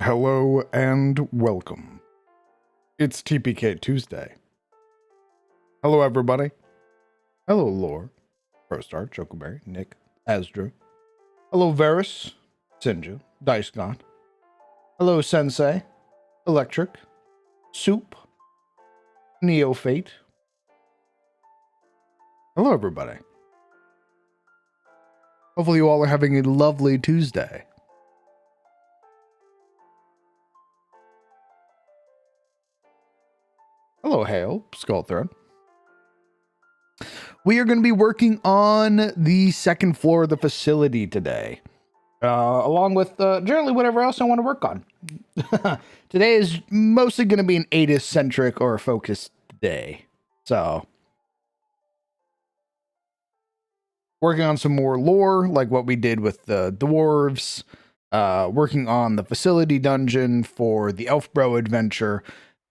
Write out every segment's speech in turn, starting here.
Hello and welcome. It's TPK Tuesday. Hello, everybody. Hello, Lore, ProStar, Chocoberry, Nick, Asdru. Hello, Varus, Sinja, Dice God. Hello, Sensei, Electric, Soup, Neofate. Hello, everybody. Hopefully, you all are having a lovely Tuesday. Hello, Hale, Skullthread. We are going to be working on the second floor of the facility today, along with generally whatever else I want to work on. Today is mostly going to be an ATIS-centric or focused day. So, working on some more lore, like what we did with the dwarves, working on the facility dungeon for the Elf Bro adventure,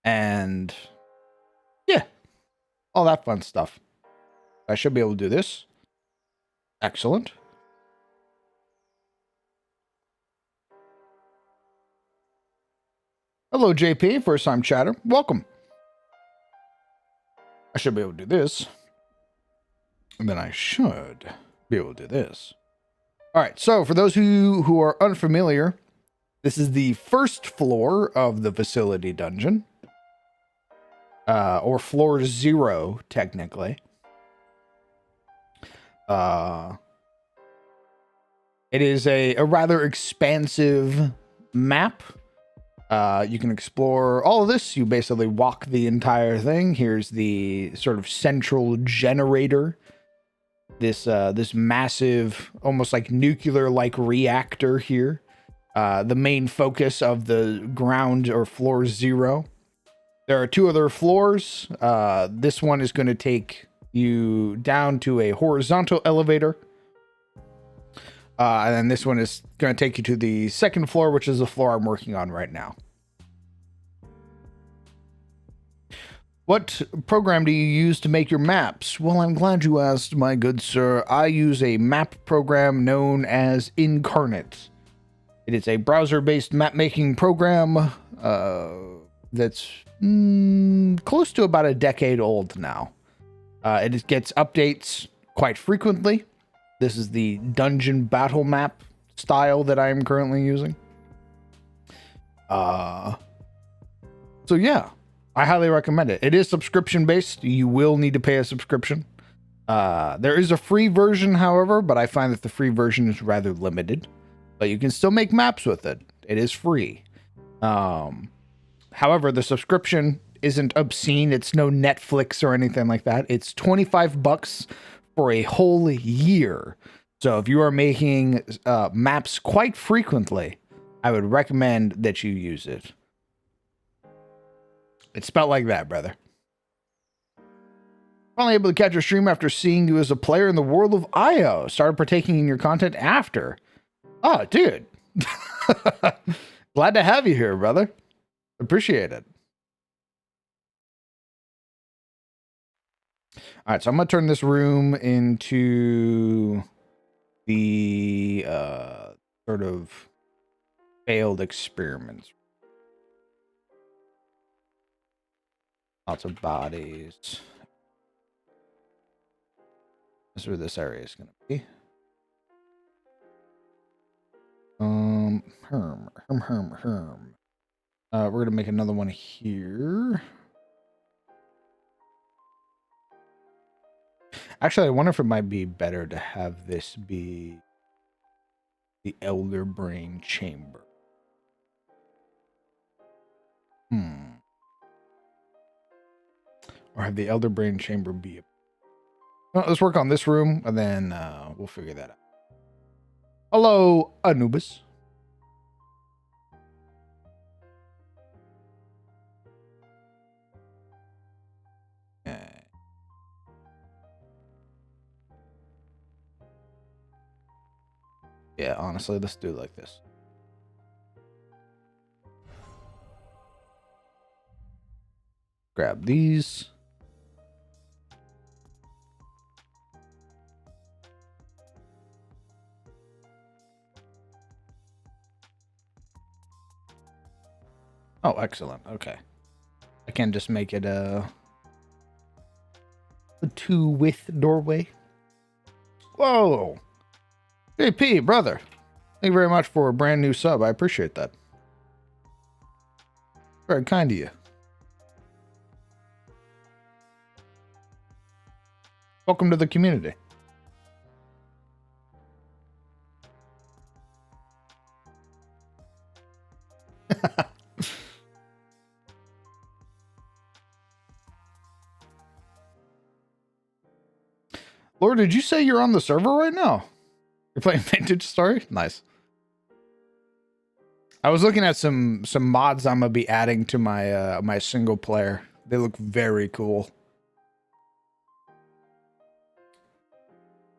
and yeah, all that fun stuff. I should be able to do this. Excellent. Hello, JP, first time chatter. Welcome. I should be able to do this. And then I should be able to do this. All right, so for those who are unfamiliar, this is the first floor of the facility dungeon. Or floor 0, technically. It is a rather expansive map. You can explore all of this. You basically walk the entire thing. Here's the sort of central generator. This massive, almost like nuclear-like reactor here. The main focus of the ground or floor 0. There are 2 other floors. This one is going to take you down to a horizontal elevator. And then this one is going to take you to the second floor, which is the floor I'm working on right now. What program do you use to make your maps? Well, I'm glad you asked, my good sir. I use a map program known as Incarnate. It is a browser-based map-making program that's close to about a decade old now. It gets updates quite frequently. This is the dungeon battle map style that I am currently using. So yeah, I highly recommend it. It is subscription based. You will need to pay a subscription. There is a free version, however, but I find that the free version is rather limited. But you can still make maps with it. It is free. However, the subscription isn't obscene. It's no Netflix or anything like that. It's $25 for a whole year. So if you are making maps quite frequently, I would recommend that you use it. It's spelled like that, brother. Finally able to catch your stream after seeing you as a player in the world of IO. Started partaking in your content after. Oh, dude. Glad to have you here, brother. Appreciate it. All right, so I'm going to turn this room into the sort of failed experiments. Lots of bodies. This is where this area is going to be. We're going to make another one here. Actually, I wonder if it might be better to have this be the Elder Brain Chamber. Or have the Elder Brain Chamber be... Well, let's work on this room, and then we'll figure that out. Hello, Anubis. Yeah, honestly, let's do it like this. Grab these. Oh, excellent. Okay. I can just make it a 2-width doorway. Whoa. JP, brother. Thank you very much for a brand new sub. I appreciate that. Very kind of you. Welcome to the community. Lord, did you say you're on the server right now? You're playing Vintage Story? Nice. I was looking at some mods I'm gonna be adding to my my single player. They look very cool.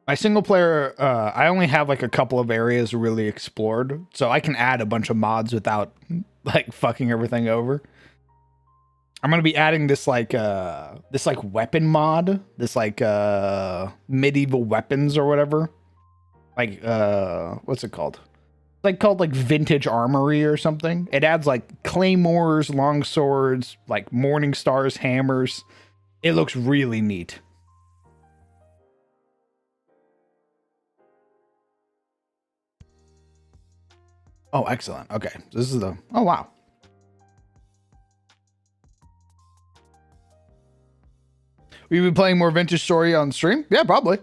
My single player, I only have like a couple of areas really explored, so I can add a bunch of mods without like fucking everything over. I'm gonna be adding this like weapon mod, this like medieval weapons or whatever. Like what's it called? It's like called like vintage armory or something. It adds like claymores, long swords, like morning stars, hammers. It looks really neat. Oh, excellent. Okay. This is the oh wow. We've been playing more Vintage Story on stream? Yeah, probably.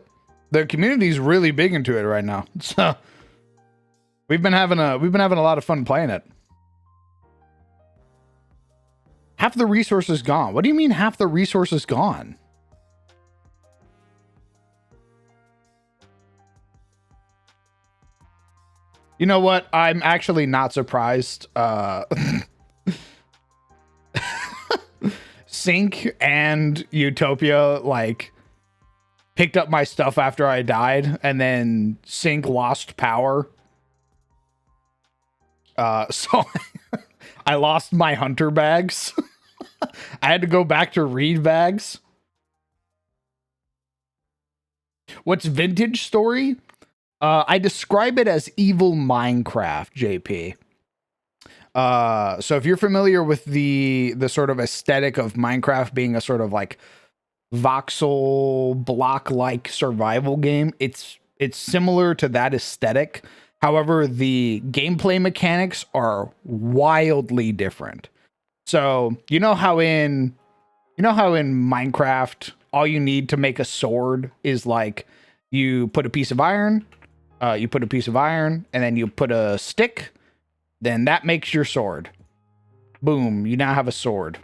The community's really big into it right now. So we've been having a lot of fun playing it. Half the resources gone. What do you mean half the resources gone? You know what? I'm actually not surprised. Sync and Utopia like picked up my stuff after I died, and then Sync lost power. So I lost my hunter bags. I had to go back to reed bags. What's Vintage Story? I describe it as evil Minecraft, JP. So if you're familiar with the sort of aesthetic of Minecraft being a sort of like voxel block like survival game, it's similar to that aesthetic. However, the gameplay mechanics are wildly different. So you know how in Minecraft all you need to make a sword is like you put a piece of iron, and then you put a stick, then that makes your sword. Boom, you now have a sword.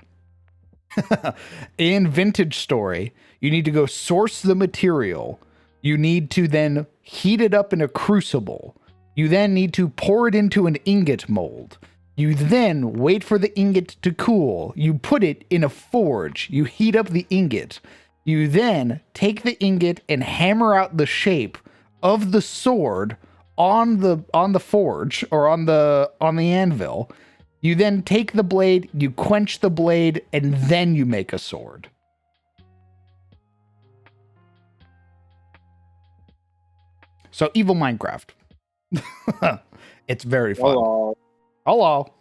In Vintage Story, you need to go source the material. You need to then heat it up in a crucible. You then need to pour it into an ingot mold. You then wait for the ingot to cool. You put it in a forge. You heat up the ingot. You then take the ingot and hammer out the shape of the sword on the forge or on the anvil. You then take the blade, you quench the blade, and then you make a sword. So evil Minecraft. It's very fun. Hello.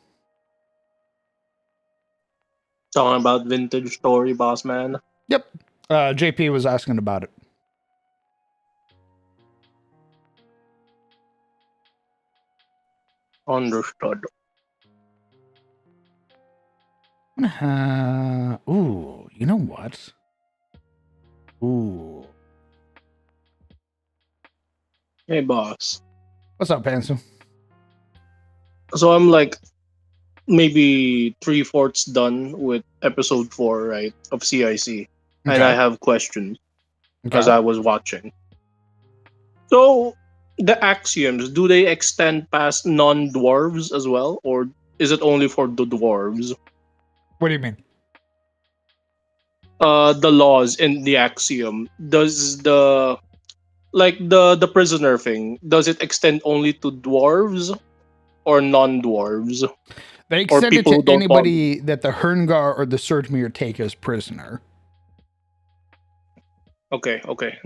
Talking about Vintage Story, boss man. Yep. JP was asking about it. Understood. Ooh, you know what? Ooh. Hey, boss. What's up, Pansu? So I'm like maybe 3/4 done with episode 4, right, of CIC, and I Okay. have questions as Okay. I was watching. So the axioms, do they extend past non-dwarves as well, or is it only for the dwarves? What do you mean? The laws in the axiom, does the like the prisoner thing, does it extend only to dwarves or non-dwarves They or extend it people who to don't follow? anybody that the Herngar or the Surtmere take as prisoner. Okay, okay.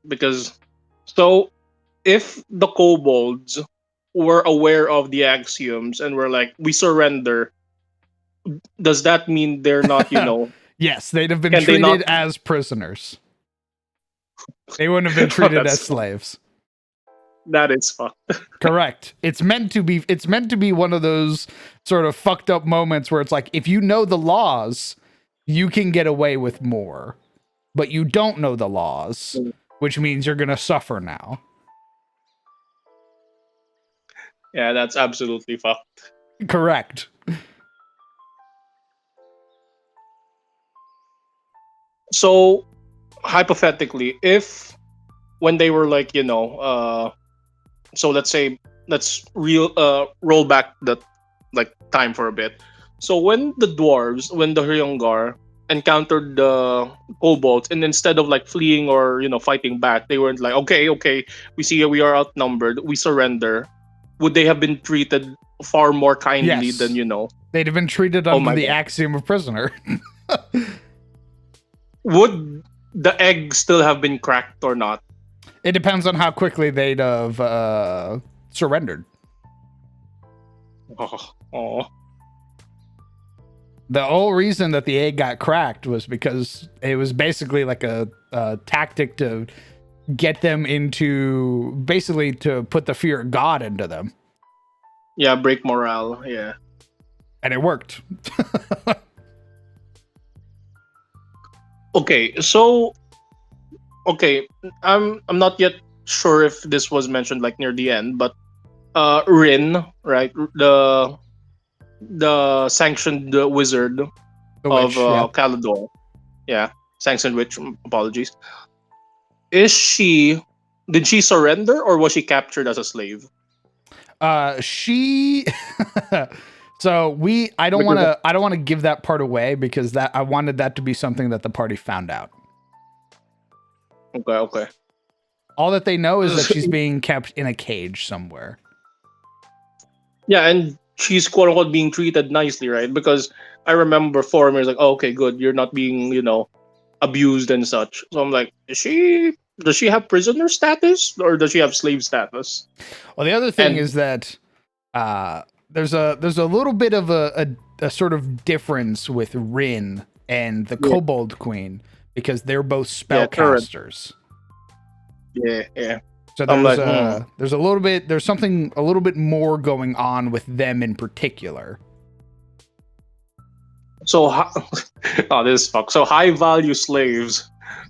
Because so if the kobolds were aware of the axioms and were like, we surrender, does that mean they're not, Yes, they'd have been can they not? treated as prisoners. They wouldn't have been treated as That's slaves. that is fucked. Correct. It's meant to be one of those sort of fucked up moments where it's like if you know the laws, you can get away with more. But you don't know the laws, which means you're going to suffer now. Yeah, that's absolutely fucked. Correct. So hypothetically, if when they were like, so let's say let's roll back that like time for a bit. So when the dwarves, when the Hyungar encountered the kobolds, and instead of like fleeing or fighting back, they weren't like, okay, okay, we see we are outnumbered, we surrender. Would they have been treated far more kindly than Yes. They'd have been treated Oh under my the god. axiom of prisoner. Would the egg still have been cracked or not? It depends on how quickly they'd have surrendered. Oh, oh. The whole reason that the egg got cracked was because it was basically like a tactic to get them into, basically to put the fear of God into them. Yeah, break morale. Yeah. And it worked. Okay, so okay, I'm not yet sure if this was mentioned like near the end, but Rin, right? The sanctioned wizard The of witch, yeah. Calador. Yeah, sanctioned witch. Apologies. Is she? Did she surrender or was she captured as a slave? She so we Because I don't want to give that part away because that I wanted that to be something that the party found out. okay, okay. All that they know is that she's being kept in a cage somewhere. Yeah, and she's quote unquote being treated nicely, right? Because I remember Former's like, oh, okay, good, you're not being, abused and such. So I'm like, does she have prisoner status or does she have slave status? Well, the other thing And is that there's a little bit of a sort of difference with Rin and the yeah, Kobold Queen because they're both yeah, current. spellcasters. Yeah, yeah. So I'm like, there's something a little bit more going on with them in particular. so oh, this fuck. So high value slaves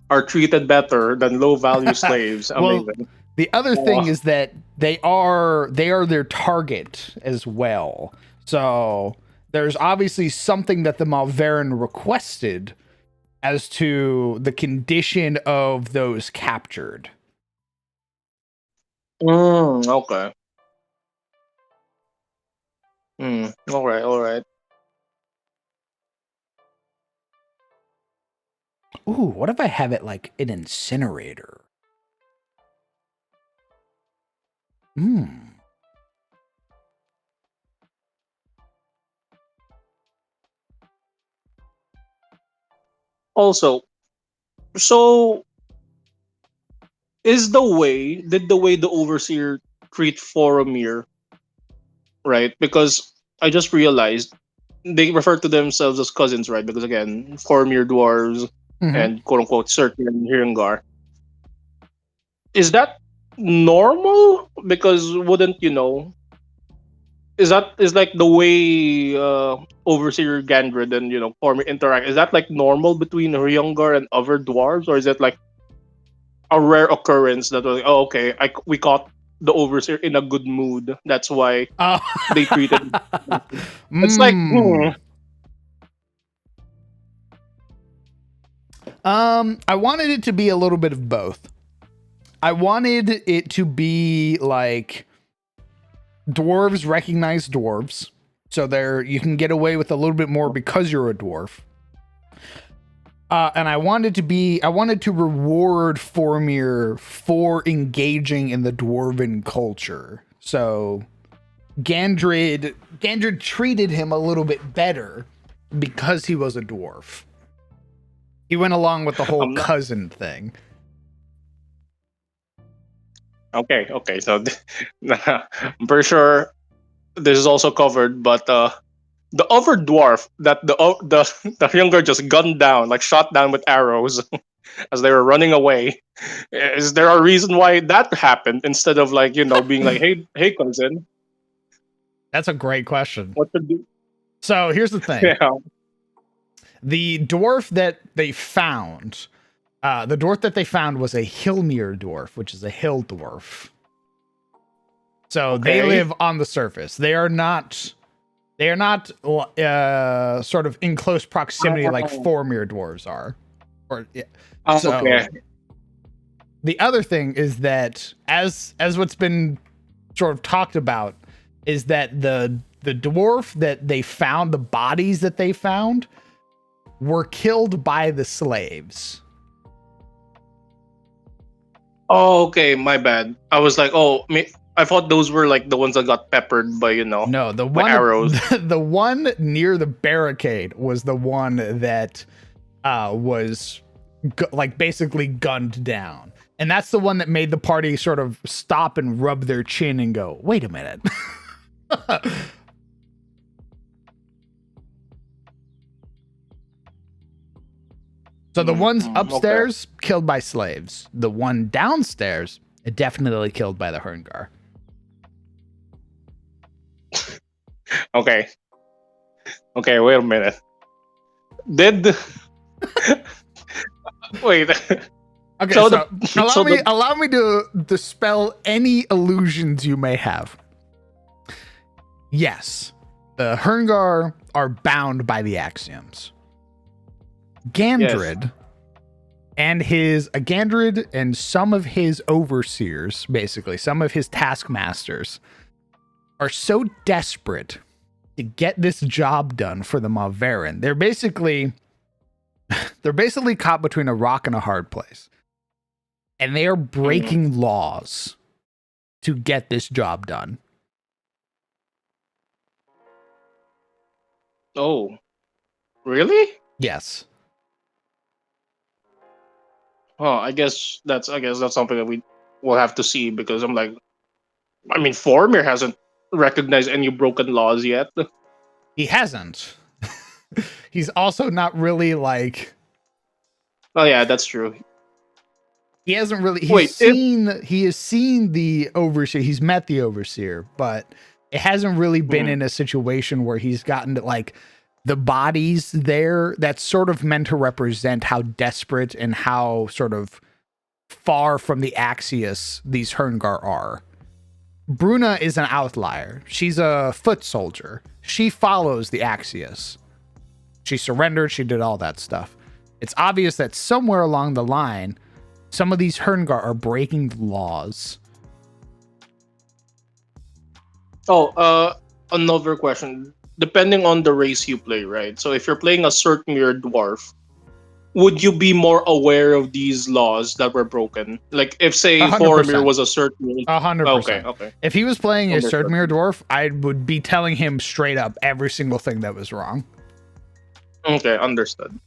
are treated better than low value slaves. Well, Amazing. the other thing Oh, is that they are their target as well. So there's obviously something that the Malverin requested as to the condition of those captured. okay. All right, all right. Ooh, what if I have it like an incinerator? Hmm. Also, so did the way the overseer treat Foromir, right? Because I just realized they refer to themselves as cousins, right? Because again, Foromir dwarves Mm-hmm. and quote unquote Circle and Hiringar. Is that normal? Because wouldn't is like the way Overseer Gandred and Cormir interact? Is that like normal between Ryongar and other dwarves, or is it like a rare occurrence that was like, oh, okay, we caught the Overseer in a good mood, that's why Oh. they treated? It's like, mm. I wanted it to be a little bit of both. I wanted it to be like dwarves recognize dwarves, so there you can get away with a little bit more because you're a dwarf. And I wanted to reward Formir for engaging in the dwarven culture. So Gandrid treated him a little bit better because he was a dwarf. He went along with the whole I'm not cousin thing. okay. Okay, so I'm pretty sure this is also covered, but the other dwarf that the younger just gunned down, like shot down with arrows as they were running away. Is there a reason why that happened instead of like being like, hey cousin, That's a great question. what to do? So here's the thing: Yeah. the dwarf that they found, was a Hilmir dwarf, which is a hill dwarf. So they Okay. live on the surface. They are not. They are not sort of in close proximity like Oh. Formir dwarves are. Or yeah. Oh, So okay. the other thing is that as what's been sort of talked about is that the dwarf that they found, the bodies that they found, were killed by the slaves. Oh, okay. My bad. I was like, I thought those were like the ones that got peppered by No, by arrows. the one near the barricade was the one that was like basically gunned down. And that's the one that made the party sort of stop and rub their chin and go, wait a minute. So the ones Okay. upstairs killed by slaves. The one downstairs definitely killed by the Herngar. Okay. Okay. Wait a minute. Did wait? Okay, So so the so the allow me to dispel any illusions you may have. Yes, the Herngar are bound by the axioms. Gandrid Gandrid and some of his overseers, basically some of his taskmasters, are so desperate to get this job done for the Maverin. They're basically caught between a rock and a hard place. And they are breaking laws to get this job done. Oh, really? Yes. Oh, I guess that's something that we will have to see because I'm like, I mean, Formir hasn't recognized any broken laws yet. He hasn't. He's also not really like Oh yeah, that's true. he hasn't really Wait, if he has seen the overseer, he's met the overseer, but it hasn't really been in a situation where he's gotten to like the bodies there that's sort of meant to represent how desperate and how sort of far from the Axios these Herngar are. Bruna is an outlier. She's a foot soldier. She follows the Axios. She surrendered, she did all that stuff. It's obvious that somewhere along the line, some of these Herngar are breaking laws. another question. Depending on the race you play, right? So if you're playing a Surtmere dwarf, would you be more aware of these laws that were broken? Like if say Faramir 100%. was a Surtmere. 100%. Okay. If he was playing a Understood. Surdmere dwarf, I would be telling him straight up every single thing that was wrong. Okay, understood.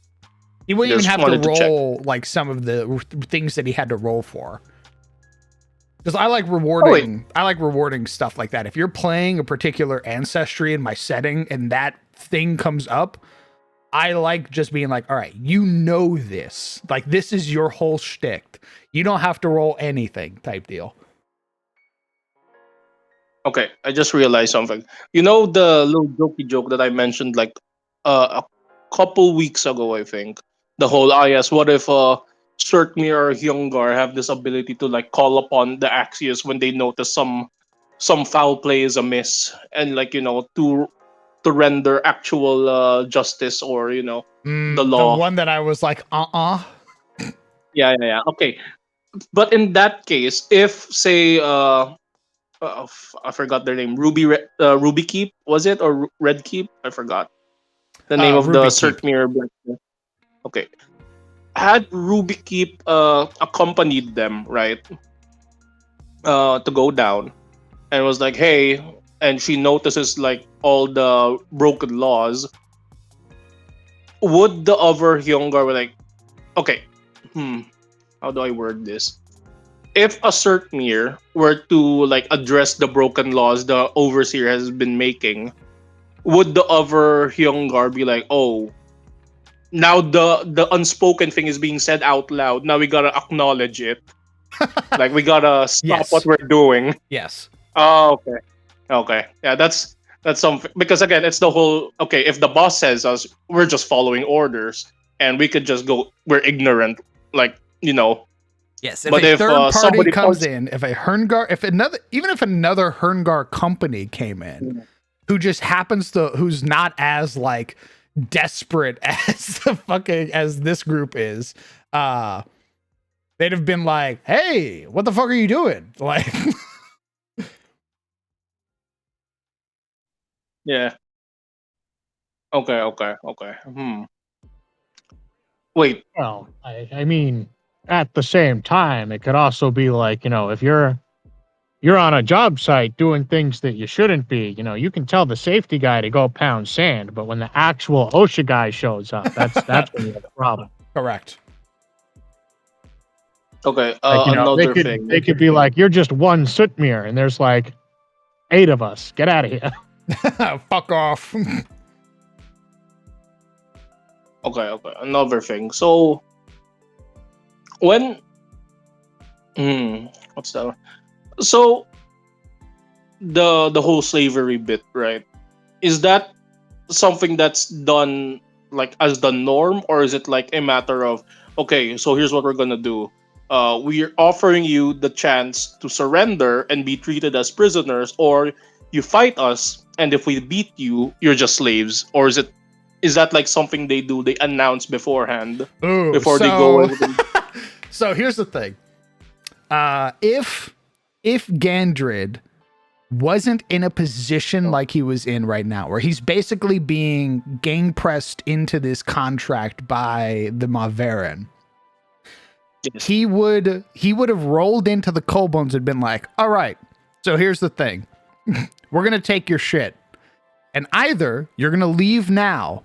He wouldn't even Just have to wanted to check. roll like some of the things that he had to roll for. Because I like rewarding. I like rewarding stuff like that. If you're playing a particular ancestry in my setting and that thing comes up, I like just being like, all right, you know this. Like this is your whole shtick. You don't have to roll anything, type deal. Okay, I just realized something. You know the little jokey joke that I mentioned like a couple weeks ago, I think. The whole yes, what if Surtmir or Hyungar have this ability to like call upon the Axios when they notice some foul play is amiss and like to render actual justice or the The law. one that I was like, Yeah. Okay, but in that case, if say I forgot their name. Ruby Keep was it or Red Keep? I forgot the name of the Ruby Keep. Surtmere Blacksmith. Okay, had Ruby Keep accompanied them right to go down and was like, hey, and she notices like all the broken laws. Would the other Hyungar be like, okay, how do I word this? If a Surtmere were to like address the broken laws the overseer has been making, would the other Hyungar be like, oh, now the unspoken thing is being said out loud. Now we gotta acknowledge it. Like we gotta stop what Yes. we're doing. Yes. Oh, okay. Okay. Yeah, that's something because again, it's the whole okay, if the boss says us, we're just following orders and we could just go we're ignorant like, Yes. If but a if third party somebody comes points in, even if another Herngar company came in who just happens to, who's not as like desperate as the fucking, as this group is, they'd have been like, hey, what the fuck are you doing? Like, yeah. Okay, okay, okay. Wait. Well, I mean, at the same time, it could also be like, if you're on a job site doing things that you shouldn't be, you can tell the safety guy to go pound sand, but when the actual OSHA guy shows up, that's when you have a problem. correct. Okay, Like, they another could thing. they could be like, you're just one Sutmir, and there's like 8 of us. Get out of here. Fuck off. Okay, okay, another thing. So when what's that? So the whole slavery bit, right? Is that something that's done like as the norm, or is it like a matter of okay, so here's what we're gonna do. We're offering you the chance to surrender and be treated as prisoners, or you fight us, and if we beat you, you're just slaves. Or is that like something they do? They announce beforehand Ooh, before they go so in? so here's the thing. If Gandrid wasn't in a position like he was in right now, where he's basically being gang pressed into this contract by the Maveran, Yes. he would have rolled into the Colbones and been like, all right, so here's the thing. We're gonna take your shit. And either you're gonna leave now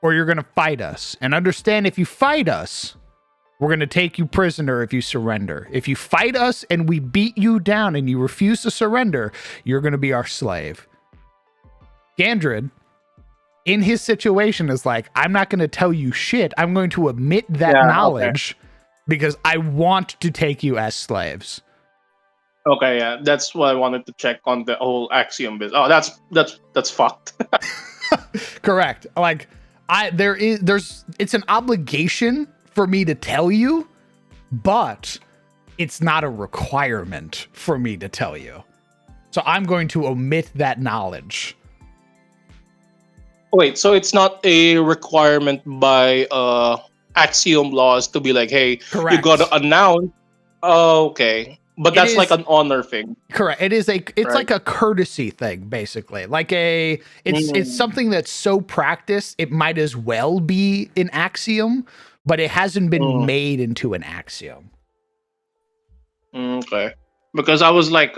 or you're gonna fight us. And understand, if you fight us, we're going to take you prisoner if you surrender. If you fight us and we beat you down and you refuse to surrender, you're going to be our slave. Gandrid, in his situation, is like, I'm not going to tell you shit. I'm going to admit that Yeah, knowledge because I want to take you as slaves. Okay, yeah, that's what I wanted to check on the whole axiom bit. Oh, that's fucked. Correct. Like, it's an obligation for me to tell you, but it's not a requirement for me to tell you. So I'm going to omit that knowledge. Wait, so it's not a requirement by axiom laws to be like, hey, Correct. you gotta announce. Oh, okay, but that's like is- an honor thing. Correct. It's Right. like a courtesy thing, basically. Like it's something that's so practiced, it might as well be an axiom, but it hasn't been made into an axiom. Okay, because I was like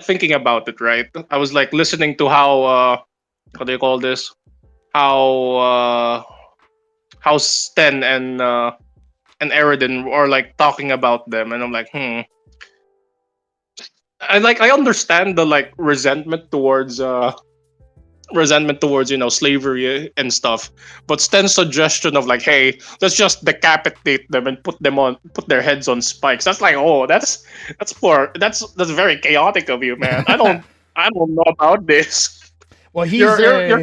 thinking about it, right? I was like listening to how what do you call this? How Sten and Eridan are like talking about them, and I'm like, I understand the like resentment towards slavery and stuff, but Sten's suggestion of like, hey, let's just decapitate them and put their heads on spikes. That's like, oh, that's very chaotic of you, man. I don't know about this. Well, Your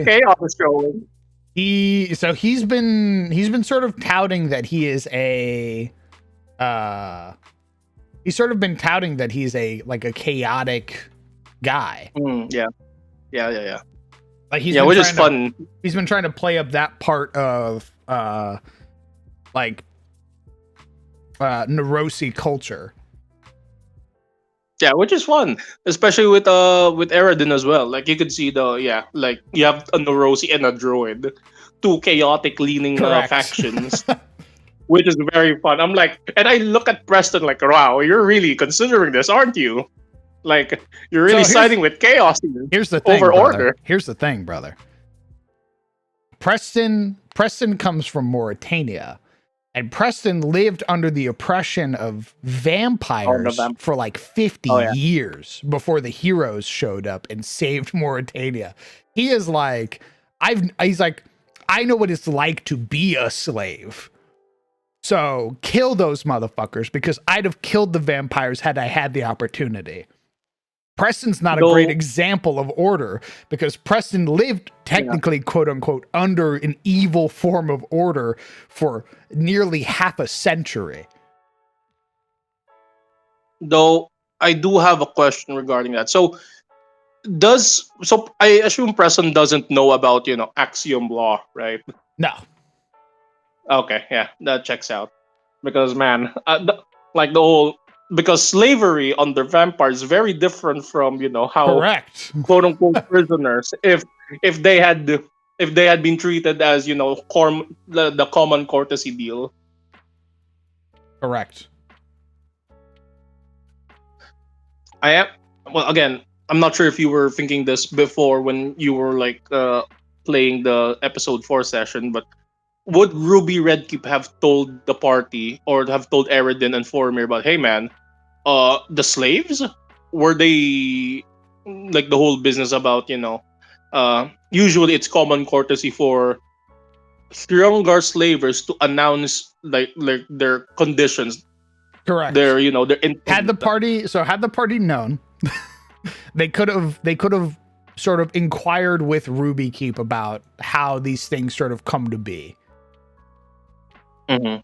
chaos is showing. He's been sort of touting that he is a he's sort of been touting that he's a chaotic guy. Yeah. Like Which is fun. He's been trying to play up that part of Neurosi culture. Yeah, which is fun, especially with Eridan as well. Like you could see like you have a Neurosi and a Droid, two chaotic leaning Correct. factions, which is very fun. I'm like, and I look at Preston like, wow, you're really considering this, aren't you? Like you're really siding with chaos here. Here's the thing, over brother. order. Here's the thing, brother. Preston comes from Mauritania, And Preston lived under the oppression of vampires for like 50 years before the heroes showed up and saved Mauritania. He is like, he's like, I know what it's like to be a slave. So kill those motherfuckers because I'd have killed the vampires had I had the opportunity. Preston's not a great example of order because Preston lived technically, quote unquote, under an evil form of order for nearly half a century. Though I do have a question regarding that. So I assume Preston doesn't know about, axiom law, right? No. Okay, yeah, that checks out. Because man, like the whole because slavery under vampires is very different from how Correct. quote unquote prisoners if they had been treated as the common courtesy deal. Correct. I am well again. I'm not sure if you were thinking this before when you were like playing the episode 4 session, but would Ruby Redkeep have told the party or have told Eridan and Formir about, hey man, the slaves were they like the whole business about usually it's common courtesy for Throngar slavers to announce like their conditions, Correct. their their had the party known, they could have sort of inquired with Ruby Keep about how these things sort of come to be. Mm-hmm.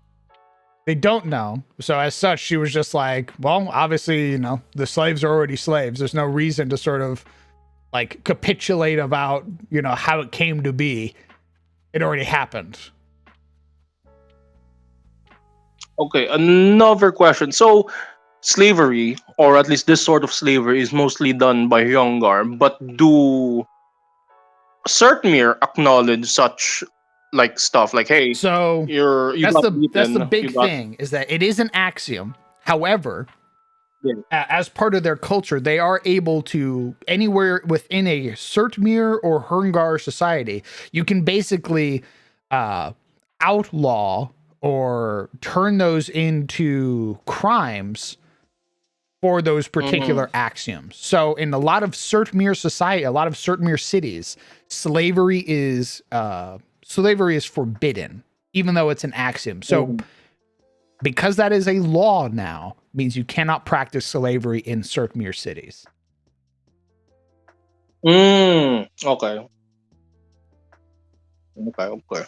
They don't know. So as such, she was just like, well, obviously, the slaves are already slaves. There's no reason to sort of like capitulate about, how it came to be. It already happened. Okay, another question. So slavery, or at least this sort of slavery, is mostly done by Hyongar, but do Certmere acknowledge such like stuff like, hey, So you that's got the beaten, big thing is that it is an axiom. However, as part of their culture, they are able to anywhere within a Certmere or Herngar society, you can basically outlaw or turn those into crimes for those particular axioms. So in a lot of Certmere society, a lot of Certmere cities, slavery is forbidden, even though it's an axiom. So because that is a law now, means you cannot practice slavery in Certmere cities. Okay. Okay.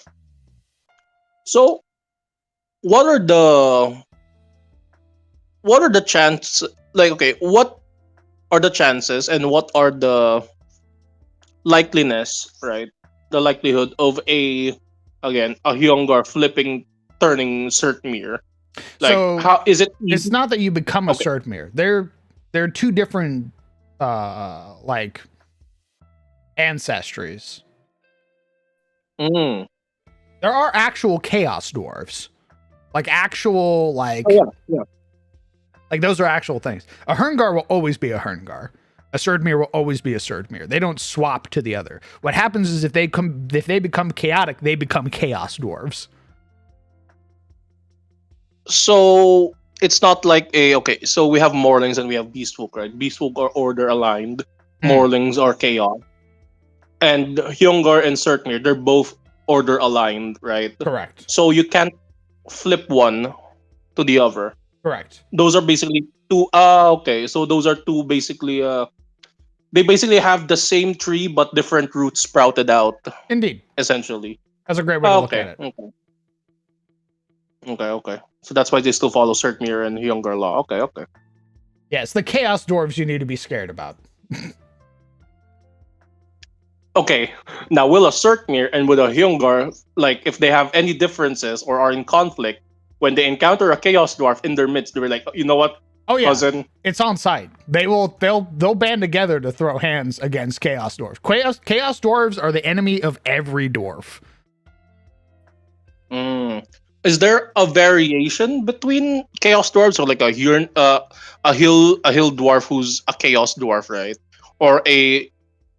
So what are the chances, like, okay, what are the chances and what are the likeliness, right? The likelihood of a Hyongar turning Certmere. Like, So how is it it's easy? not that you become a Okay. Certmere. They're two different like ancestries. Mm. There are actual chaos dwarves. Like actual like Yeah. like those are actual things. A Herngar will always be a Herngar. A Surdmere will always be a Surdmere. They don't swap to the other. What happens is if they become chaotic, they become chaos dwarves. So it's not like so we have Morlings and we have Beastfolk, right? Beastfolk are order aligned, Morlings are chaos. And Hyongar and Certmere, they're both order aligned, right? Correct. So you can't flip one to the other. Correct. Those are basically two. Okay. So those are two basically. They basically have the same tree but different roots sprouted out. Indeed. Essentially. That's a great way to look at it. Okay. So that's why they still follow Certmere and Hyongar law. Okay. Yeah, it's the chaos dwarves you need to be scared about. Okay. Now, will a Certmere and will a Hyongar, like, if they have any differences or are in conflict, when they encounter a chaos dwarf in their midst, they're like, you know what? Oh yeah, cousin, it's on site. They'll band together to throw hands against chaos dwarves. Chaos dwarves are the enemy of every dwarf. Is there a variation between chaos dwarves, or like a hill dwarf who's a chaos dwarf, right? Or a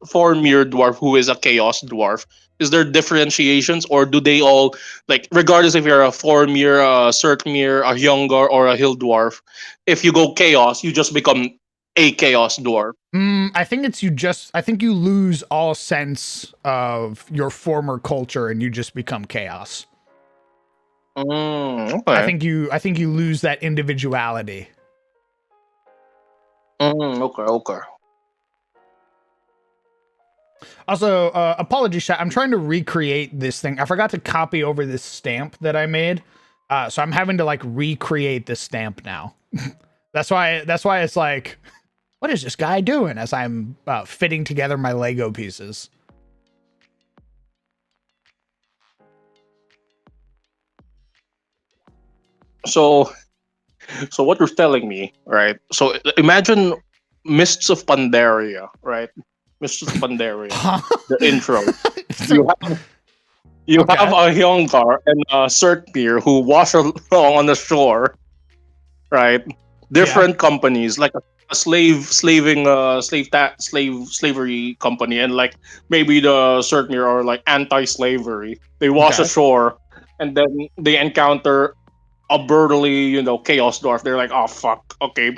Faramir dwarf who is a chaos dwarf? Is there differentiations, or do they all, like, regardless if you're a Faramir, a Surtmir, a Hyungar, or a Hill dwarf, if you go chaos, you just become a chaos dwarf? I think it's you just. I think you lose all sense of your former culture and you just become chaos. Okay. I think you lose that individuality. Okay. Okay. Also, apologies, chat. I'm trying to recreate this thing. I forgot to copy over this stamp that I made, so I'm having to like recreate this stamp now. That's why it's like, what is this guy doing? As I'm fitting together my Lego pieces. So, what you're telling me, right? So imagine Mists of Pandaria, right? Mists of Pandaria, Huh? the intro. You have Okay. a Hyungar and a Surtmir who wash along on the shore, right? Different companies, like a slavery company, and like maybe the Surtmir are like anti-slavery. They wash Okay. ashore, and then they encounter a burly, chaos dwarf. They're like, oh fuck, okay,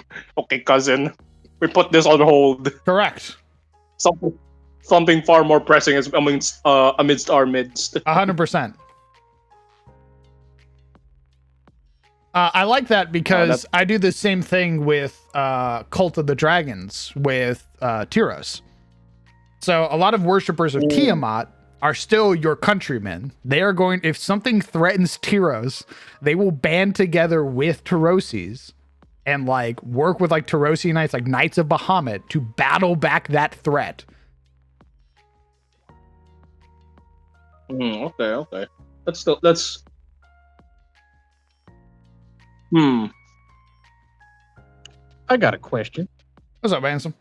cousin, we put this on hold. Correct. Something, something far more pressing is amidst our midst. 100%. I like that because I do the same thing with Cult of the Dragons with Tyros. So a lot of worshippers of Tiamat are still your countrymen. They are going, if something threatens Tyros, they will band together with Tyrosis and like work with like Tyrosi knights, like Knights of Bahamut, to battle back that threat. Okay. That's I got a question. What's up, Handsome?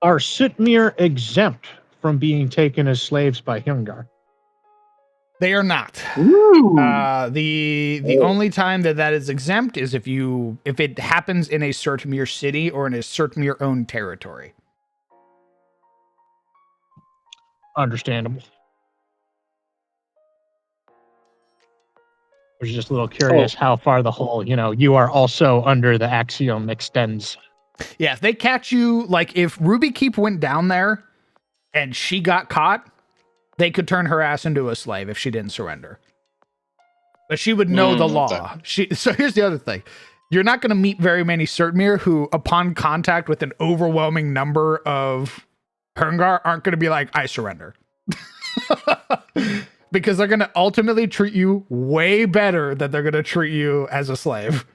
Are Sitmir exempt from being taken as slaves by Hyungar? They are not. The only time that is exempt is if it happens in a Surtmir city or in a Surtmir owned territory. Understandable. I was just a little curious how far the whole, you are also under the axiom extends. Yeah, if they catch you, like if Ruby Keep went down there and she got caught, they could turn her ass into a slave if she didn't surrender. But she would know the law. So here's the other thing. You're not going to meet very many Surtmir who, upon contact with an overwhelming number of Herngar, aren't going to be like, I surrender. Because they're going to ultimately treat you way better than they're going to treat you as a slave.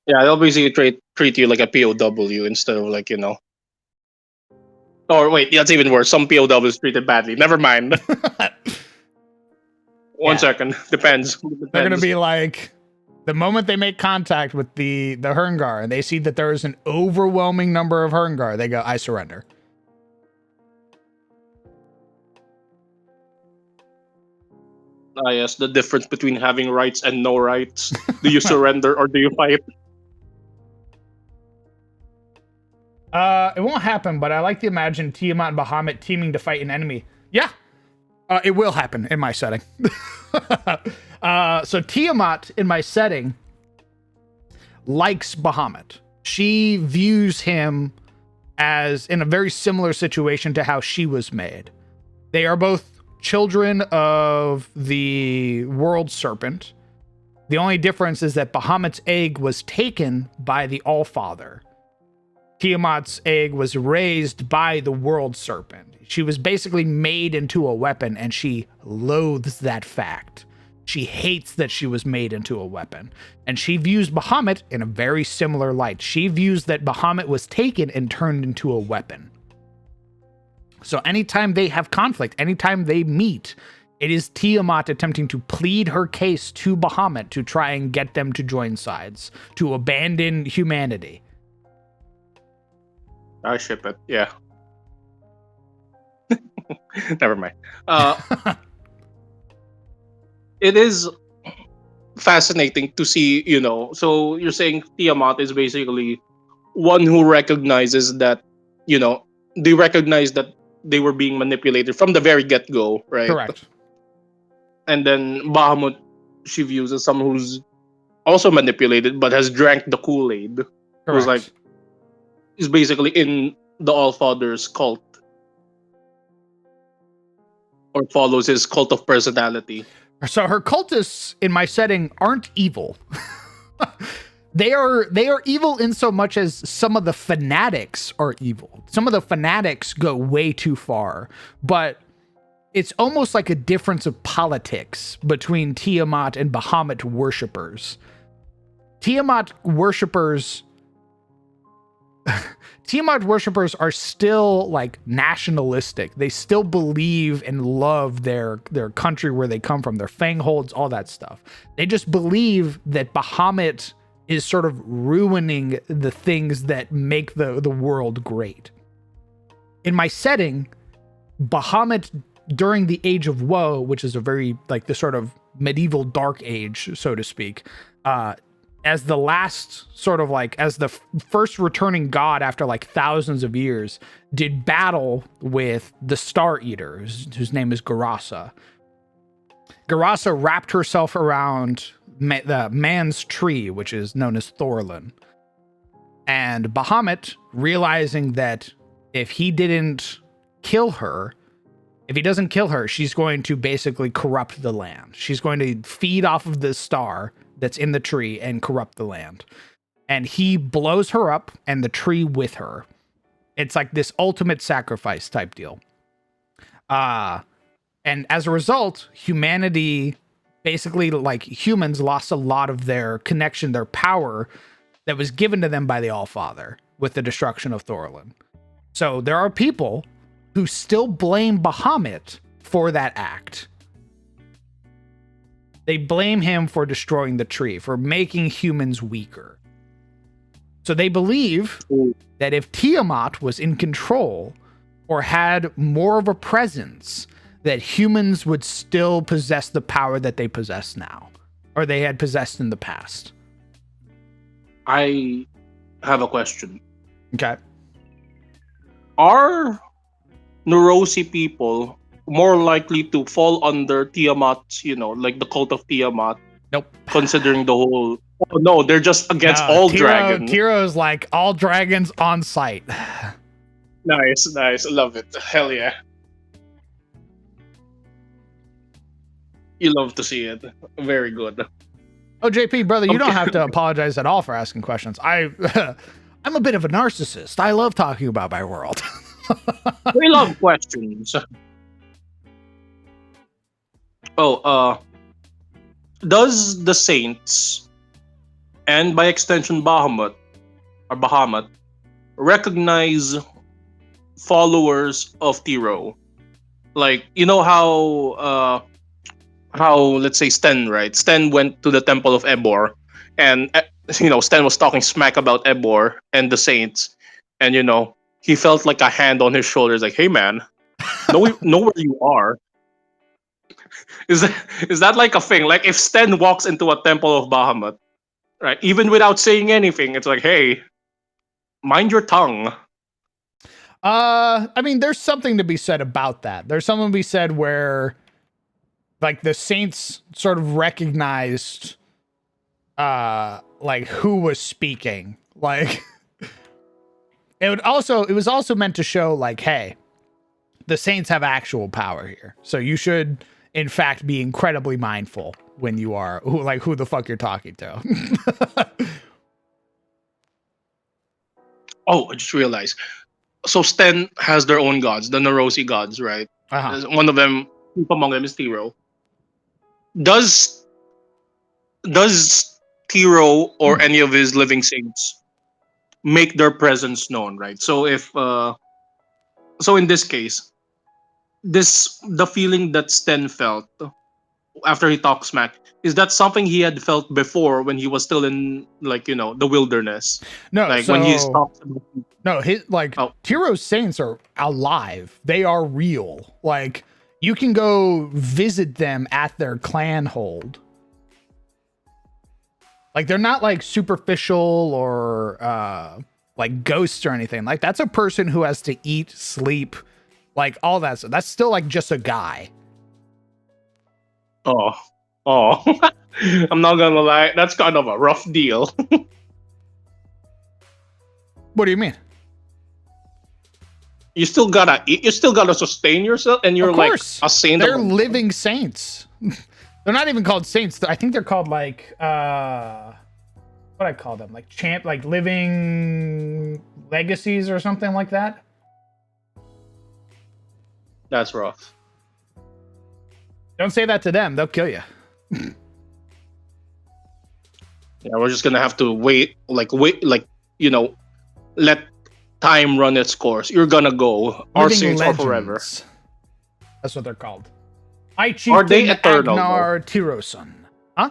Yeah, they'll basically treat you like a POW instead of like, Or wait, that's even worse. Some POWs treated badly. Never mind. One second. Depends. They're going to be like, the moment they make contact with the Herngar and they see that there is an overwhelming number of Herngar, they go, I surrender. Yes, the difference between having rights and no rights. Do you surrender or do you fight? It won't happen, but I like to imagine Tiamat and Bahamut teaming to fight an enemy. Yeah, it will happen in my setting. So Tiamat in my setting likes Bahamut. She views him as in a very similar situation to how she was made. They are both children of the world serpent. The only difference is that Bahamut's egg was taken by the Allfather. Tiamat's egg was raised by the world serpent. She was basically made into a weapon, and she loathes that fact. She hates that she was made into a weapon. And she views Bahamut in a very similar light. She views that Bahamut was taken and turned into a weapon. So anytime they have conflict, anytime they meet, it is Tiamat attempting to plead her case to Bahamut to try and get them to join sides, to abandon humanity. I ship it. Yeah. Never mind. It is fascinating to see, so you're saying Tiamat is basically one who recognizes that, they recognized that they were being manipulated from the very get-go, right? Correct. And then Bahamut, she views as someone who's also manipulated but has drank the Kool-Aid, who's like Correct. is basically in the All Father's cult or follows his cult of personality. So her cultists in my setting aren't evil. They are evil in so much as some of the fanatics are evil. Some of the fanatics go way too far, but it's almost like a difference of politics between Tiamat and Bahamut worshippers. Tiamat worshippers Tiamat worshippers are still like nationalistic. They still believe and love their country where they come from, their fangholds, all that stuff. They just believe that Bahamut is sort of ruining the things that make the world great. In my setting, Bahamut during the Age of Woe, which is a very like the sort of medieval dark age, so to speak, as the last sort of like as the first returning god after like thousands of years, did battle with the Star Eater, whose name is Garasa. Garasa wrapped herself around the man's tree, which is known as Thorlin. And Bahamut, realizing that if he doesn't kill her, she's going to basically corrupt the land. She's going to feed off of the star that's in the tree and corrupt the land. And he blows her up and the tree with her. It's like this ultimate sacrifice type deal. And as a result, humanity, basically like humans, lost a lot of their connection, their power that was given to them by the Allfather with the destruction of Thorlin. So there are people who still blame Bahamut for that act. They blame him for destroying the tree, for making humans weaker. So they believe that if Tiamat was in control or had more of a presence, that humans would still possess the power that they possess now, or they had possessed in the past. I have a question. Okay. Are Neurosi people more likely to fall under Tiamat's, like the cult of Tiamat? Nope. Considering the whole... Oh, no, they're just against all dragons. Tiro's like all dragons on site. Nice. Love it. Hell yeah. You love to see it. Very good. Oh, JP, brother, you don't have to apologize at all for asking questions. I'm a bit of a narcissist. I love talking about my world. We love questions. Does the Saints, and by extension Bahamut, recognize followers of Tiro? Like, you know how let's say Sten, right? Sten went to the Temple of Ebor, and Sten was talking smack about Ebor and the Saints, and he felt like a hand on his shoulders, like, "Hey, man, know where you are." Is that like a thing? Like if Sten walks into a Temple of Bahamut, right? Even without saying anything, it's like, "Hey, mind your tongue." I mean, there's something to be said about that. There's something to be said where, like, the Saints sort of recognized, like who was speaking. Like, it was also meant to show, like, hey, the Saints have actual power here, so you should, in fact, be incredibly mindful when you are who the fuck you're talking to. Oh, I just realized. So Sten has their own gods, the Neurosi gods, right? Uh-huh. One of them, among them is Tiro. Does Tiro or any of his living saints make their presence known, right? So if so in this case, the feeling that Sten felt after he talked smack, is that something he had felt before when he was still in, like, the wilderness? No, Like so when he's talked about... no, Tiro's Saints are alive. They are real. Like, you can go visit them at their clan hold. Like, they're not like superficial or like ghosts or anything. Like that's a person who has to eat, sleep, like all that stuff. That's still like just a guy. Oh, oh. I'm not gonna lie. That's kind of a rough deal. What do you mean? You still gotta eat. You still gotta sustain yourself, and you're Of like course. a saint. They're of the- living saints. They're not even called saints. I think they're called like what I call them? Like like living legacies or something like that. That's rough. Don't say that to them. They'll kill you. Yeah, we're just gonna have to wait, let time run its course. You're gonna go. Our Living saints are forever. legends. That's what they're called. I Are they Chieftain eternal, Agnar Tiroson. Huh?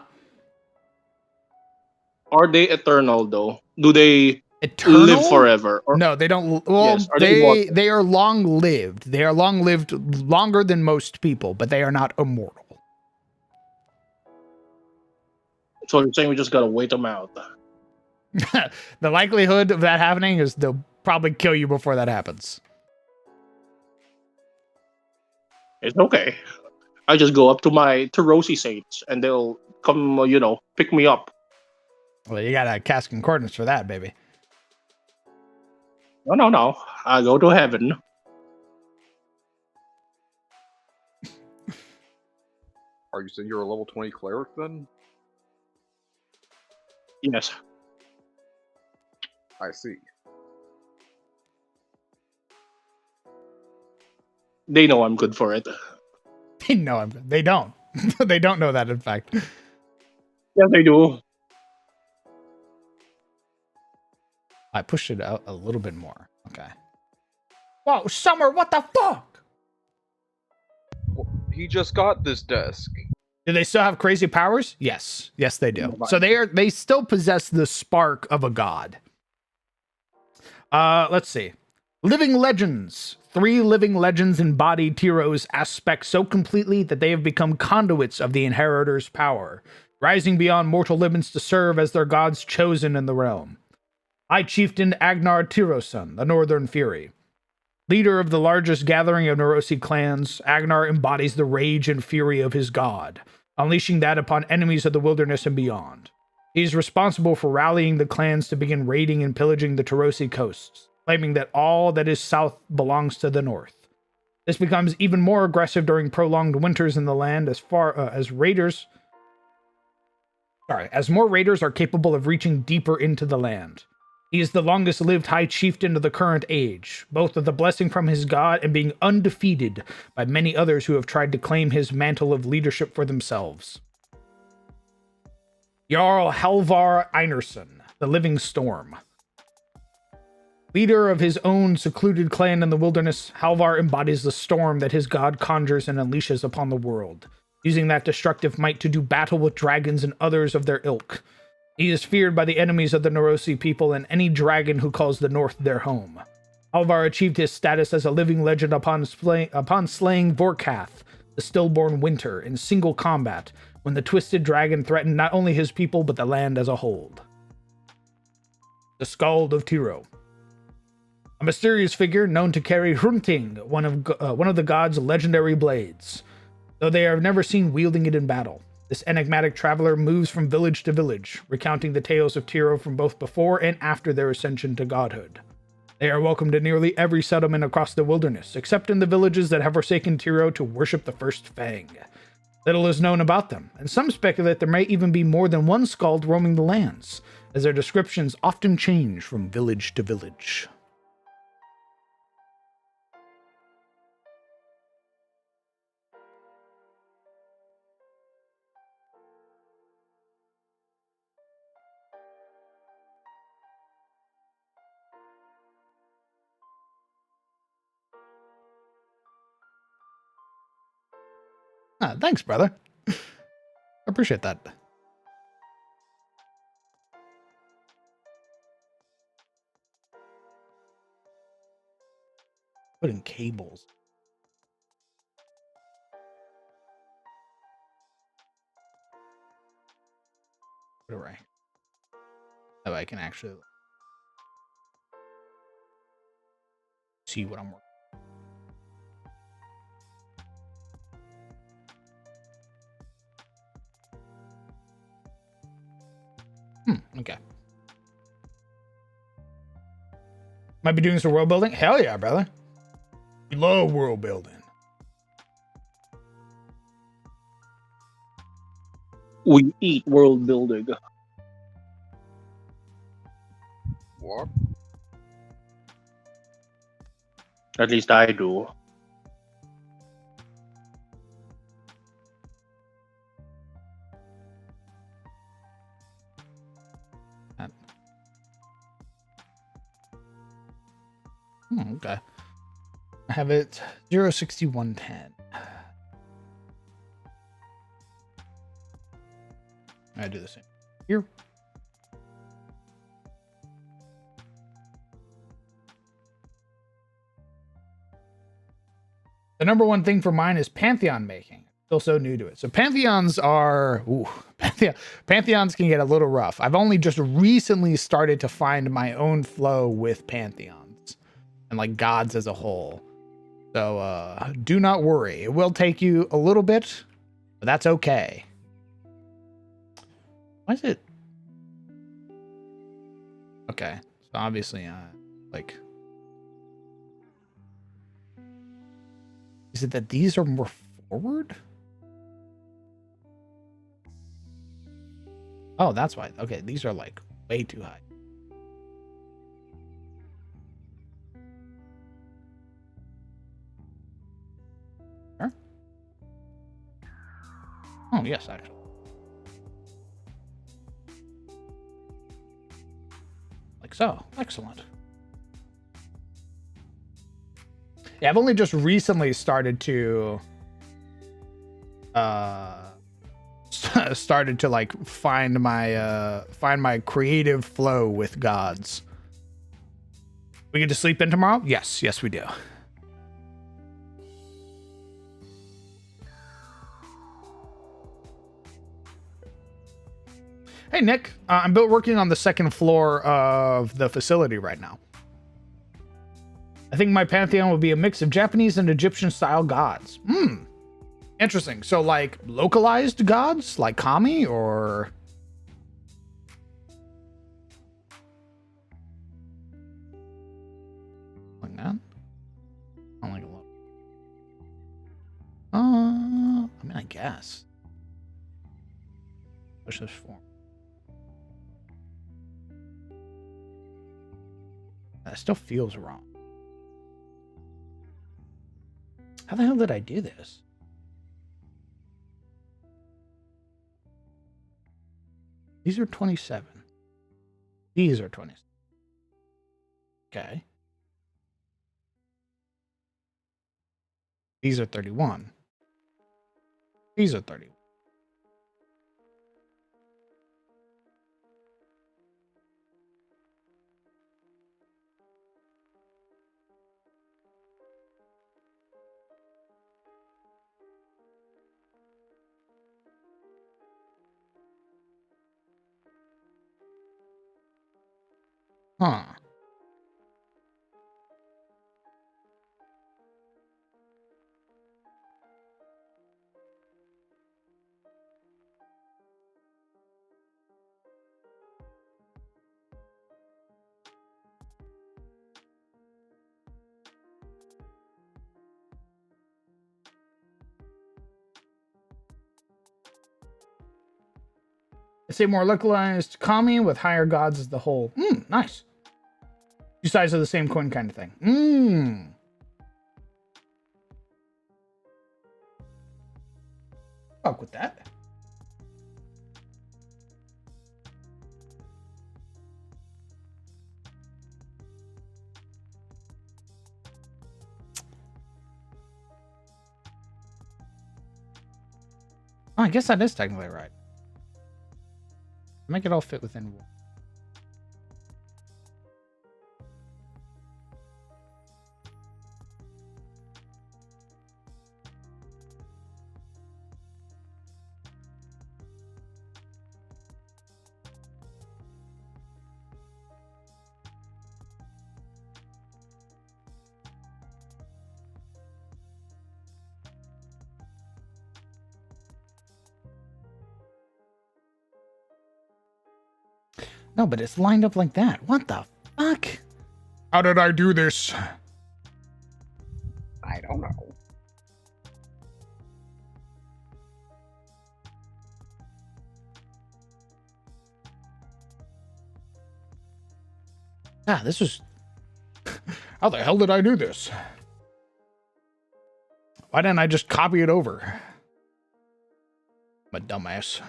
Are they eternal though? Do they Eternal? live forever? Or No, they don't. Well, yes, are they immortal? they are long lived. They are long lived, longer than most people, but they are not immortal. So you're saying we just gotta wait them out? The likelihood of that happening is they'll probably kill you before that happens. It's okay. I just go up to my Tarosi saints, and they'll come, pick me up. Well, you got a cask and coordinates for that, baby. No, no, no. I go to heaven. Are you saying you're a level 20 cleric then? Yes. I see. They know I'm good for it. They know him. They don't. They don't know that, in fact. Yes, they do. I pushed it out a little bit more. Okay. Whoa, Summer, what the fuck? Well, he just got this desk. Do they still have crazy powers? Yes. Yes, they do. So they still possess the spark of a god. Let's see. Living legends. 3 living legends embody Tiro's aspect so completely that they have become conduits of the inheritor's power, rising beyond mortal limits to serve as their gods chosen in the realm. High Chieftain Agnar Tiroson, the Northern Fury. Leader of the largest gathering of Neurosi clans, Agnar embodies the rage and fury of his god, unleashing that upon enemies of the wilderness and beyond. He is responsible for rallying the clans to begin raiding and pillaging the Tarosi coasts, claiming that all that is south belongs to the north. This becomes even more aggressive during prolonged winters in the land as more raiders are capable of reaching deeper into the land. He is the longest lived high chieftain of the current age, both of the blessing from his god and being undefeated by many others who have tried to claim his mantle of leadership for themselves. Jarl Halvar Einarsson, the Living Storm. Leader of his own secluded clan in the wilderness, Halvar embodies the storm that his god conjures and unleashes upon the world, using that destructive might to do battle with dragons and others of their ilk. He is feared by the enemies of the Neurosi people and any dragon who calls the North their home. Halvar achieved his status as a living legend upon slaying Vorkath, the stillborn winter, in single combat, when the twisted dragon threatened not only his people but the land as a whole. The Skald of Tiro. A mysterious figure known to carry Hrunting, one of the gods' legendary blades, though they are never seen wielding it in battle. This enigmatic traveler moves from village to village, recounting the tales of Tiro from both before and after their ascension to godhood. They are welcomed in nearly every settlement across the wilderness, except in the villages that have forsaken Tiro to worship the First Fang. Little is known about them, and some speculate there may even be more than one Skald roaming the lands, as their descriptions often change from village to village. Thanks, brother. I appreciate that. Putting cables. Put it right. Oh, I can actually. see what I'm working. Okay. Might be doing some world building. Hell yeah, brother. We love world building. We eat world building. What? At least I do. Okay. I have it 06110. I do the same here. The number one thing for mine is Pantheon making. Still so new to it. So Pantheons are, Pantheons can get a little rough. I've only just recently started to find my own flow with Pantheons and like gods as a whole. So do not worry. It will take you a little bit, but that's okay. Why is it? Okay. So obviously, like, is it that these are more forward? Oh, that's why. Okay, these are like way too high. Sure. Oh, yes, actually. Like so. Excellent. Yeah, I've only just recently started to like find my creative flow with gods. We get to sleep in tomorrow? Yes, we do. Hey Nick, I'm working on the second floor of the facility right now. I think my pantheon will be a mix of Japanese and Egyptian style gods. Interesting. So like localized gods like Kami or like that? I don't like a lot. I mean, I guess. Push this form. That still feels wrong. How the hell did I do this? These are 27. These are 27. Okay. These are 31. These are 31. Huh. I say more localized Kami with higher gods as the whole. Nice. Two sides of the same coin kind of thing. Fuck with that. Oh, I guess that is technically right. Make it all fit within one. No, but it's lined up like that. What the fuck? How did I do this? I don't know. Ah, this was... How the hell did I do this? Why didn't I just copy it over? I'm a dumbass.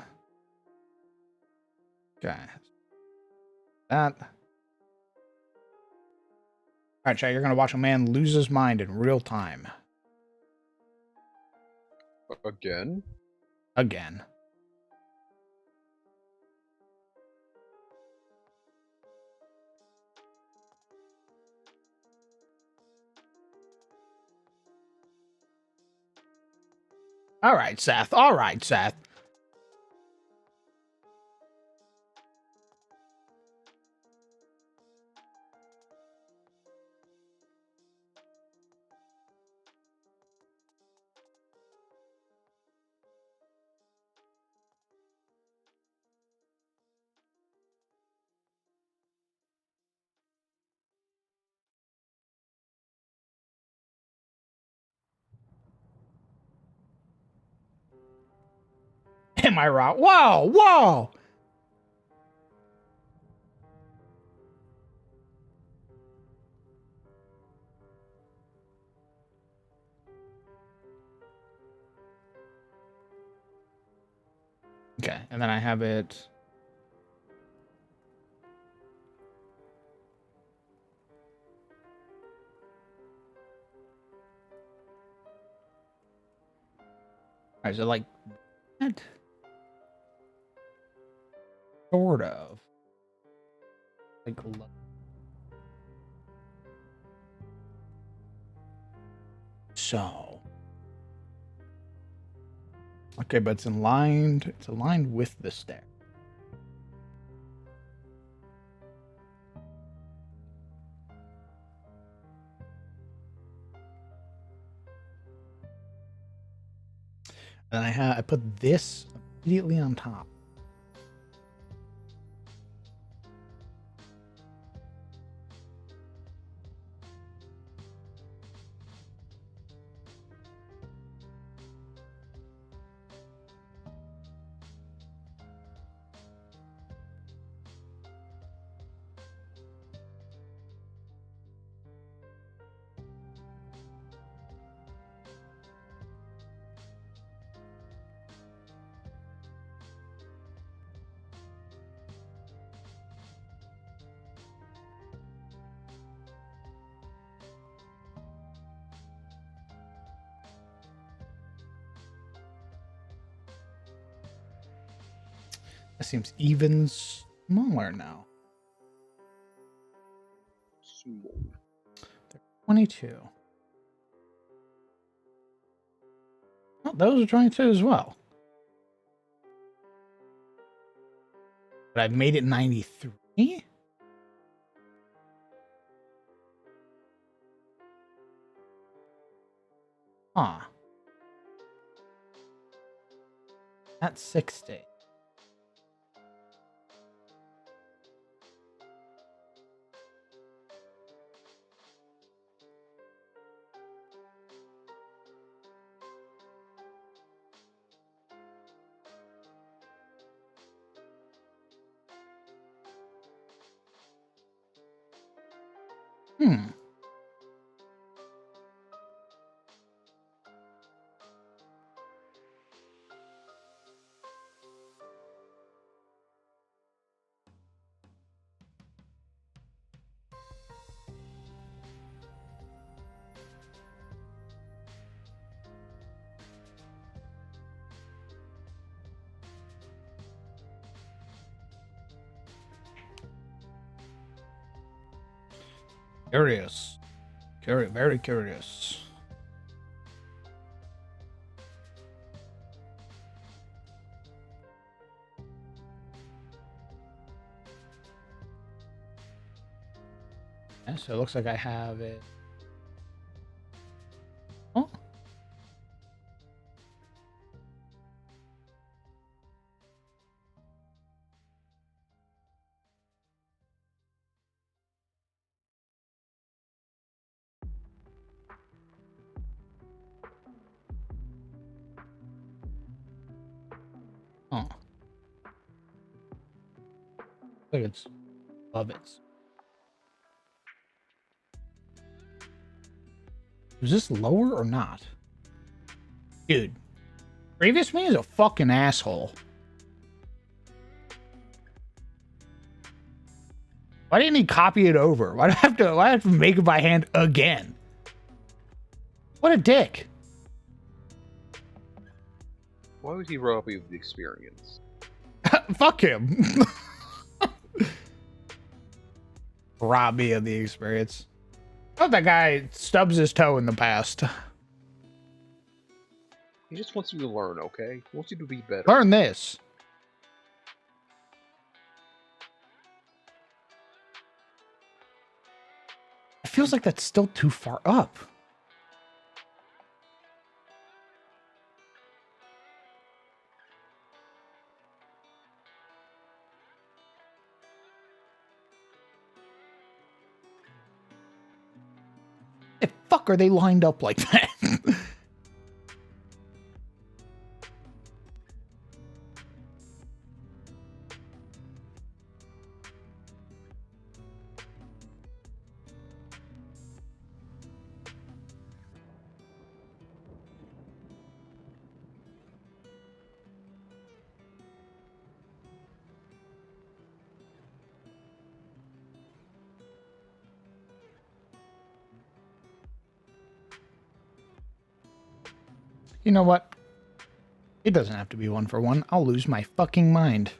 Okay. That. Alright, chat, you're gonna watch a man lose his mind in real time. Again? Again. Alright, Seth. Alright, Seth. Am I right? Whoa, whoa! Okay, and then I have it. Alright, so like that? Sort of. Like so. Okay, but it's aligned with the stack. And I put this immediately on top. That seems even smaller now. Small. 22. Oh, those are 22 as well. But I've made it 93? Huh. That's 60. Hmm. Curious. Very curious. Yeah, so it looks like I have it. Oh. Look, it's above it. Was this lower or not? Dude, previous me is a fucking asshole. Why didn't he copy it over? Why do I have to make it by hand again? What a dick. Why would he rob you of the experience? Fuck him. Rob me of the experience. Oh, that guy stubs his toe in the past. He just wants you to learn, okay? He wants you to be better. Learn this. It feels like that's still too far up. The fuck are they lined up like that? You know what? It doesn't have to be 1 for 1. I'll lose my fucking mind.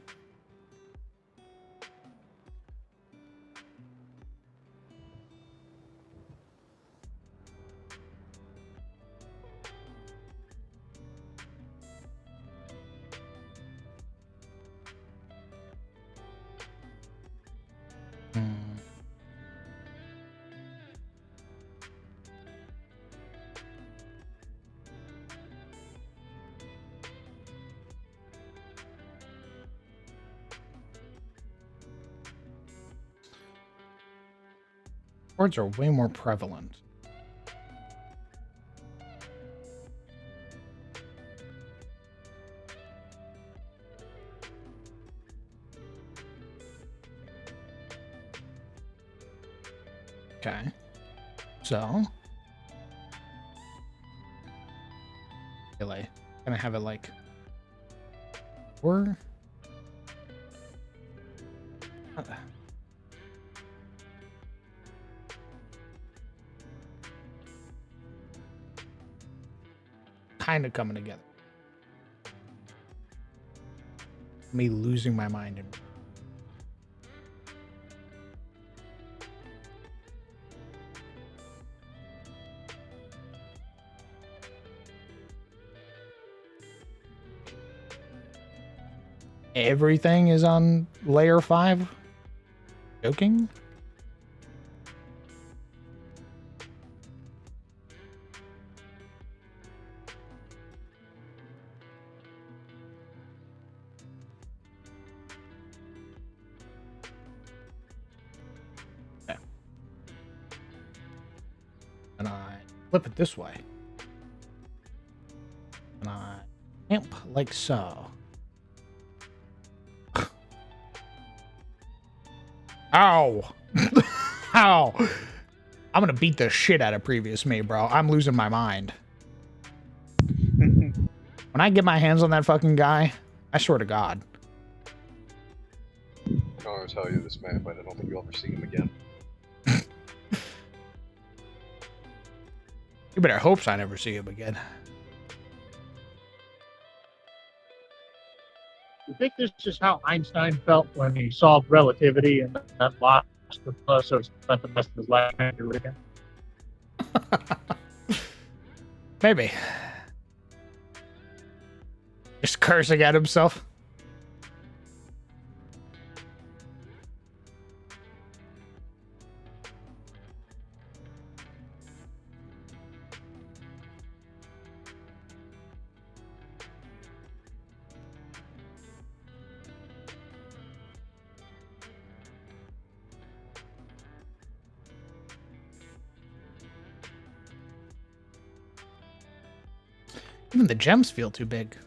Words are way more prevalent. Okay. So. Like, gonna have it like. Or. Kind of coming together. Me losing my mind. Everything is on layer 5? Joking? Okay. And I flip it this way. And I amp like so. Ow! Ow! I'm gonna beat the shit out of previous me, bro. I'm losing my mind. When I get my hands on that fucking guy, I swear to God. I don't want to tell you this, man, but I don't think you'll ever see him again. You better hope I never see him again. You think this is how Einstein felt when he solved relativity and that lost the plus, so spent the rest of his life trying to do it again? Maybe. Just cursing at himself. Even the gems feel too big.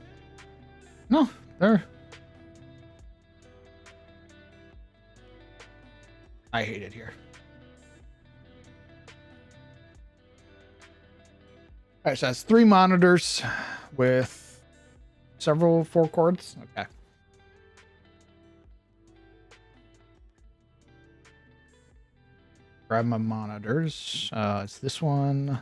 No, they're... I hate it here. All right, so that's 3 monitors with several 4 cords. Okay. Grab my monitors. It's this one.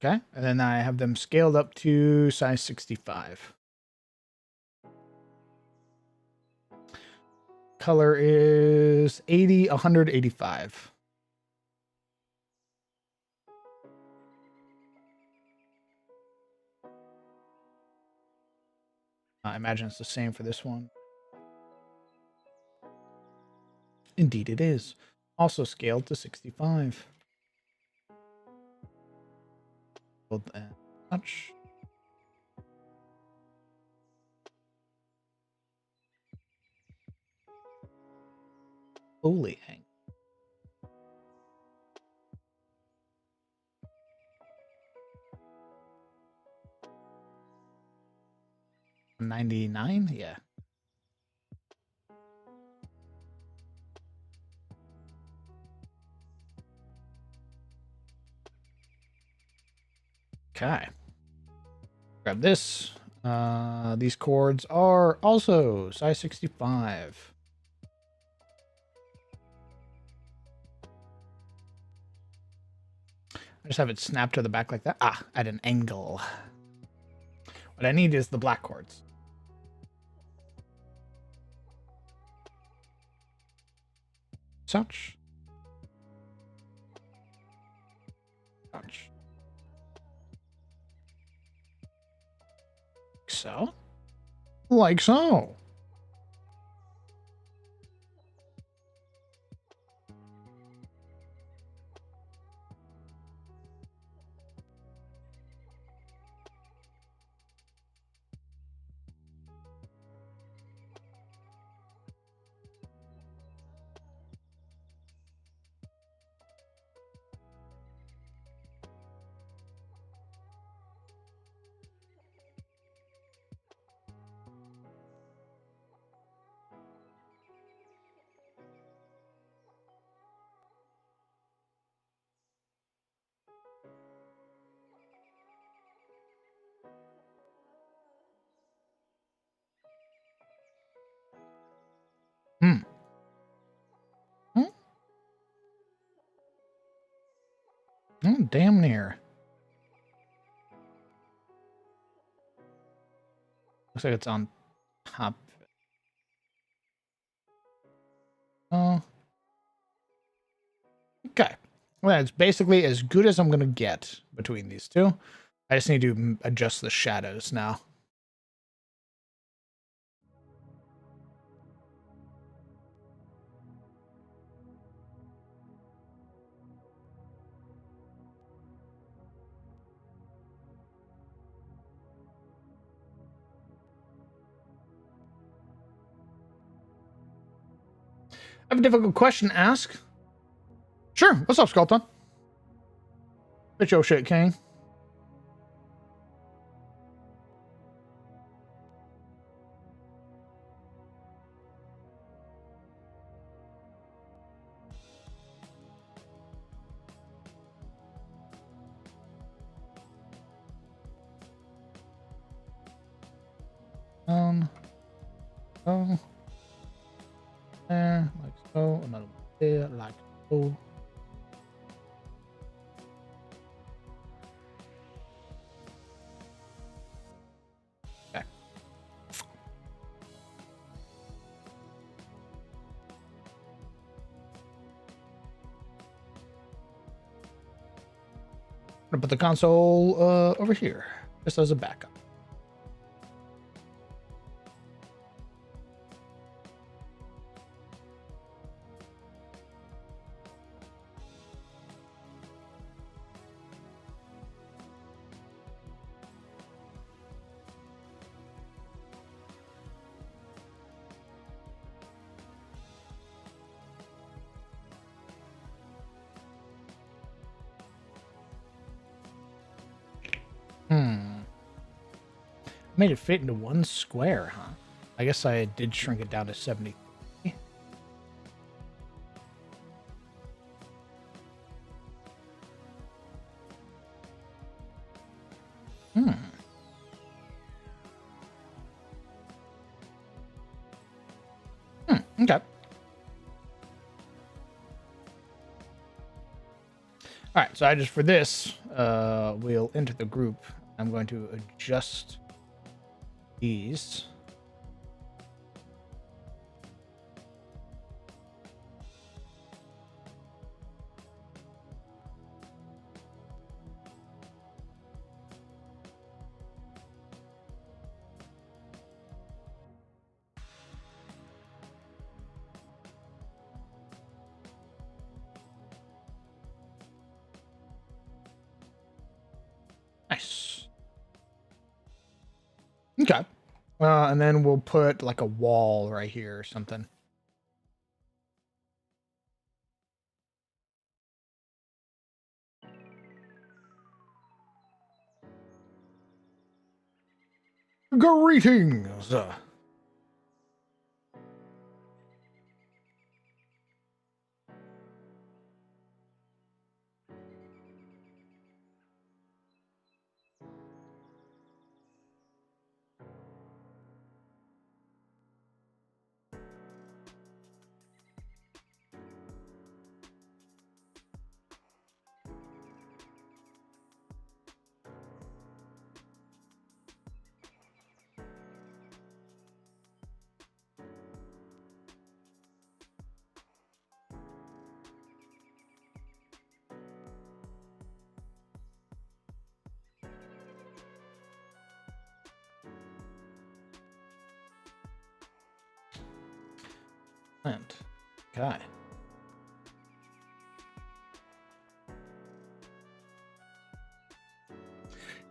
Okay, and then I have them scaled up to size 65. Color is 80, 185. I imagine it's the same for this one. Indeed it is. Also scaled to 65. Hold that touch. Holy hang. $99? Yeah. Okay. Grab this. These cords are also size 65. I just have it snapped to the back like that. Ah, at an angle. What I need is the black cords. Such. Such. So. Like so. Hmm. Damn near. Looks like it's on top. Oh. Okay. Well, it's basically as good as I'm going to get between these two. I just need to adjust the shadows now. I have a difficult question to ask. Sure. What's up, Skulton? Bitch, yo, shit, King. Oh, there, like so. Another one there, like so. Okay. I'm gonna put the console over here, just as a backup. Made it fit into one square, huh? I guess I did shrink it down to 70. Okay. All right, so I just, for this, we'll enter the group. I'm going to adjust these. Nice. Okay. And then we'll put like a wall right here or something. Greetings. Okay.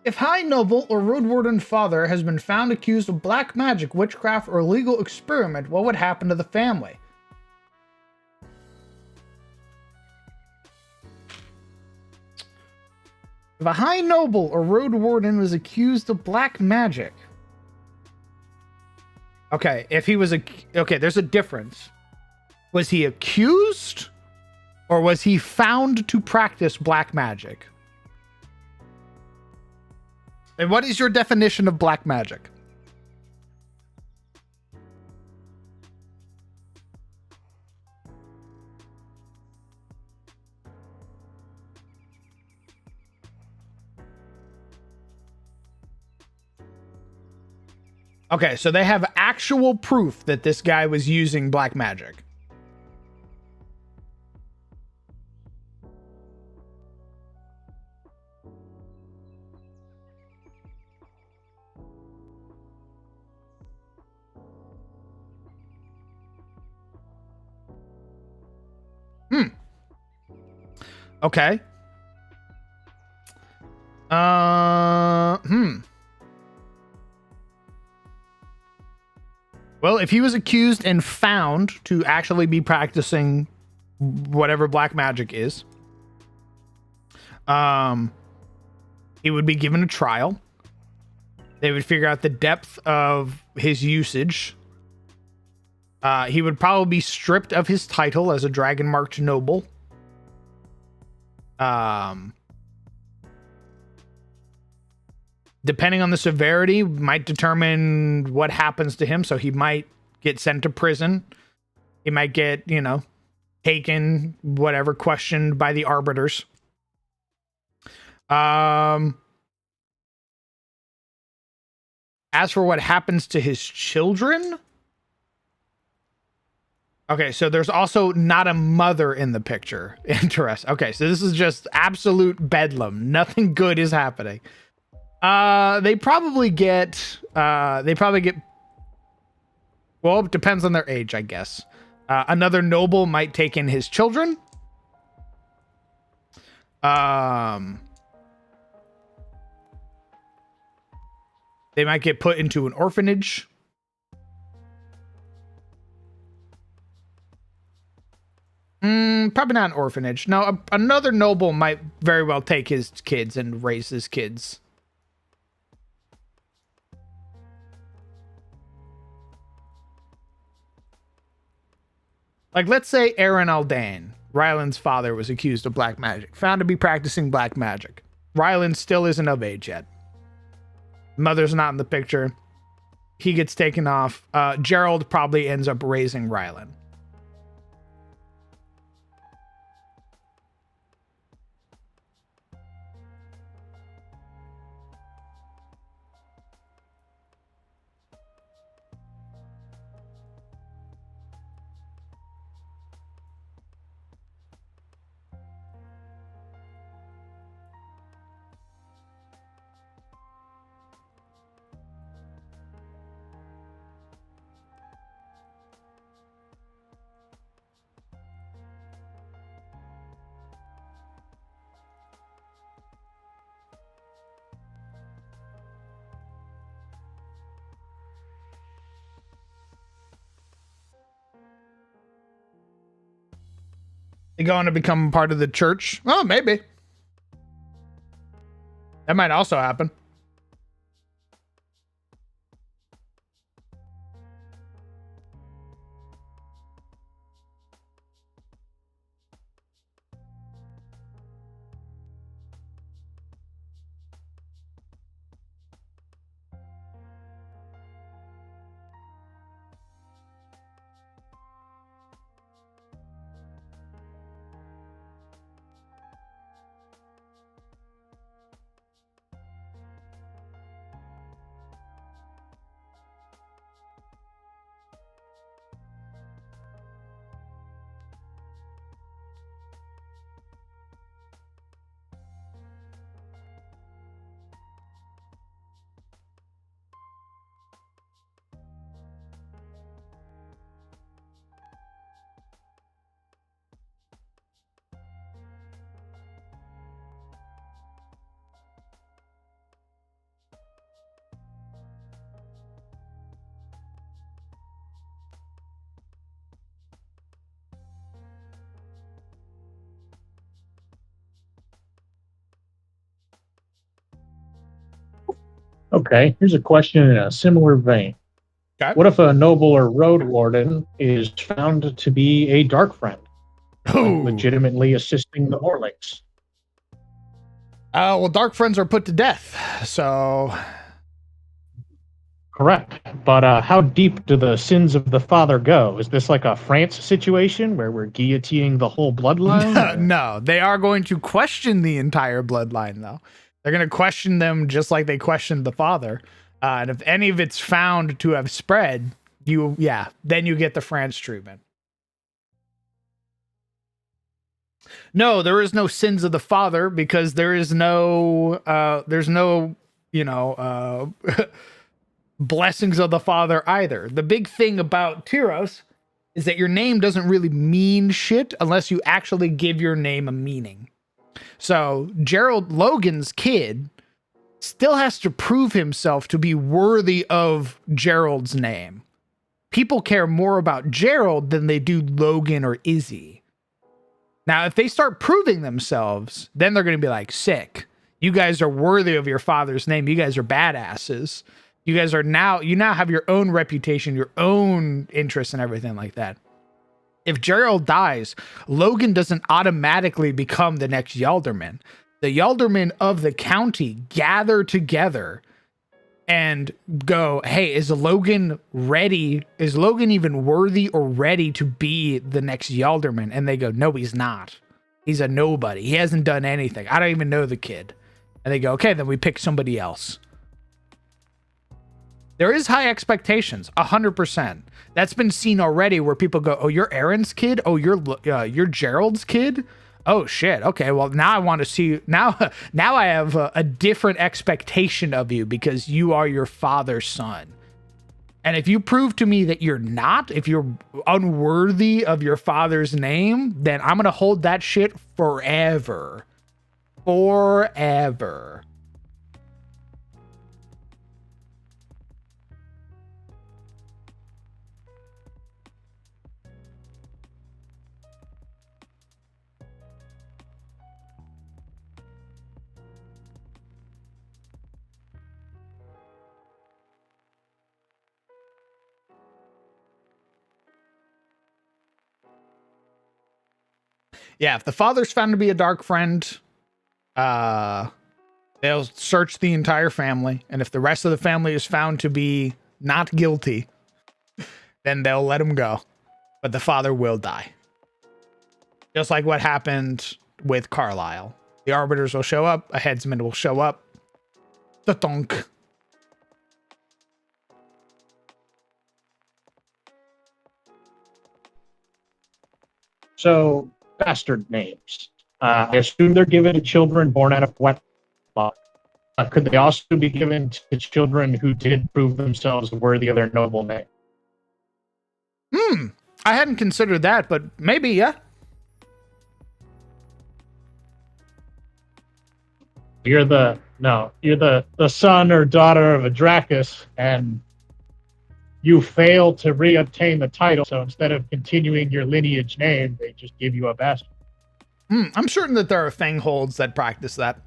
If High Noble or Road Warden Father has been found accused of black magic, witchcraft, or illegal experiment, what would happen to the family? If a High Noble or Road Warden was accused of black magic. Okay, if he was okay, there's a difference. Was he accused or was he found to practice black magic? And what is your definition of black magic? Okay, so they have actual proof that this guy was using black magic. Okay. Well, if he was accused and found to actually be practicing whatever black magic is, he would be given a trial. They would figure out the depth of his usage. He would probably be stripped of his title as a dragon marked noble. Depending on the severity, might determine what happens to him. So he might get sent to prison. He might get, taken, whatever, questioned by the arbiters. As for what happens to his children, okay, so there's also not a mother in the picture. Interesting. Okay, so this is just absolute bedlam. Nothing good is happening. They probably get, well, it depends on their age, I guess. Another noble might take in his children. They might get put into an orphanage. Probably not an orphanage. No, another noble might very well take his kids and raise his kids. Like, let's say Aaron Aldane, Ryland's father, was accused of black magic, found to be practicing black magic. Ryland still isn't of age yet. Mother's not in the picture. He gets taken off. Gerald probably ends up raising Ryland. They going to become part of the church? Oh, maybe. That might also happen. Okay, here's a question in a similar vein. Okay. What if a noble or road warden is found to be a dark friend, Ooh. legitimately assisting the Morlings? Well, dark friends are put to death, so Correct. But how deep do the sins of the father go? Is this like a France situation where we're guillotining the whole bloodline? or- no, they are going to question the entire bloodline, though. They're going to question them just like they questioned the father. And if any of it's found to have spread, then you get the France treatment. No, there is no sins of the father because there's no, blessings of the father either. The big thing about Tyros is that your name doesn't really mean shit unless you actually give your name a meaning. So Gerald Logan's kid still has to prove himself to be worthy of Gerald's name. People care more about Gerald than they do Logan or Izzy. Now, if they start proving themselves, then they're going to be like, sick. You guys are worthy of your father's name. You guys are badasses. You guys are you now have your own reputation, your own interests and everything like that. If Gerald dies, Logan doesn't automatically become the next Yalderman. The Yaldermen of the county gather together and go, hey, is Logan ready? Is Logan even worthy or ready to be the next Yalderman? And they go, no, he's not. He's a nobody. He hasn't done anything. I don't even know the kid. And they go, okay, then we pick somebody else. There is high expectations, 100%. That's been seen already where people go, oh, you're Aaron's kid? Oh, you're Gerald's kid? Oh shit. Okay. Well, now I want to see now I have a different expectation of you because you are your father's son. And if you prove to me that you're not, if you're unworthy of your father's name, then I'm going to hold that shit forever. Forever. Yeah, if the father's found to be a dark friend, they'll search the entire family, and if the rest of the family is found to be not guilty, then they'll let him go. But the father will die. Just like what happened with Carlisle. The arbiters will show up, a headsman will show up. The thunk. So, bastard names. I assume they're given to children born out of wedlock. Could they also be given to children who did prove themselves worthy of their noble name? I hadn't considered that, but maybe, yeah. You're the son or daughter of a Dracus, and you fail to re-obtain the title. So instead of continuing your lineage name, they just give you a bastard. I'm certain that there are Fangholds that practice that.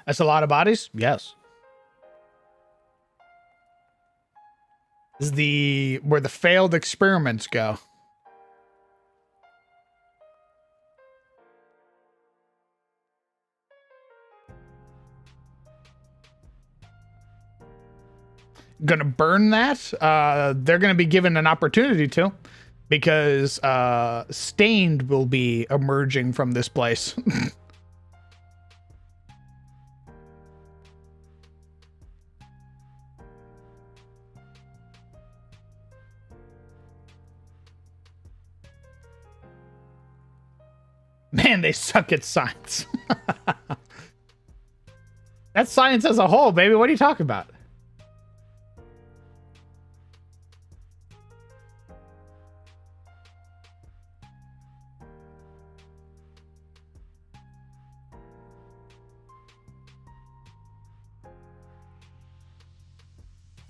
That's a lot of bodies? Yes. This is where the failed experiments go. Gonna burn that. They're gonna be given an opportunity to, because Stained will be emerging from this place. Man, they suck at science. That's science as a whole, baby. What are you talking about?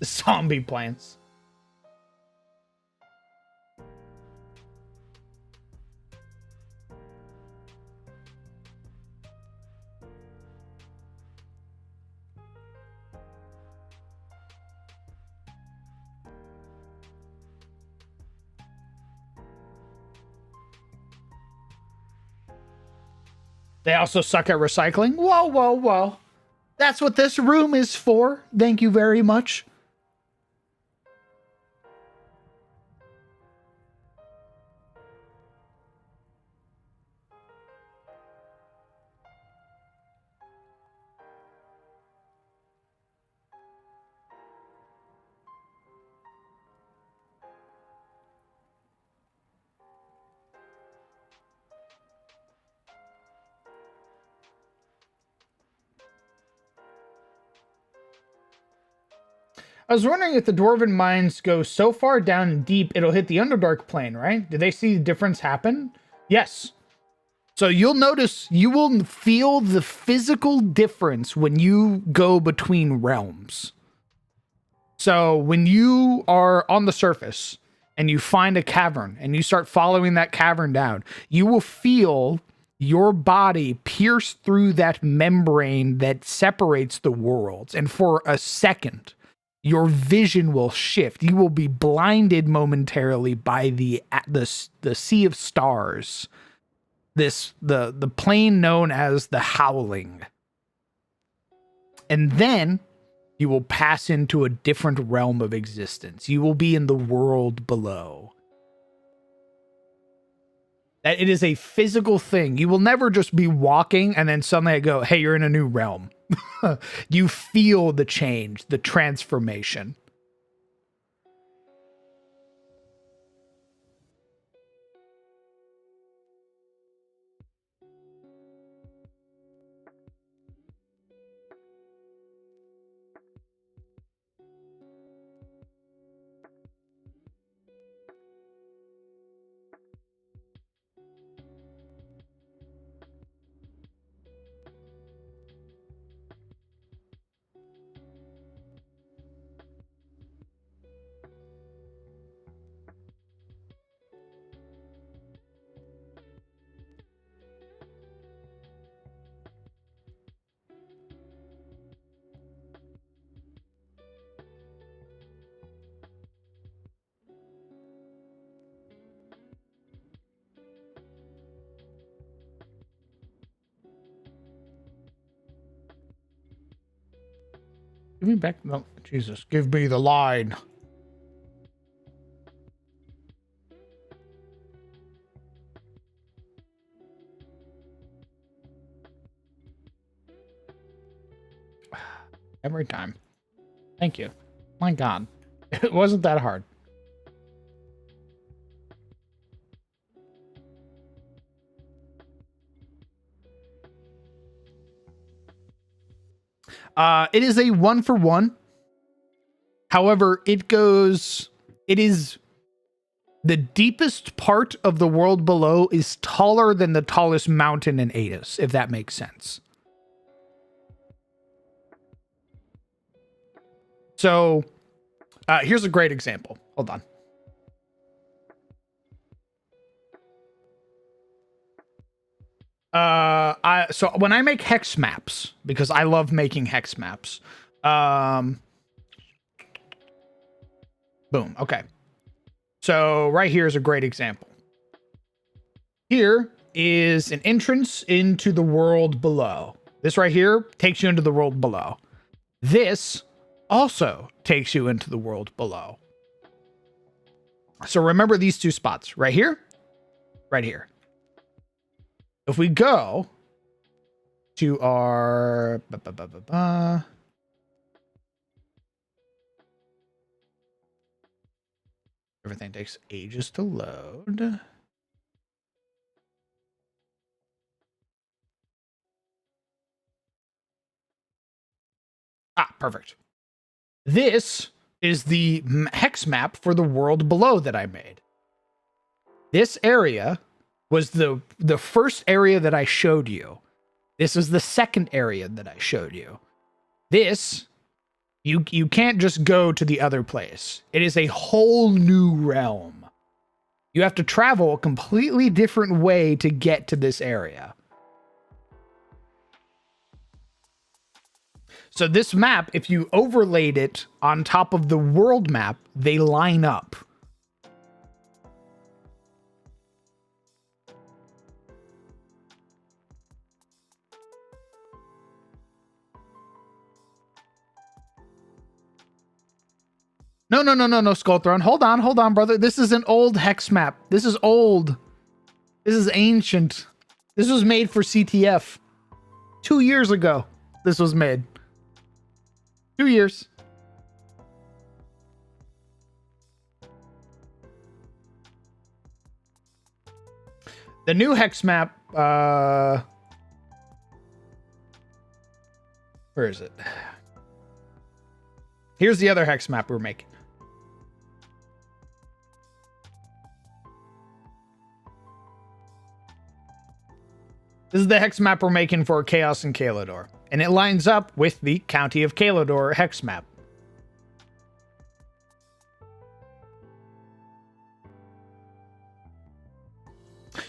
Zombie plants. They also suck at recycling. Whoa, whoa, whoa. That's what this room is for. Thank you very much. I was wondering if the Dwarven mines go so far down and deep, it'll hit the Underdark plane, right? Did they see the difference happen? Yes. So you'll notice, you will feel the physical difference when you go between realms. So when you are on the surface and you find a cavern and you start following that cavern down, you will feel your body pierce through that membrane that separates the worlds. And for a second, your vision will shift. You will be blinded momentarily by the sea of stars. The plane known as the Howling. And then you will pass into a different realm of existence. You will be in the world below. That it is a physical thing. You will never just be walking and then suddenly I go, hey, you're in a new realm. You feel the change, the transformation. Give me back. No, Jesus, give me the line. Every time. Thank you. My God. It wasn't that hard. It is a 1-for-1. However, it is the deepest part of the world below is taller than the tallest mountain in Adis, if that makes sense. So, here's a great example. Hold on. So when I make hex maps, because I love making hex maps, boom. Okay. So right here is a great example. Here is an entrance into the world below. This right here takes you into the world below. This also takes you into the world below. So remember these two spots right here, right here. If we go to our everything takes ages to load. Ah, perfect. This is the hex map for the world below that I made. This area was the first area that I showed you. This is the second area that I showed you. This, you can't just go to the other place. It is a whole new realm. You have to travel a completely different way to get to this area. So this map, if you overlaid it on top of the world map, they line up. No, Skullthrone. Hold on, brother. This is an old hex map. This is old. This is ancient. This was made for CTF. 2 years ago, this was made. 2 years. The new hex map, where is it? Here's the other hex map we're making. This is the hex map we're making for Chaos and Kalador. And it lines up with the County of Kalador hex map.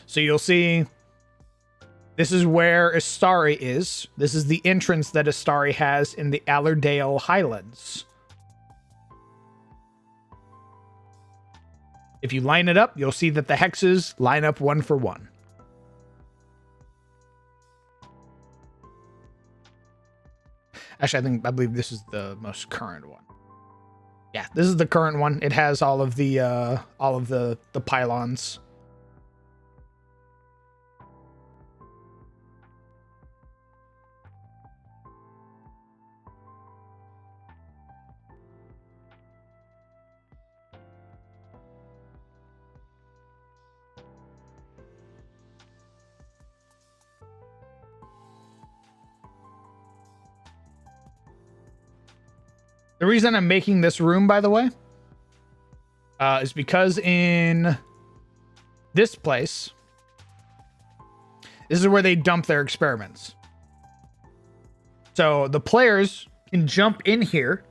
So you'll see, this is where Astari is. This is the entrance that Astari has in the Allerdale Highlands. If you line it up, you'll see that the hexes line up 1-for-1. Actually, I believe this is the most current one. Yeah, this is the current one. It has all of the pylons. The reason I'm making this room, by the way, is because in this place, this is where they dump their experiments. So the players can jump in here,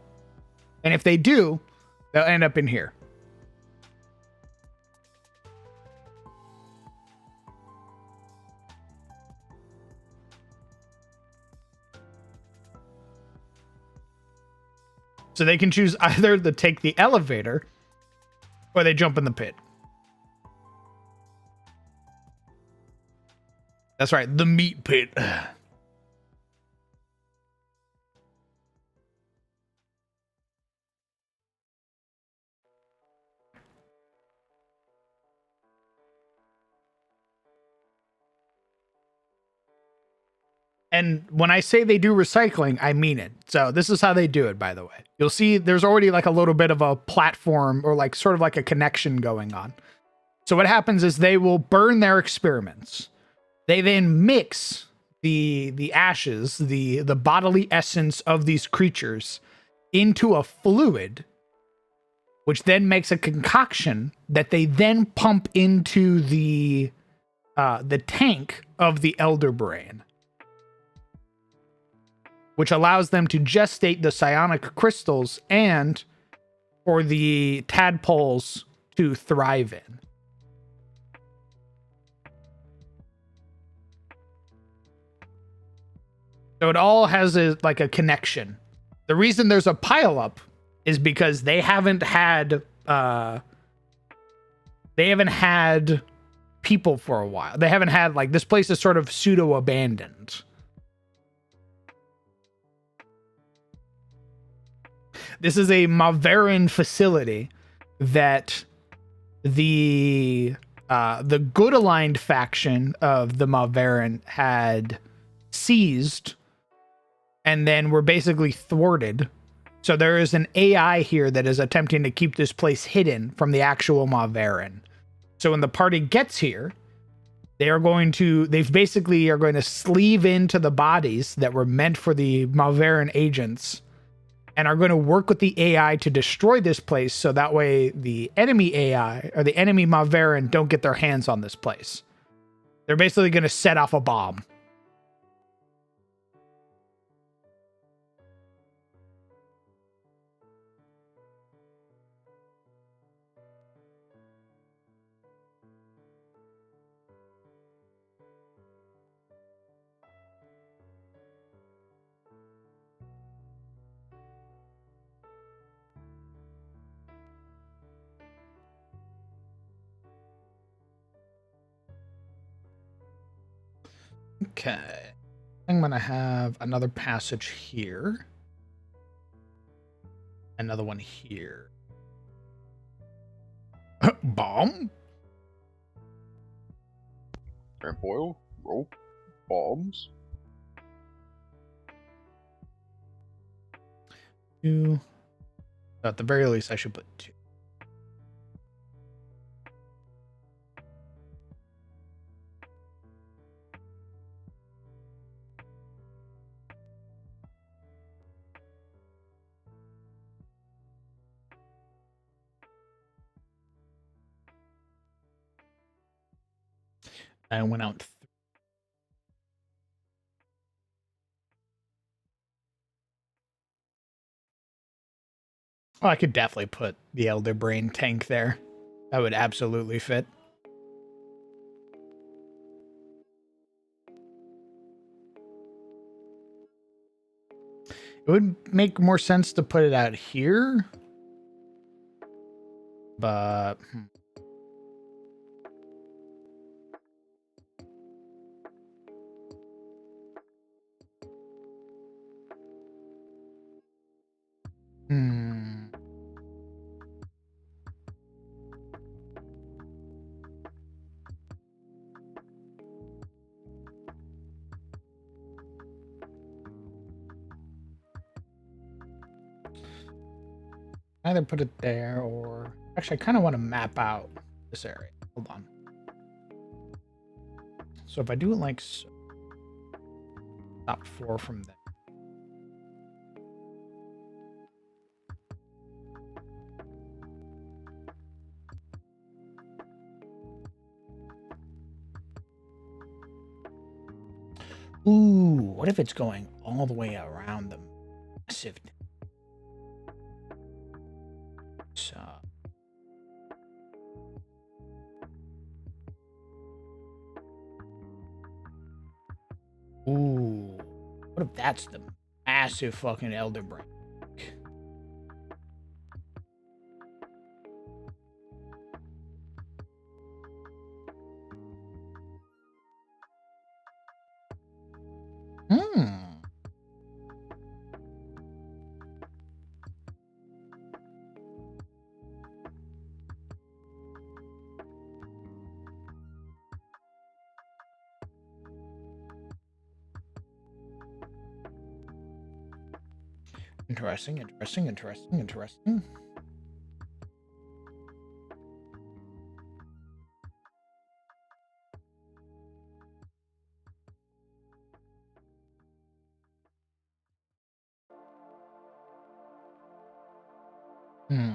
and if they do, they'll end up in here. So they can choose either to take the elevator or they jump in the pit. That's right, the meat pit. And when I say they do recycling, I mean it. So this is how they do it, by the way. You'll see there's already like a little bit of a platform or like sort of like a connection going on. So what happens is they will burn their experiments. They then mix the ashes, the bodily essence of these creatures into a fluid, which then makes a concoction that they then pump into the tank of the elder brain, which allows them to gestate the psionic crystals and for the tadpoles to thrive in. So it all has like a connection. The reason there's a pileup is because they haven't had people for a while. They haven't had, like, this place is sort of pseudo abandoned. This is a Maveran facility that the good aligned faction of the Maveran had seized and then were basically thwarted. So there is an AI here that is attempting to keep this place hidden from the actual Maveran. So when the party gets here, they basically are going to sleeve into the bodies that were meant for the Maveran agents and are going to work with the AI to destroy this place so that way the enemy AI or the enemy Maveran don't get their hands on this place. They're basically going to set off a bomb. Okay. I'm going to have another passage here. Another one here. Bomb? Ramp rope, bombs. Two. At the very least, I should put two. I went out. Oh, I could definitely put the Elder Brain tank there. That would absolutely fit. It would make more sense to put it out here. But... Hmm. Either put it there or... Actually, I kind of want to map out this area. Hold on. So if I do it like so... Stop 4 from there. Ooh, what if it's going all the way around the massive... So... Ooh, what if that's the massive fucking Elder Brain? Hmm. Interesting, interesting, interesting, interesting. Hmm.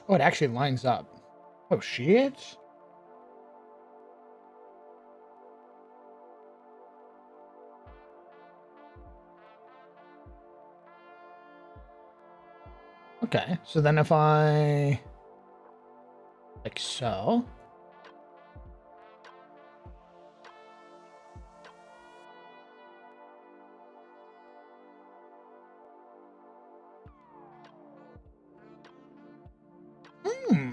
Oh, it actually lines up. Oh, shit. Okay, so then if I... like so... Hmm.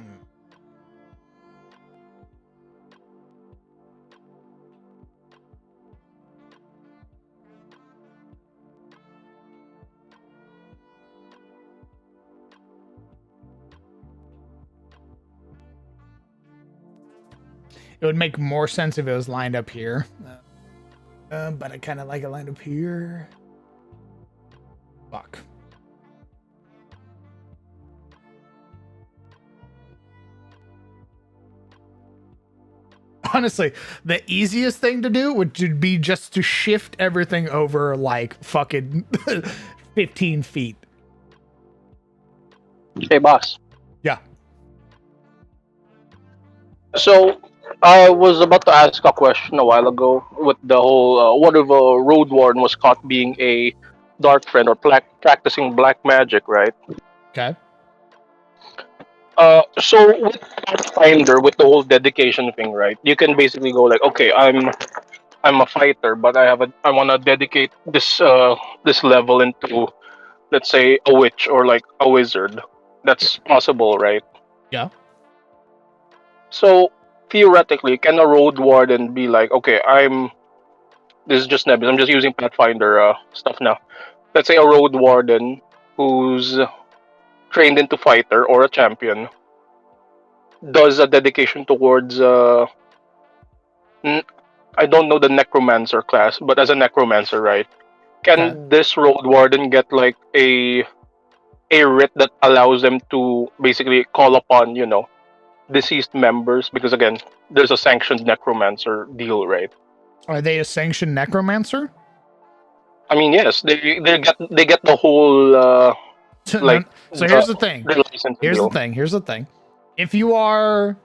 It would make more sense if it was lined up here. But I kind of like it lined up here. Fuck. Honestly, the easiest thing to do would be just to shift everything over like fucking 15 feet. Hey, boss. Yeah. So I was about to ask a question a while ago with the whole what if a road warden was caught being a dark friend or practicing black magic, right? Okay. So with Pathfinder, with the whole dedication thing, right? You can basically go like, okay, I'm a fighter, but I want to dedicate this level into, let's say, a witch or like a wizard. That's possible, right? Yeah. So theoretically, can a road warden be like, okay, this is just nebulous. I'm just using Pathfinder stuff now. Let's say a road warden who's trained into fighter or a champion does a dedication towards n- I don't know the necromancer class, but as a necromancer, right? Okay. Can this road warden get like a writ that allows them to basically call upon, deceased members? Because again, there's a sanctioned necromancer deal, right? Are they a sanctioned necromancer? I mean, yes, they get the whole No, like so here's the the thing. the license deal. Here's the thing. If you are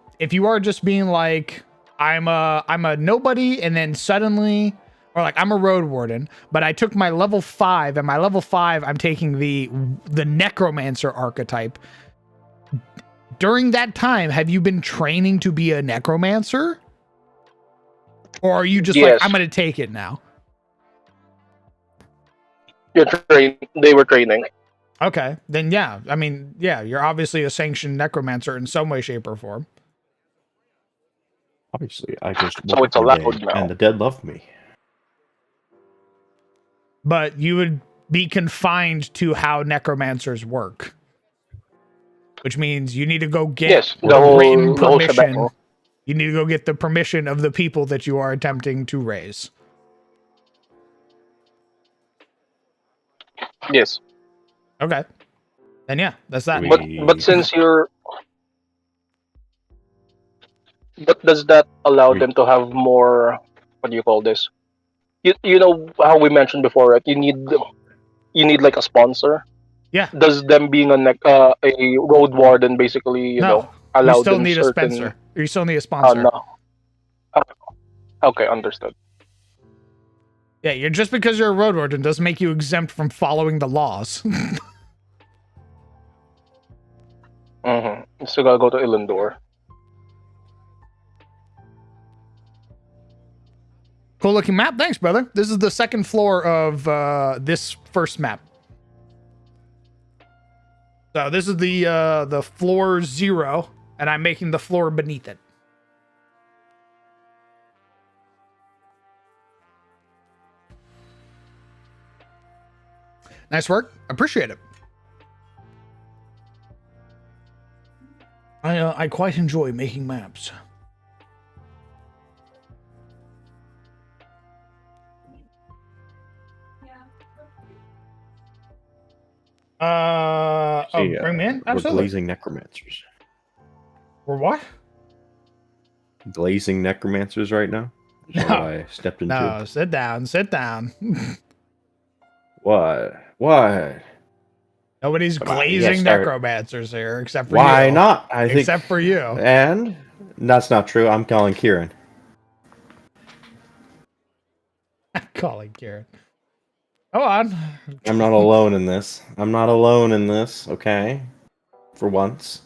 just being like I'm a nobody and then suddenly or like I'm a road warden, but I took my level 5 and my level 5 I'm taking the necromancer archetype. During that time, have you been training to be a necromancer? Or are you just like I'm Yes, going to take it now? they were training. Okay. Then yeah, I mean, yeah, you're obviously a sanctioned necromancer in some way shape or form. Obviously, I just So woke it's up one allowed day now. and the dead loved me. But you would be confined to how necromancers work, which means you need to go get Yes, written the whole shebang. permission. You need to go get the permission of the people that you are attempting to raise. Yes, Okay. Then yeah, that's that. but since but does that allow We them to have more? What do you call this? You know how we mentioned before, right? You need like a sponsor. Yeah. Does them being a road warden basically, No. You allow still them need a certain? sponsor. You still need a sponsor. No. Uh, okay, understood. Yeah, you're just because you're a road warden doesn't make you exempt from following the laws. Still gotta go to Illendor. Cool looking map. Thanks, brother. This is the second floor of this first map. So this is the floor 0, and I'm making the floor beneath it. Nice work. Appreciate it. I quite enjoy making maps. Hey, bring me in. we're Absolutely. glazing necromancers. We're what? Glazing necromancers right now. Is that what I stepped into? No, sit down. Sit down. What? What? Nobody's Come on, you glazing gotta start- necromancers here except for you. Why not? I think. Except for you. And that's not true. I'm calling Kieran. Calling Kieran. Go on. I'm not alone in this. I'm not alone in this. Okay, for once.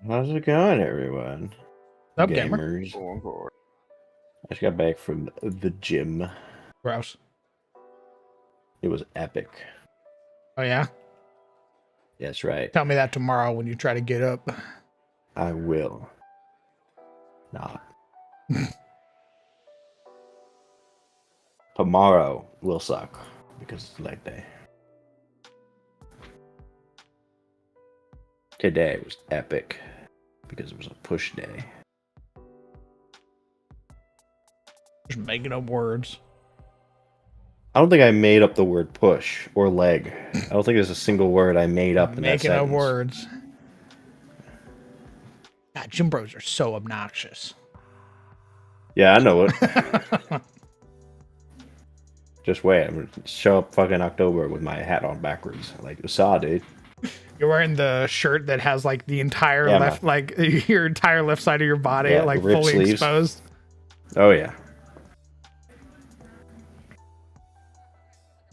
How's it going, everyone? What's up, gamer? Gamers. I just got back from the gym. Gross. It was epic. Oh yeah. That's right. Tell me that tomorrow when you try to get up. I will. Not. Tomorrow will suck because it's leg day. Today was epic because it was a push day. Just making up words. I don't think I made up the word push or leg. I don't think there's a single word I made up in that Making up sentence. words. God, gym bros are so obnoxious. Yeah, I know it. Just wait. I'm gonna show up fucking October with my hat on backwards. Like, saw, dude. You're wearing the shirt that has like the entire Yeah, left, like your entire left side of your body, Yeah, like ripped fully sleeves. exposed. Oh, yeah.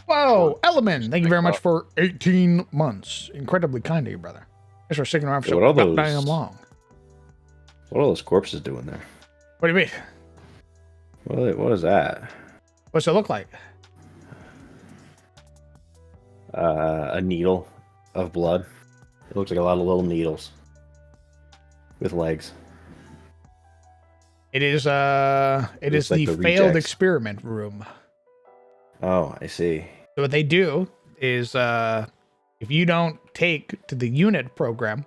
Whoa, Element! Thank you very much for 18 months. Incredibly kind of you, brother. Thanks for sticking around for Yeah, so what are those- goddamn long. What are those corpses doing there? What do you mean? What is that? What's it look like? A needle of blood. It looks like a lot of little needles with legs. It is Looks like the the failed rejects. experiment room. Oh, I see. So what they do is if you don't take to the unit program,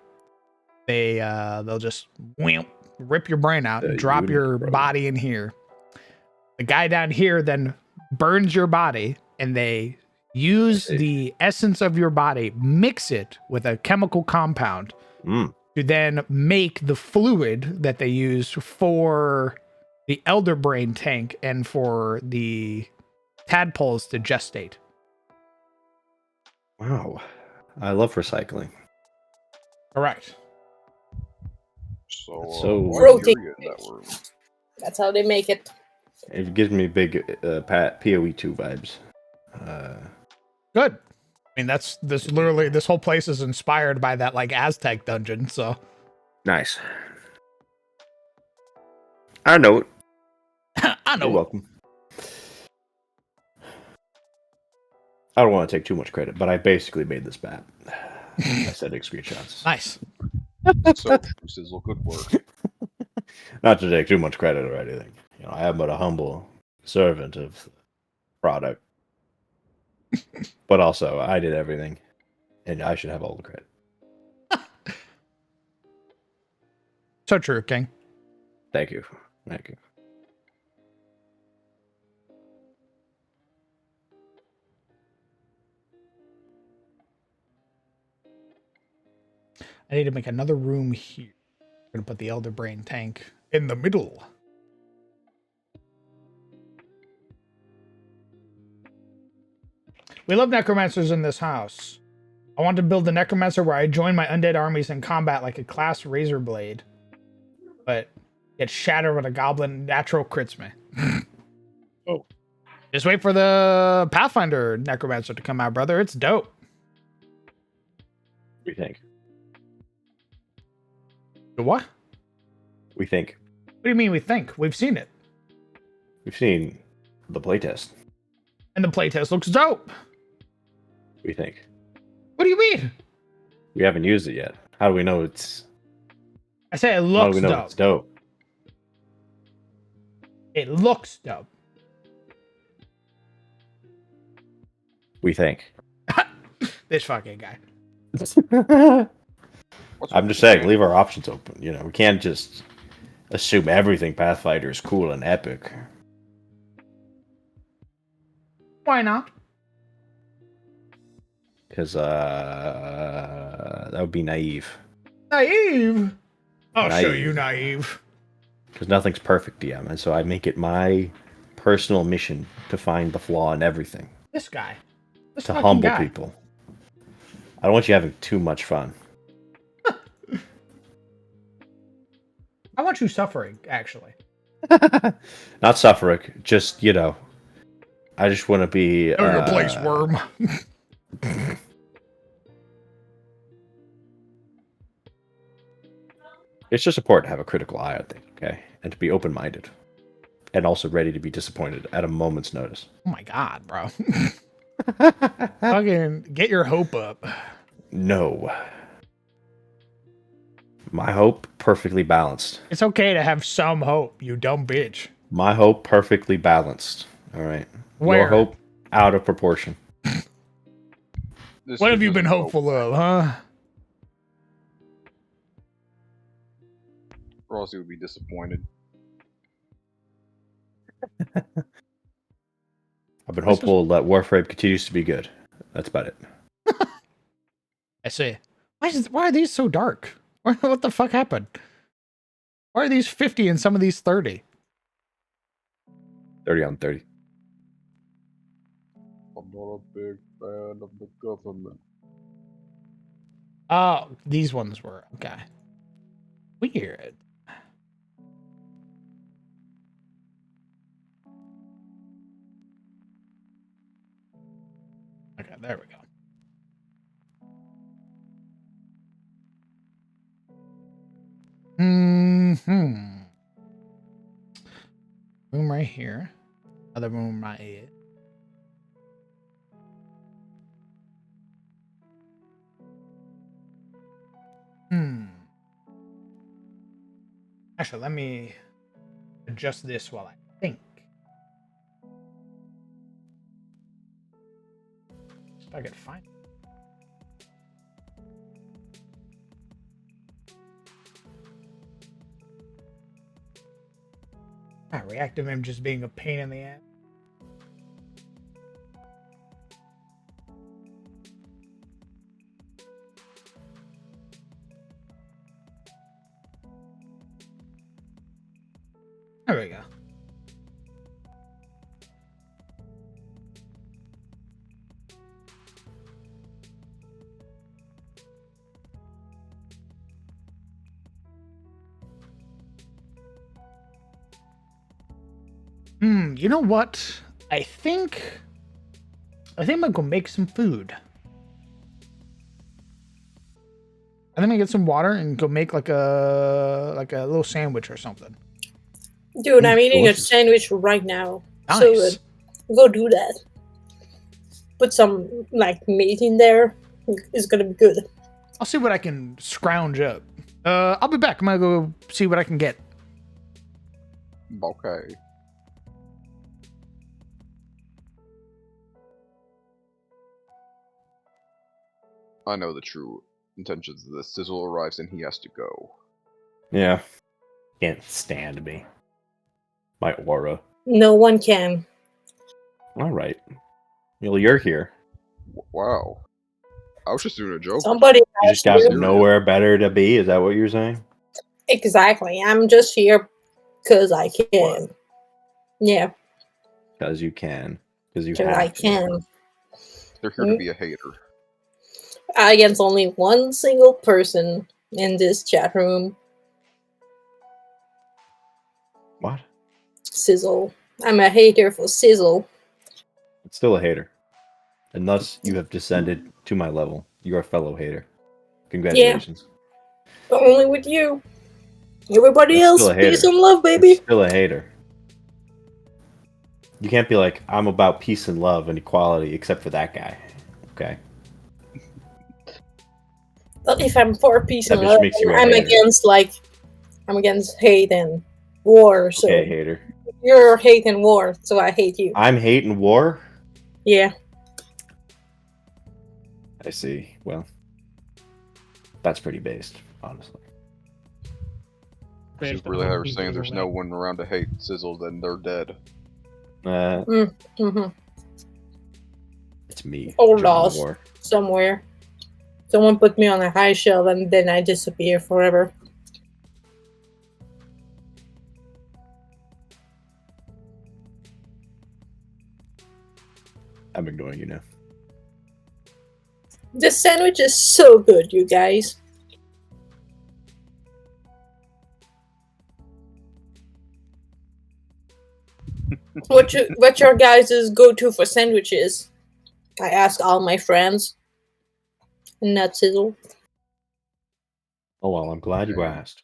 they'll just rip your brain out and The drop unit your program. body in here. The guy down here then burns your body, and they use see. the essence of your body, mix it with a chemical compound Mm. to then make the fluid that they use for the elder brain tank and for the tadpoles to gestate. Wow. I love recycling. Correct. So, So- why Protein. are you in that room? That's how they make it. It gives me big PoE2 vibes. Good. I mean, this whole place is inspired by that like Aztec dungeon. So Nice. I know it. I You're know. welcome. I don't want to take too much credit, but I basically made this map. I sending screenshots. Nice. So, Sizzle, good work. Not to take too much credit or anything. You know, I am but a humble servant of product. But also, I did everything, and I should have all the credit. So true, King. Thank you. Thank you. I need to make another room here. I'm gonna put the elder brain tank in the middle. We love necromancers in this house. I want to build a necromancer where I join my undead armies in combat like a class razor blade, but get shattered when a goblin natural crits me. Oh. Just wait for the Pathfinder necromancer to come out, brother. It's dope. We think. The what? We think. What do you mean we think? We've seen it. We've seen the playtest. And the playtest looks dope. We think. What do you mean? We haven't used it yet. How do we know it's? I say it How do looks we know dope. it's dope? It looks dope. We think. This fucking guy. I'm just saying, leave our options open. You know, we can't just assume everything Pathfinder is cool and epic. Why not? Because that would be naive. Naive. I'll show Naive. you naive. Because nothing's perfect, DM, and so I make it my personal mission to find the flaw in everything. This guy. This To fucking humble guy. people. I don't want you having too much fun. I want you suffering, actually. Not suffering, just, you know, I just want to be... Know your place, worm. It's just important to have a critical eye on things, okay? And to be open-minded. And also ready to be disappointed at a moment's notice. Oh my god, bro. Fucking get your hope up. No. My hope, perfectly balanced. It's okay to have some hope, you dumb bitch. My hope, perfectly balanced. All right. Where? Your hope, out of proportion. What have you been hopeful of, huh? Or else he would be disappointed. I've been hopeful that Warframe continues to be good. That's about it. I see. Why are these so dark? What the fuck happened? Why are these 50 and some of these 30? 30 on 30. I'm not a big fan of the government. Oh, these ones were. Okay. Weird. Okay, there we go. Room right here. Other room right here. Actually, let me adjust this while I think. If I could find it. Reactive him just being a pain in the ass. There we go. You know what? I think I'm gonna go make some food. I think I'm gonna get some water and go make like a little sandwich or something. Dude, I'm eating delicious. a sandwich right now. Nice. So good. Go do that. Put some like meat in there. It's gonna be good. I'll see what I can scrounge up. I'll be back. I'm gonna go see what I can get. Okay. I know the true intentions of this. Sizzle arrives and he has to go. Yeah. Can't stand me. My aura. No one can. All right. Well, you're here. Wow. I was just doing a joke. Somebody You has just got to. nowhere better to be. Is that what you're saying? Exactly. I'm just here because I can. What? Yeah, Because you can. Because you because have I to. can. They're here to be a hater. Against only one single person in this chat room. What? Sizzle. I'm a hater for Sizzle. It's still a hater. Unless you have descended to my level. You're a fellow hater. Congratulations. But only with you. Everybody That's else, still a hater. peace and love, It's baby. still a hater. You can't be like, I'm about peace and love and equality except for that guy. Okay? But if I'm for peace That and just love, makes you a I'm hater. against hate and war. So Okay, hater. you're hate and war, so I hate you. I'm hate and war? Yeah. I see. Well, that's pretty based. honestly. She's Based on really who her he saying is there's or no whatever. one around to hate Sizzle, then they're dead. Mm-hmm. It's me. Or John lost Moore. somewhere. Someone put me on a high shelf and then I disappear forever. I'm ignoring you now. This sandwich is so good, you guys. What your guys' go-to for sandwiches? I asked all my friends. Not Sizzle. Oh well, I'm glad you Okay. asked.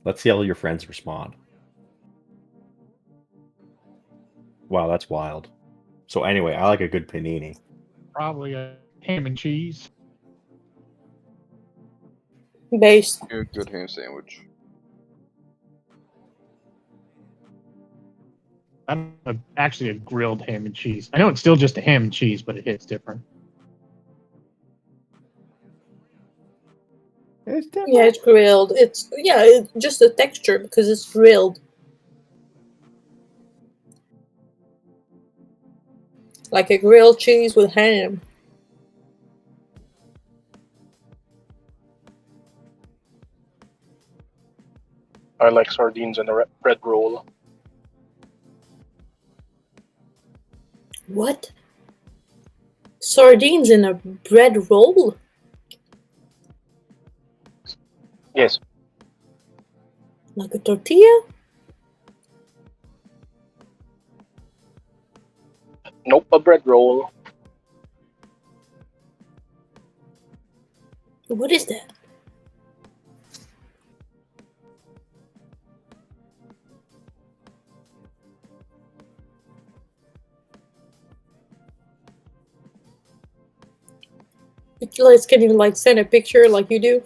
Let's see how your friends respond. Wow, that's wild. So anyway, I like a good panini. Probably a ham and cheese. Based. A good ham sandwich. I'm actually a grilled ham and cheese. I know it's still just a ham and cheese, but it hits different. It's different. Yeah, it's grilled. It's just the texture because it's grilled. Like a grilled cheese with ham. I like sardines and a bread roll. What? Sardines in a bread roll? Yes. Like a tortilla? Nope, a bread roll. What is that? Can you like send a picture like you do?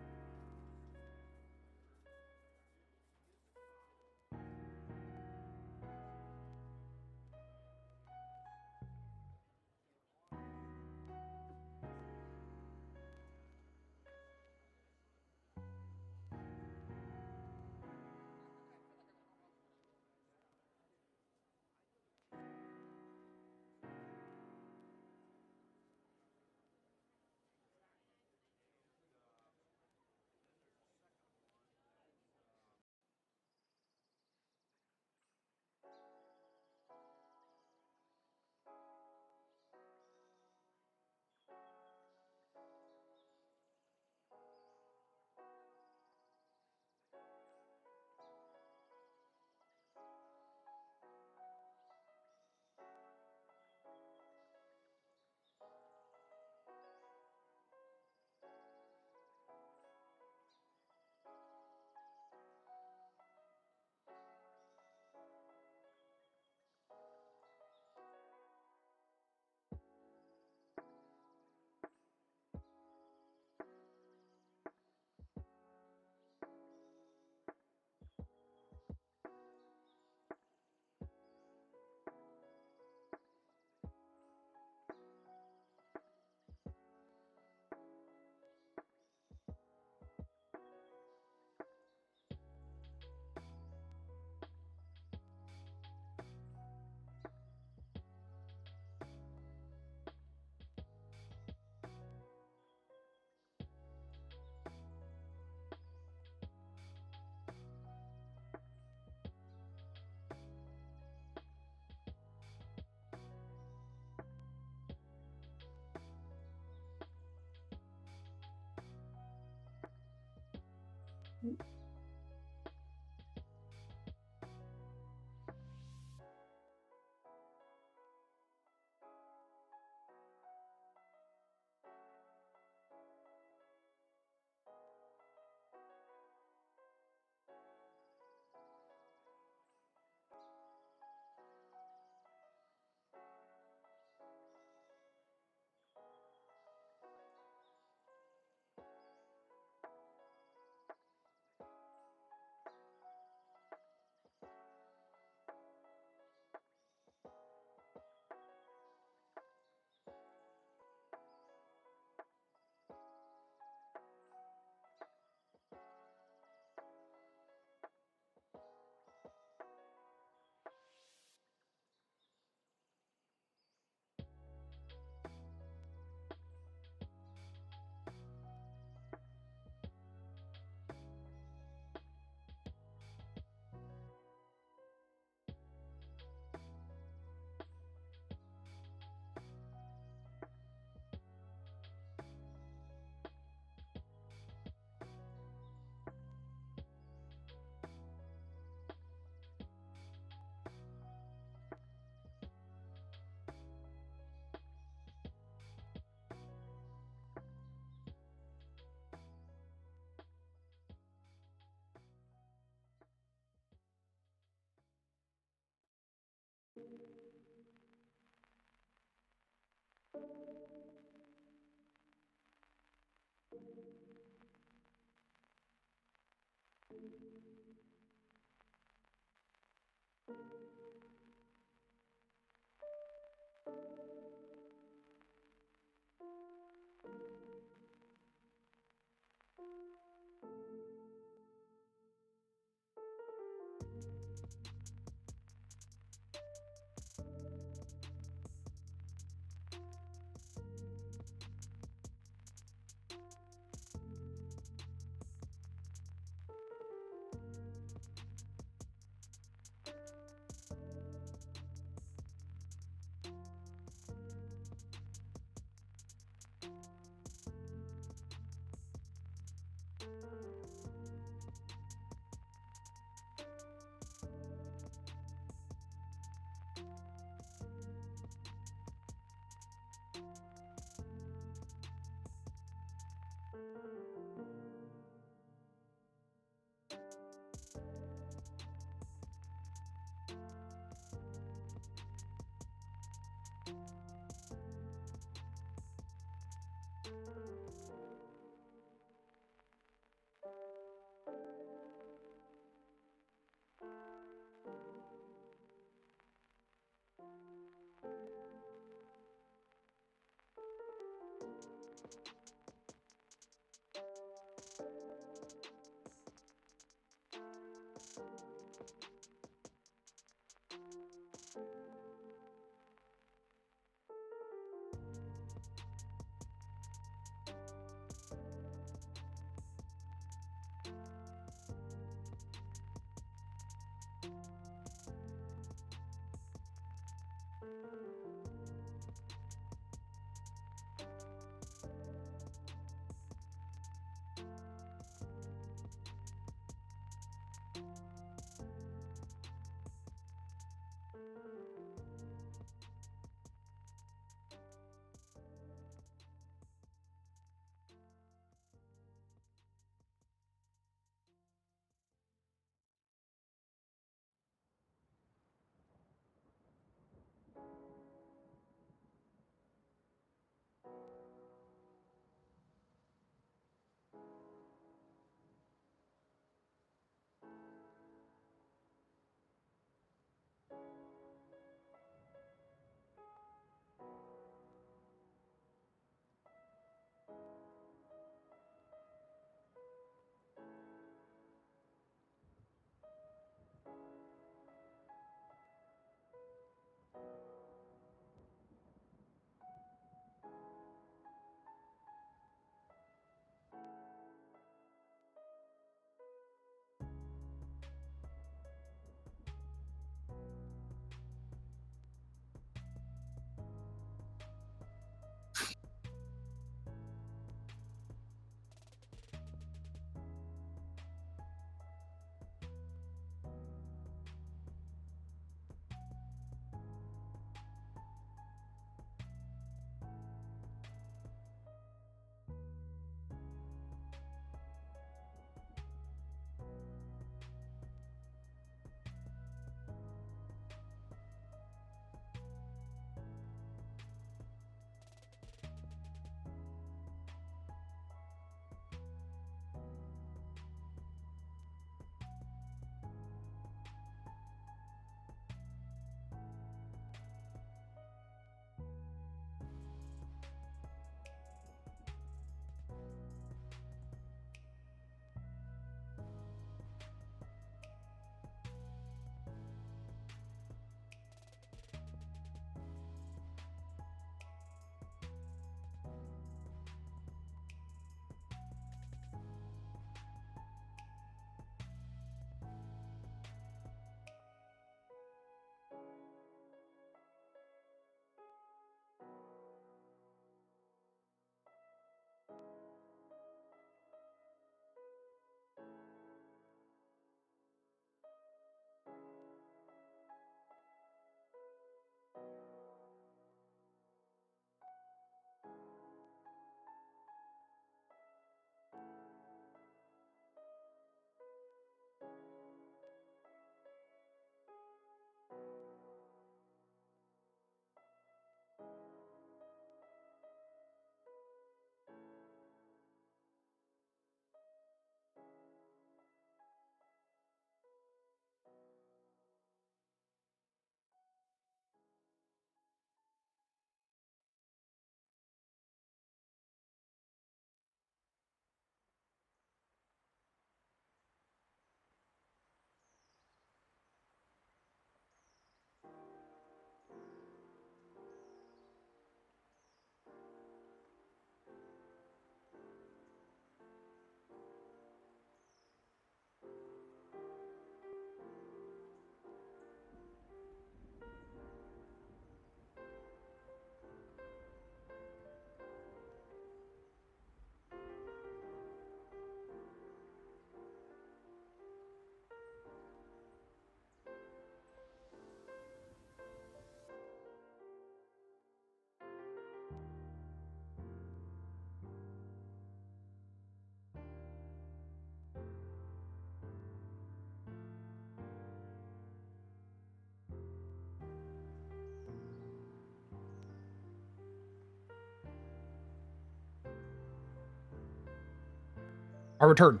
I return.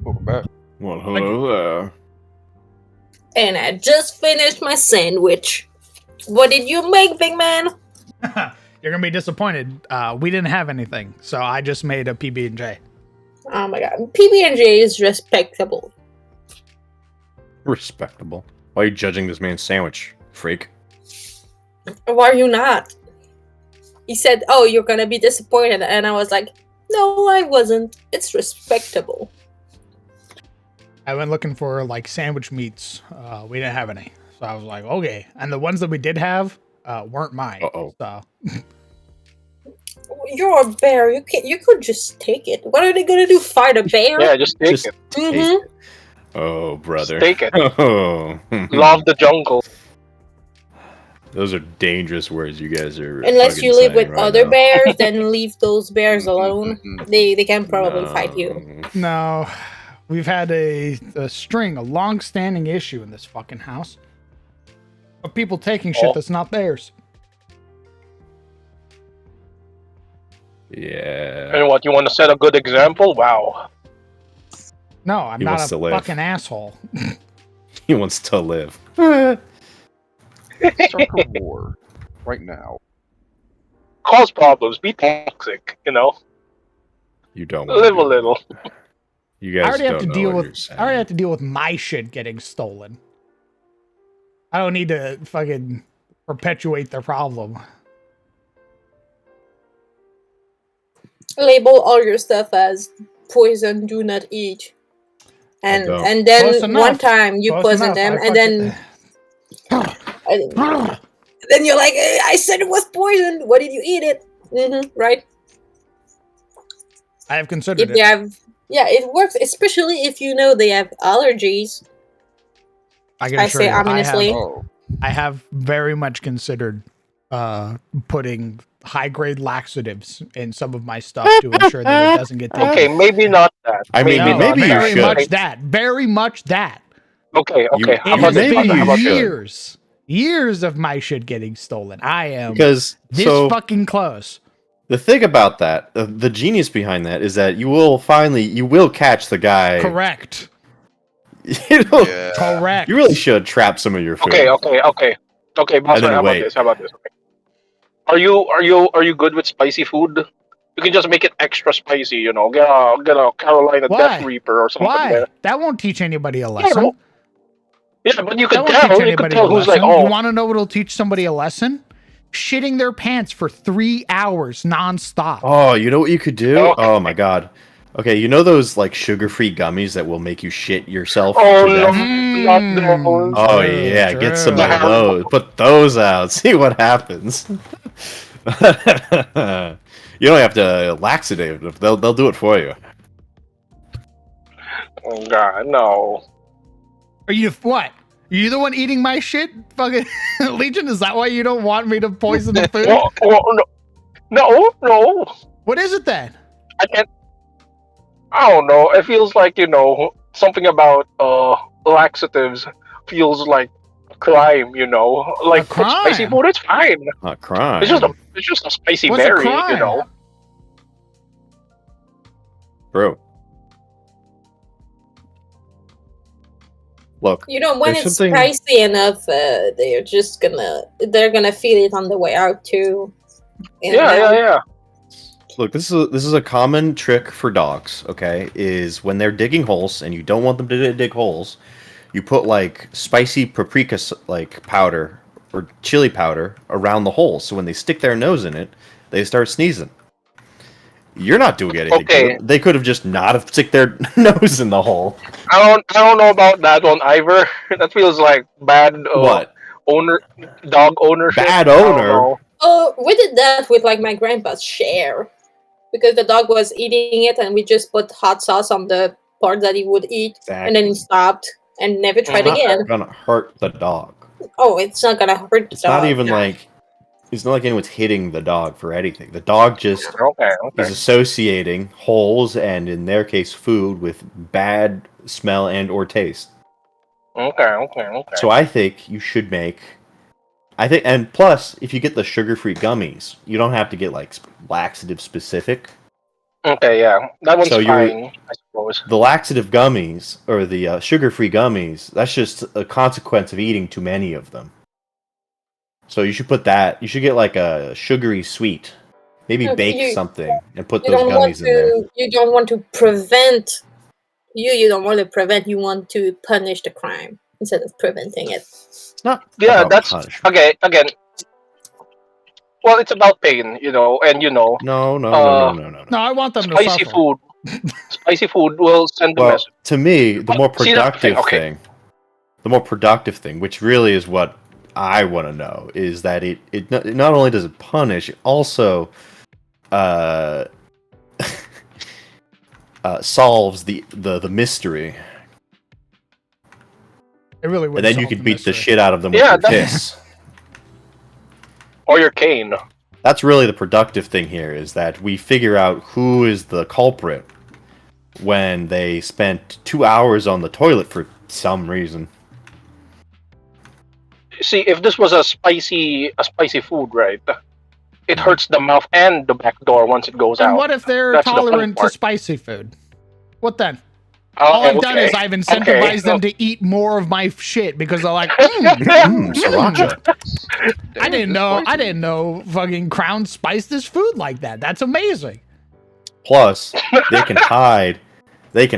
Welcome back. Well, hello there. And I just finished my sandwich. What did you make, big man? You're gonna be disappointed. We didn't have anything, so I just made a PB&J. Oh my god, PB&J is respectable. Respectable. Why are you judging this man's sandwich, freak? Why are you not? He said, "Oh, you're gonna be disappointed," and I was like, "No, I wasn't. It's respectable." I went looking for like sandwich meats. We didn't have any, so I was like, okay. And the ones that we did have weren't mine. Uh-oh. So You're a bear. You could just take it. What are they gonna do? Fight a bear? Yeah, just take Just it. take Mm-hmm. it. Oh, brother. Take it. Oh. Love the jungle. Those are dangerous words you guys are. Unless fucking you live saying with right other now. bears, then leave those bears alone. Mm-mm-mm-mm. They can probably fight you. No. no, we've had a long-standing issue in this fucking house of people taking shit Oh. that's not theirs. Yeah. And what, you want to set a good example? Wow. No, I'm He not wants a to live. fucking asshole. He wants to live. Start a war right now. Cause problems. Be toxic. You know. You don't want Live a little. You guys I already have to don't know deal what with. you're saying. I already have to deal with my shit getting stolen. I don't need to fucking perpetuate the problem. Label all your stuff as poison. Do not eat. And don't. and Close then enough. one time you Close poison enough. them, I and then then you're like, "Hey, I said it was poisoned. Why did you eat it?" Right? I have considered If they it. have, yeah, it works. Especially if you know they have allergies. I can I assure say you, ominously. Oh, I have very much considered putting high-grade laxatives in some of my stuff to ensure that it doesn't get taken. Okay, maybe not that. I mean, No, maybe you very should. much that. Very much that. Okay, You- okay. How It You- about has this? maybe been How about you this? should. years of my shit getting stolen. I am Because this so fucking close. the thing about that, the genius behind that is that you will catch the guy. Correct. You know, yeah. Correct. you really should trap some of your food. Okay, boss, And then how about wait. this? How about this? Okay. Are you good with spicy food? You can just make it extra spicy, you know. Get a Carolina Why? Death Reaper or something Why? there. That won't teach anybody a Yeah, lesson. no. Yeah, but you That could won't teach tell. You could anybody a tell who's lesson. like, You oh, want to know what'll teach somebody a lesson? Shitting their pants for 3 hours nonstop. Oh, you know what you could do? Okay. Oh my god. Okay, you know those like sugar-free gummies that will make you shit yourself Oh, to no. death? Not those. Oh True, yeah, get some true. of those. Put those out. See what happens. You don't have to laxative. They'll do it for you. Oh God, no. Are you what? Are you the one eating my shit? Fucking Legion, is that why you don't want me to poison the food? No. What is it then? I can't. I don't know. It feels like, you know, something about laxatives feels like a crime. You know, like crime? spicy food. It's fine. Not crime. It's just a spicy What's a berry. crime? You know. Bro. Look, You know, when There's it's something- spicy enough, they're gonna feel it on the way out too. And Yeah. Look, this is a common trick for dogs, okay? Is when they're digging holes and you don't want them to dig holes, you put like spicy paprika like powder or chili powder around the hole, so when they stick their nose in it, they start sneezing. You're not doing anything to Okay. them. They could have just not have stick their nose in the hole. I don't know about that one either. That feels like bad What? dog ownership. Bad I don't owner? know. Oh, we did that with like my grandpa's share, because the dog was eating it, and we just put hot sauce on the part that he would eat, and then he stopped and never tried Mhm. again. It's not gonna hurt the dog. Oh, it's not gonna hurt the It's dog. not even like it's not like anyone's hitting the dog for anything. The dog just Okay. is associating holes and, in their case, food with bad smell and or taste. Okay. So I think you should make. And plus, if you get the sugar-free gummies, you don't have to get like laxative specific. Okay, yeah, that one's So fine, I suppose. the laxative gummies or the sugar-free gummies, that's just a consequence of eating too many of them. So you should put that. You should get like a sugary sweet, maybe No, bake something and put You those don't want gummies in there. to. You don't want to prevent. You don't want to prevent. You want to punish the crime instead of preventing it. It's not Yeah, about that's punishment. again. Well, it's about pain, and No. No, I want them to spicy suffer. food. Spicy food will send the Well, message. to me, the more See, that's the thing, productive thing, which really is what I want to know, is that it not only does it punish, it also solves the mystery, It really would. and then you solve can beat the mystery. shit out of them with Yeah, your that's- fists. Or your cane. That's really the productive thing here, is that we figure out who is the culprit when they spent 2 hours on the toilet for some reason. See, if this was a spicy food, right? It hurts the mouth and the back door once it goes And out. what if they're That's the funny tolerant to part. spicy food? What then? All I've done is I've incentivized them to eat more of my shit because they're like, Sriracha. I didn't know fucking Crown spiced this food like that. That's amazing. Plus, they can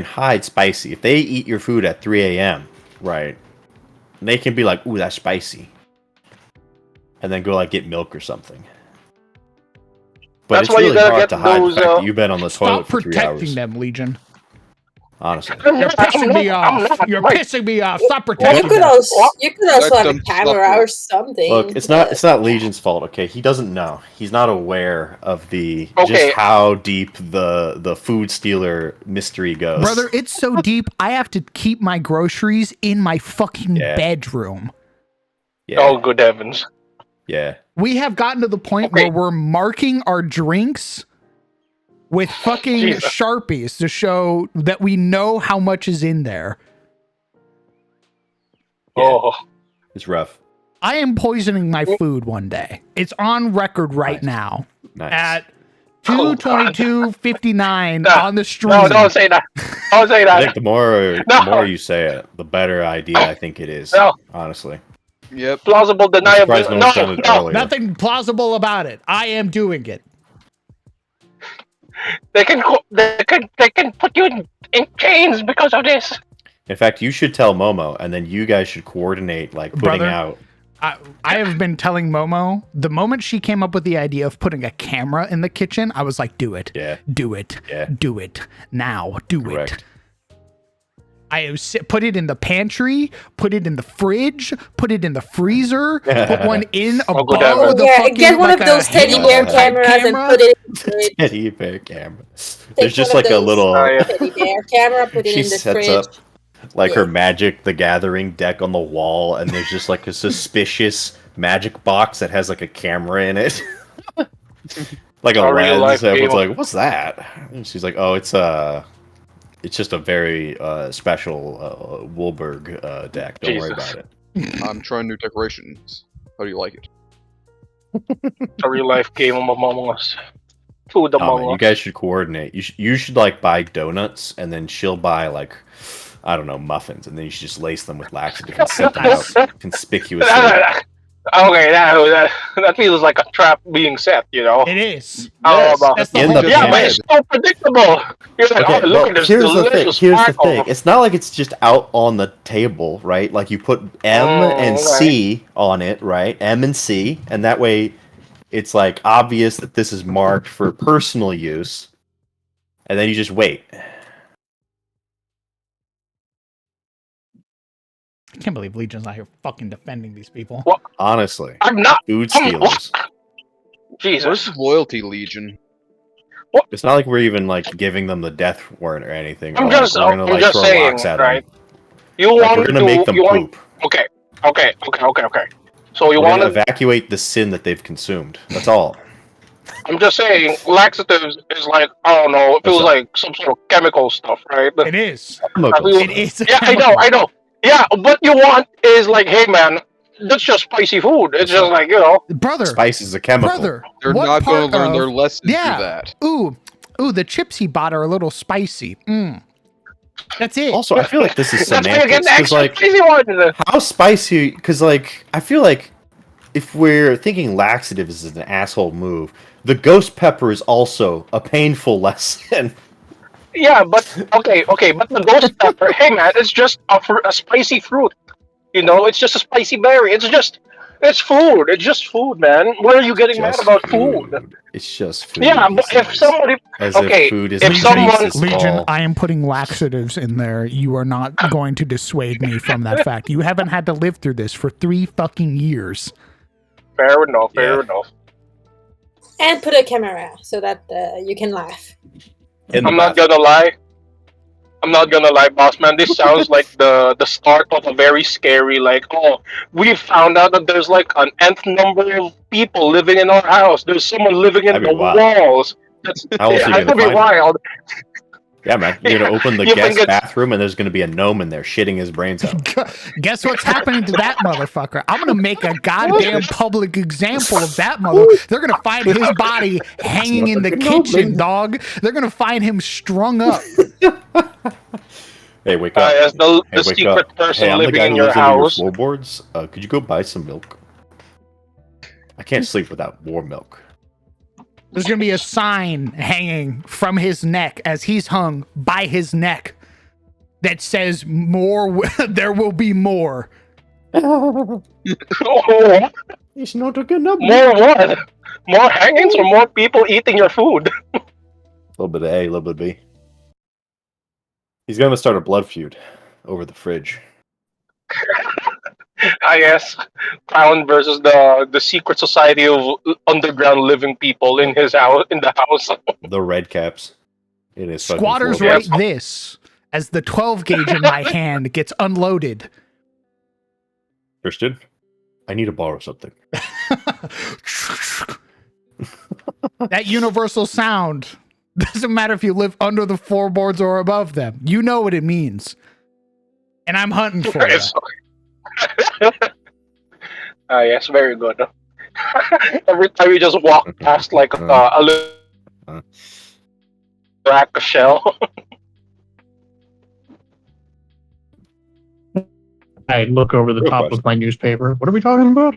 hide spicy. If they eat your food at 3 a.m., right, they can be like, ooh, that's spicy. And then go like get milk or something. But That's it's why you really gotta hard get to hide those, the fact that you've been on the toilet Stop for 3 protecting hours. them, Legion. Honestly. You're pissing me off. You're pissing me off. Stop Well, protecting you could them. also have a them camera suffer. or something. Look, it's not Legion's fault, okay? He doesn't know. He's not aware of Okay. just how deep the food stealer mystery goes. Brother, it's so deep, I have to keep my groceries in my fucking Yeah. bedroom. Yeah. Oh, good heavens. Yeah. We have gotten to the point where we're marking our drinks with fucking Jesus. Sharpies to show that we know how much is in there. Yeah. Oh. It's rough. I am poisoning my food one day. It's on record right Nice. now Nice. at Oh, God. 2:22:59 No. on the stream. No, don't say that. Don't say I that. think the more you say it, the better idea I think it is. No. Honestly. Yep. Plausible I'm surprised deniability. no one's done it earlier. Nothing plausible about it. I am doing it. They can put you in chains because of this. In fact, you should tell Momo, and then you guys should coordinate, like, putting Brother. out. I have been telling Momo, the moment she came up with the idea of putting a camera in the kitchen, I was like, do it. Yeah. Do it. Yeah. Do it. Now. Do Correct. it. I have put it in the pantry, put it in the fridge, put it in the freezer, put one in above good heavens. the Yeah, fucking, get one like of those a teddy Halo bear type cameras and camera. put it in the fridge. Teddy bear camera. Take There's just one of like a those little, Oh, yeah. teddy bear camera, put it she in the sets fridge. up like Yeah. her Magic the Gathering deck on the wall, and there's just like a suspicious magic box that has like a camera in it. Like a A real lens. life Everyone's game. like, what's that? And she's like, oh, it's just a very special Wolberg deck. Don't worry Jesus. about it. I'm trying new decorations. How do you like it? A real life game Among Us. Food Oh, Among man, you Us. guys should coordinate. You should like buy donuts, and then she'll buy like, I don't know, muffins, and then you should just lace them with laxative and set them out conspicuously. Okay, that feels like a trap being set, you know? It is. How Yes. about That's the In whole the Yeah, point. but it's so predictable. You're like, Okay, oh, look well, at this here's the thing. delicious Here's the sparkle. thing. It's not like it's just out on the table, right? Like you put M and right. C on it, right? M and C, and that way it's like obvious that this is marked for personal use, and then you just wait. I can't believe Legion's not here fucking defending these people. What? Honestly, I'm not. food I'm- stealers. Jesus. Loyalty Legion. It's not like we're even like giving them the death warrant or anything. I'm or, like, just, we're gonna I'm like just throw saying, rocks at right? them. You Like, want we're gonna make them you want, poop. okay. So you We're want gonna to? evacuate the sin that they've consumed. That's all. I'm just saying, laxatives is like, I don't know, it feels What's up? like some sort of chemical stuff, right? It is. Chemicals. It is. a Yeah, chemical. I know. Yeah, what you want is like, hey man, that's just spicy food. It's just like, Brother. Spice is a chemical. Brother. They're what not going part to learn of- their lessons Yeah. through that. Ooh, ooh, the chips he bought are a little spicy. That's it. Also, I feel like this is That's where you get semantics the because, extra like, spicy one. how spicy? Because, like, I feel like if we're thinking laxatives is an asshole move, the ghost pepper is also a painful lesson. Yeah, but okay, but the ghost pepper, hey man, it's just a spicy fruit. You know, it's just a spicy berry. It's food. It's just food, man. Why are you getting mad Just about food? It's just food. Yeah, he but if says. somebody, As okay, if food is if a someone- basis of Legion, all. I am putting laxatives in there. You are not going to dissuade me from that fact. You haven't had to live through this for 3 fucking years. fair enough, Yeah. fair enough. And put a camera so that you can laugh. In the I'm not bathroom. gonna lie, boss man. This sounds like the start of a very scary, like, oh, we found out that there's like an nth number of people living in our house. There's someone living in That'd the be wild. walls. That's How else are you that'd gonna be find it? wild. Yeah, man. You're gonna open the You think guest it's- bathroom and there's gonna be a gnome in there shitting his brains out. Guess what's happening to that motherfucker? I'm gonna make a goddamn public example of that mother. They're gonna find his body hanging in the kitchen, dog. They're gonna find him strung up. Hey, wake up! As the Hey, wake secret up! person Hey, I'm the living guy in who your lives under your house. floorboards. Could you go buy some milk? I can't sleep without warm milk. There's gonna be a sign hanging from his neck as he's hung by his neck that says "More." There will be more. Oh, It's not a good number. more what? More hangings or more people eating your food? A little bit of A, a little bit of B. He's gonna start a blood feud over the fridge. I guess Clown versus the secret society of underground living people in his house, in the house. The red caps. In his fucking Squatters floorboards. write this as the 12 gauge in my hand gets unloaded. Christian, I need to borrow something. That universal sound doesn't matter if you live under the floorboards or above them. You know what it means. And I'm hunting for you. Yes, very good. Every time you just walk past like a little rack of shell. I look over the Real top question. of my newspaper. What are we talking about?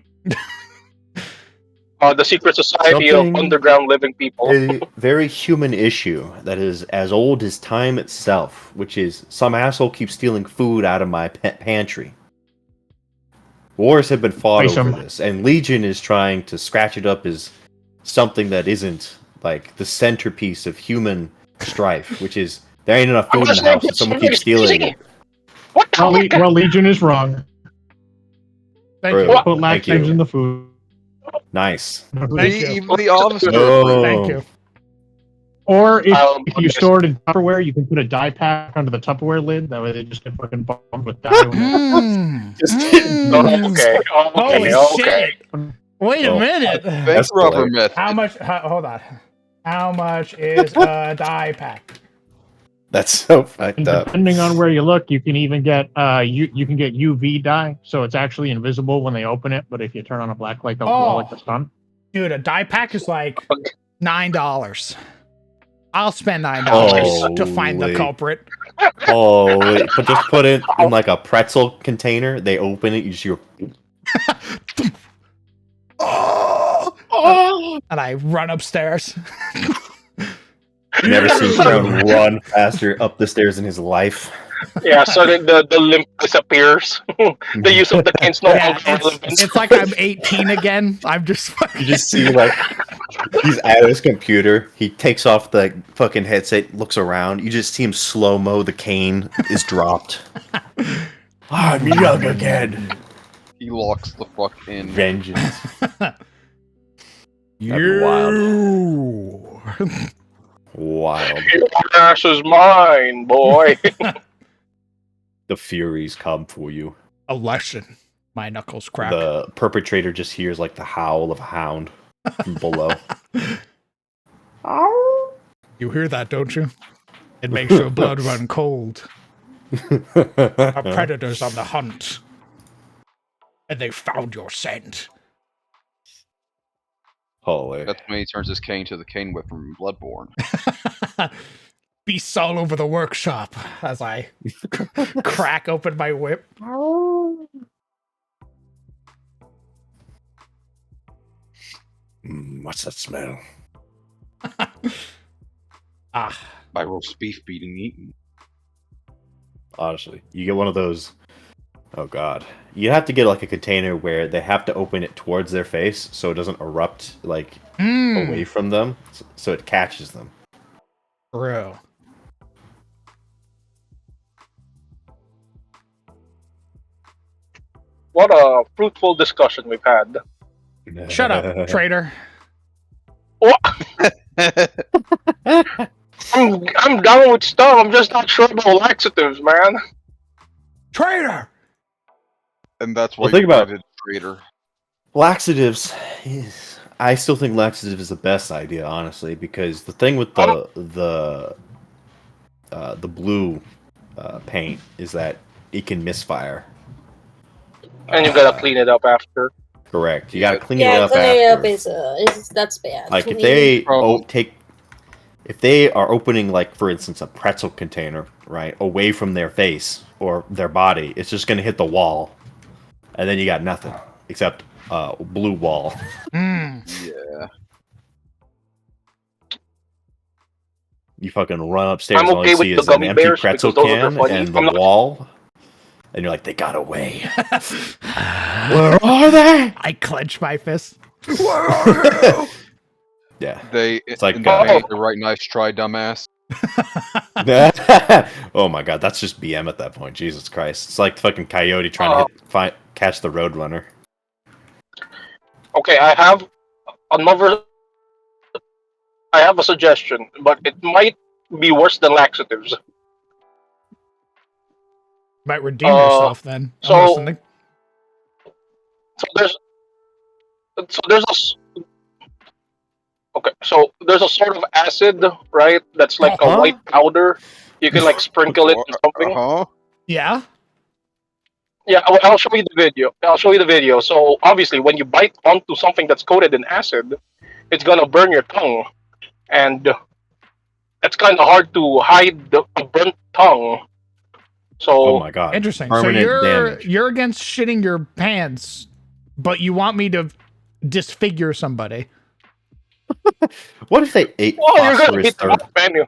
The secret society of Something- underground living people. A very human issue that is as old as time itself, which is some asshole keeps stealing food out of my pantry. Wars have been fought Nice, over this, and Legion is trying to scratch it up as something that isn't like the centerpiece of human strife, which is there ain't enough food in the house and someone keeps stealing it. What the heck? Well, Legion is wrong. Thank True. you. Put Thank laxatives you. in the food. Nice. Thank you. Even the officer. No. Thank you. Or if I'll you put store it in Tupperware, you can put a dye pack under the Tupperware lid. That way they just get fucking bombed with dye. Just Okay. Holy Okay. shit. Wait a Oh. minute. Thanks, Rubber Myth. How much? Hold on. How much is a dye pack? That's so And fucked up. depending on where you look, you can even get you can get UV dye, so it's actually invisible when they open it. But if you turn on a black light, they'll glow like the sun. Dude, a dye pack is like $9. I'll spend $9 to find the Holy. culprit. Oh, but just put it in like a pretzel container. They open it, you just hear. And I run upstairs. Never seen Crown run faster up the stairs in his life. Yeah, so the limp disappears. The use of the cane's no Yeah, longer relevant. it's like I'm 18 again. I'm just You just see like he's at his computer. He takes off the fucking headset, looks around. You just see him slow mo. The cane is dropped. I'm young again. He locks the fuck in. Vengeance. you. Wild. Your ass is mine, boy. The Furies come for you. A lesson. My knuckles crack. The perpetrator just hears like the howl of a hound from below. You hear that, don't you? It makes your blood run cold. Our predators on the hunt. And they found your scent. Holy. That's when he turns his cane to the cane whip from Bloodborne. Beasts all over the workshop as I crack open my whip. What's that smell? By roast beef being eaten. Honestly, you get one of those. Oh god, you have to get like a container where they have to open it towards their face so it doesn't erupt like away from them, so it catches them. Bro. What a fruitful discussion we've had. Shut up, traitor. What? I'm down with stuff. I'm just not sure about laxatives, man. Traitor! And that's why Well, think you about invited Traitor. Laxatives. I still think laxative is the best idea, honestly, because the thing with the blue paint is that it can misfire. And you gotta clean it up after. Correct. You gotta clean it Yeah, up cleaning it up after. is that's bad. Like if Cleaning- they if they are opening, like for instance, a pretzel container, right, away from their face or their body, it's just gonna hit the wall, and then you got nothing except blue wall. Yeah. You fucking run upstairs, I'm and all okay you with see the is an gummy empty bears pretzel because those are can funny. and the I'm not- wall, and you're like, they got away. Where are they? I clench my fist. Yeah. It's like, the right, nice try, dumbass. Oh my god, that's just BM at that point. Jesus Christ. It's like fucking Coyote trying to catch the Roadrunner. Okay, I have a suggestion, but it might be worse than laxatives. Might redeem yourself then. I'm so- listening. So there's a sort of acid, right? That's like a white powder. You can like sprinkle it in something. Yeah? Yeah, I'll show you the video. So obviously, when you bite onto something that's coated in acid, it's gonna burn your tongue, and it's kind of hard to hide a burnt tongue. So Oh my god. Interesting. Permanent so damage. you're against shitting your pants, but you want me to disfigure somebody. What if they ate well, you're gonna phosphorus hit the menu.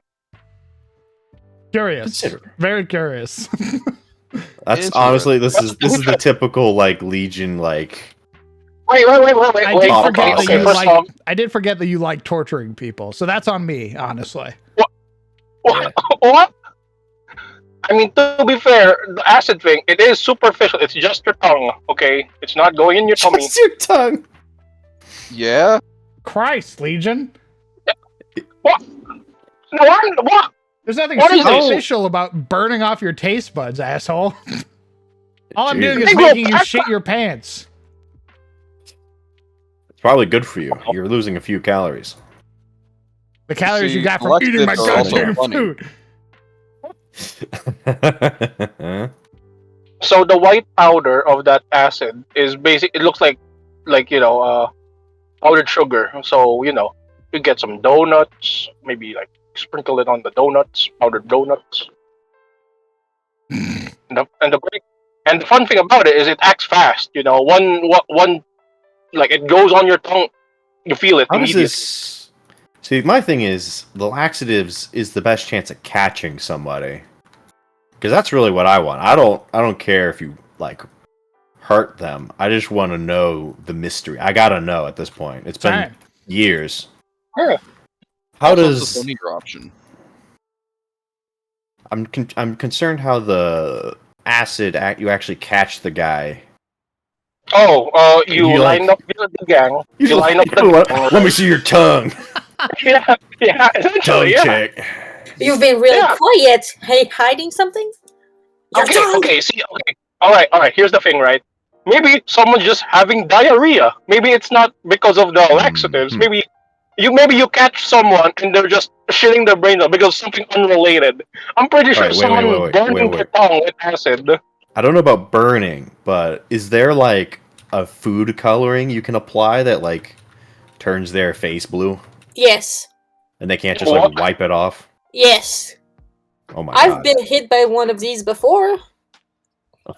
Curious. Consider. Very curious. That's honestly this is the typical like Legion like Wait. I did forget that you like torturing people. So that's on me, honestly. What? I mean, to be fair, the acid thing, it is superficial. It's just your tongue, okay? It's not going in your tummy. Just your tongue. Yeah. Christ, Legion. What? No, what? There's nothing What is this? superficial about burning off your taste buds, asshole. All I'm doing is Jesus. making you shit your pants. It's probably good for you. You're losing a few calories. The calories See, you got from eating my laxatives are also goddamn funny. food. So the white powder of that acid is basic. It looks like powdered sugar. So you get some donuts, maybe like sprinkle it on the donuts, powdered donuts. and the fun thing about it is it acts fast. One like it goes on your tongue, you feel it How does immediately. this? See, my thing is the laxatives is the best chance at catching somebody, because that's really what I want. I don't care if you like hurt them. I just want to know the mystery. I gotta know at this point. It's been years. Yeah. How Also, does it's a funnier option? I'm concerned how the acid you actually catch the guy. Oh, you You line like- up the gang. You line up the gang. Let me see your tongue. yeah, Tongue essentially, yeah. check. You've been really Yeah. quiet. Hey, hiding something? Your tongue! Okay, see, okay. All right, here's the thing, right? Maybe someone's just having diarrhea. Maybe it's not because of the laxatives. Maybe you catch someone and they're just shitting their brains out because of something unrelated. I'm pretty sure Alright, someone burning their tongue with acid. I don't know about burning, but is there like a food coloring you can apply that like turns their face blue, Yes. and they can't just like wipe it off. Yes. Oh my I've god! been hit by one of these before.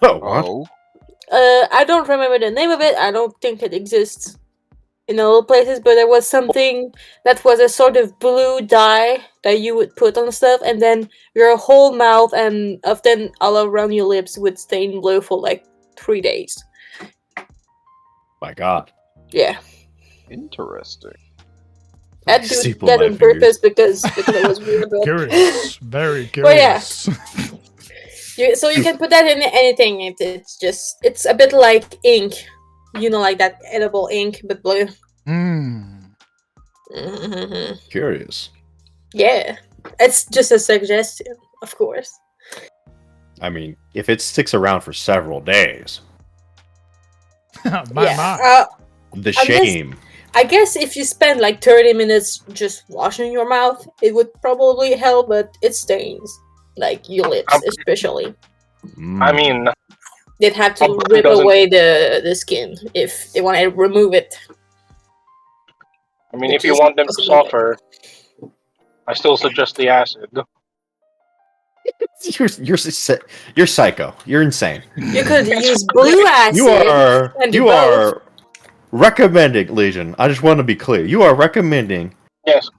Oh what? Oh, I don't remember the name of it. I don't think it exists in all places, but there was something that was a sort of blue dye that you would put on stuff, and then your whole mouth and often all around your lips would stain blue for like 3 days. My god! Yeah. interesting. I do Steeple that my on purpose fingers. because it was weird. But... Curious, very But yeah. curious. So you can put that in anything. It's a bit like ink, like that edible ink, but blue. Mm. Mm-hmm. Curious. Yeah, it's just a suggestion, of course. I mean, if it sticks around for several days, my. the shame. I guess if you spend like 30 minutes just washing your mouth, it would probably help, but it stains. Like your lips, especially. I mean, they'd have to rip away the skin if they want to remove it. I mean, if you want them to suffer, I still suggest the acid. You're psycho. You're insane. You could use blue acid. You are recommending, Legion. I just want to be clear. You are recommending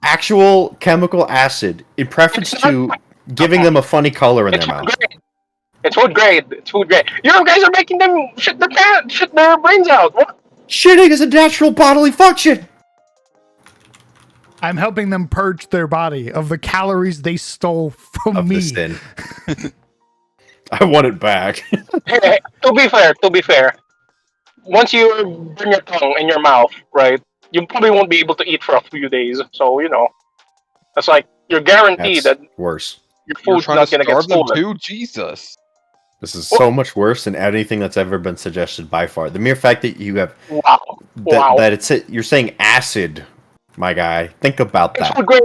actual chemical acid in preference to giving them a funny color in their mouth. It's food grade. It's food grade. You guys are making them shit their brains out. What? Shitting is a natural bodily function. I'm helping them purge their body of the calories they stole from me. I want it back. Hey, to be fair, once you burn your tongue in your mouth, right, you probably won't be able to eat for a few days. So, that's like, you're guaranteed that worse. Your food's not going to get stolen. Too? Jesus. This is so much worse than anything that's ever been suggested by far. The mere fact that you have... Wow. That you're saying acid, my guy. Think about that. It's food grade.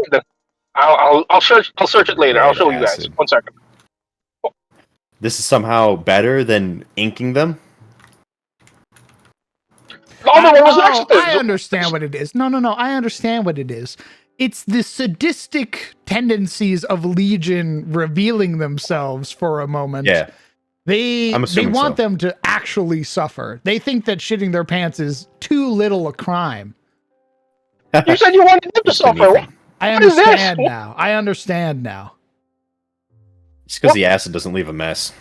I'll search it later. I'll show you guys. 1 second. This is somehow better than inking them? I understand what it is. No. I understand what it is. It's the sadistic tendencies of Legion revealing themselves for a moment. Yeah. They want them to actually suffer. They think that shitting their pants is too little a crime. You said you wanted them to suffer. I understand now. I understand now. It's because the acid doesn't leave a mess.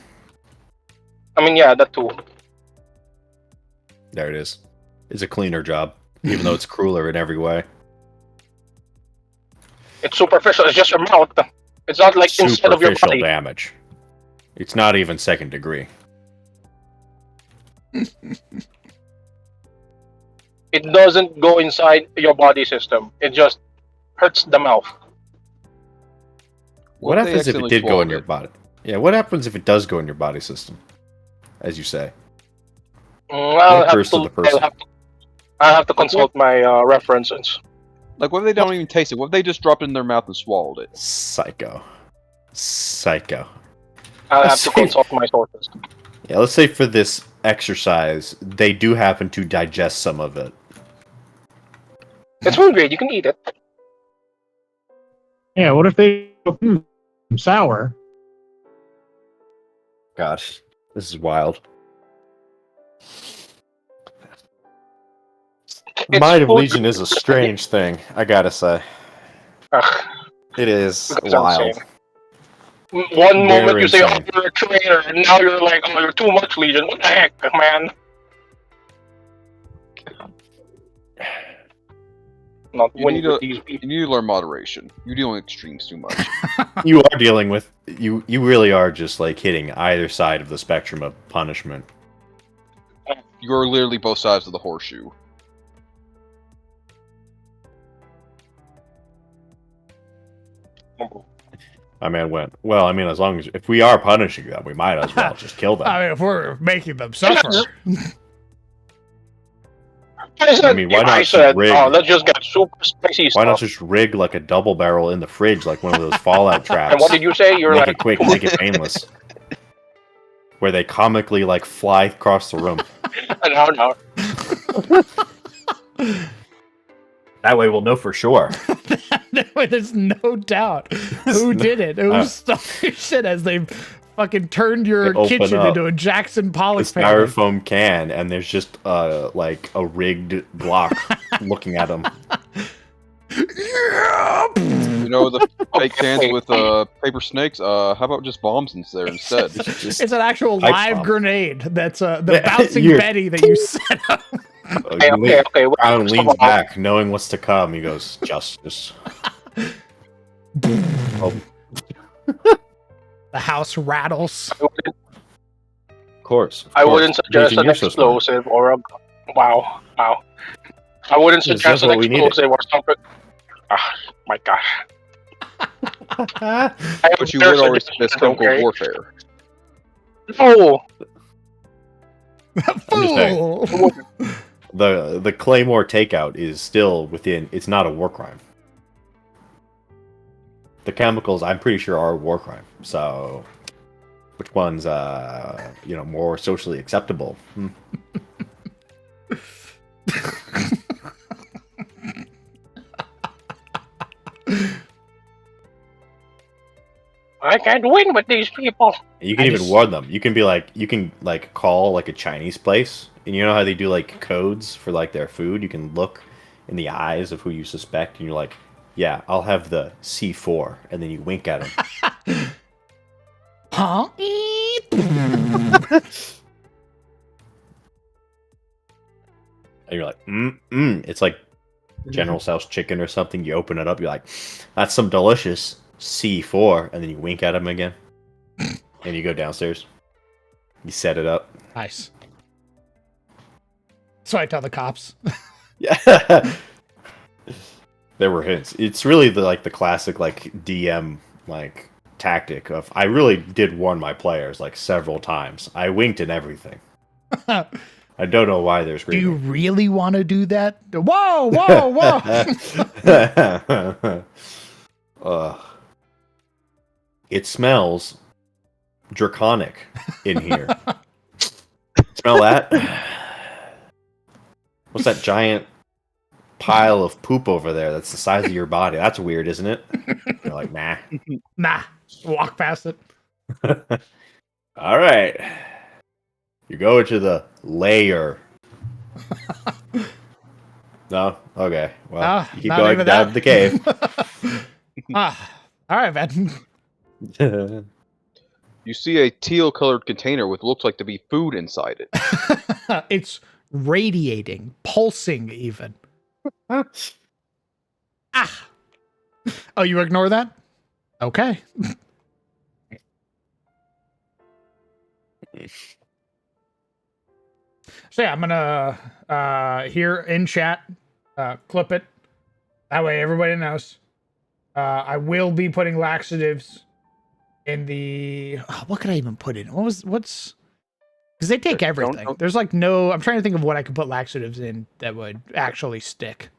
I mean, yeah, that too. There it is. It's a cleaner job, even though it's crueler in every way. It's superficial. It's just your mouth. It's not like inside of your body. Superficial damage. It's not even second degree. It doesn't go inside your body system. It just hurts the mouth. What happens if it did go in your body? Yeah, what happens if it does go in your body system? As you say. I'll have to consult my references. Like, what if they don't even taste it? What if they just dropped it in their mouth and swallowed it? Psycho. I'll have to consult my sources. Yeah, let's say for this exercise, they do happen to digest some of it. It's food grade. You can eat it. Yeah, what if they sour? Gosh, this is wild. Mind of Legion is a strange thing, I gotta say. It is wild. One moment you say, "Oh, you're a traitor," and now you're like, "Oh, you're too much, Legion." What the heck, man? Not winning with these people. You need to learn moderation. You're dealing with extremes too much. You are dealing with you really are just like hitting either side of the spectrum of punishment. You're literally both sides of the horseshoe. My man went, well, I mean, as long as if we are punishing them, we might as well just kill them. I mean, if we're making them suffer. I mean, why not just rig? Let's just get super spicy stuff. Why not just rig like a double barrel in the fridge, like one of those Fallout traps? And what did you say? You're make like, it quick, make it painless. Where they comically like fly across the room. No. That way we'll know for sure. There's no doubt who did it. Who stole your shit as they fucking turned your They open kitchen up into a Jackson The Pollock painting. styrofoam can, and there's just like a rigged block looking at them. You know the fake cans with paper snakes? How about just bombs in there instead? It's an actual pipe live bomb. grenade. That's the bouncing You're- Betty that you set up. Okay. Wait, Brown first of leans all- back, knowing what's to come. He goes, "Justice." Oh, The house rattles. of course. I wouldn't suggest Jason, an you're so smart. explosive or a wow. I wouldn't Yes, suggest that's an what we needed. explosive or something. Ah, my gosh. But you would already suggest chemical warfare. No, I'm just saying. Fool! The Claymore takeout is still within. It's not a war crime. The chemicals, I'm pretty sure, are a war crime. So, which one's more socially acceptable? I can't win with these people. You can I even just- warn them. You can be like, you can like call like a Chinese place, and you know how they do like codes for like their food. You can look in the eyes of who you suspect, and you're like, "Yeah, I'll have the C4," and then you wink at them. Huh? And you're like, It's like General Tso's chicken or something. You open it up, you're like, "That's some delicious C4," and then you wink at him again, and you go downstairs. You set it up. Nice. So I tell the cops. Yeah. There were hints. It's really the classic like DM like tactic of I really did warn my players like several times. I winked and everything. I don't know why they're Do you screaming. really want to do that? Whoa, whoa, whoa! It smells draconic in here. Smell that? What's that giant pile of poop over there that's the size of your body? That's weird, isn't it? You're like, nah. Nah, walk past it. All right. You go into the layer. No? Okay. Well, Ah, you keep not going even down that. the cave. All right, man. You see a teal-colored container with looks like to be food inside it. It's radiating, pulsing even. Ah. Oh, you ignore that? Okay. So yeah, I'm gonna here in chat clip it. That way everybody knows. I will be putting laxatives in the what could I even put in? What's because they take everything. don't- There's like no I'm trying to think of what I could put laxatives in that would actually stick.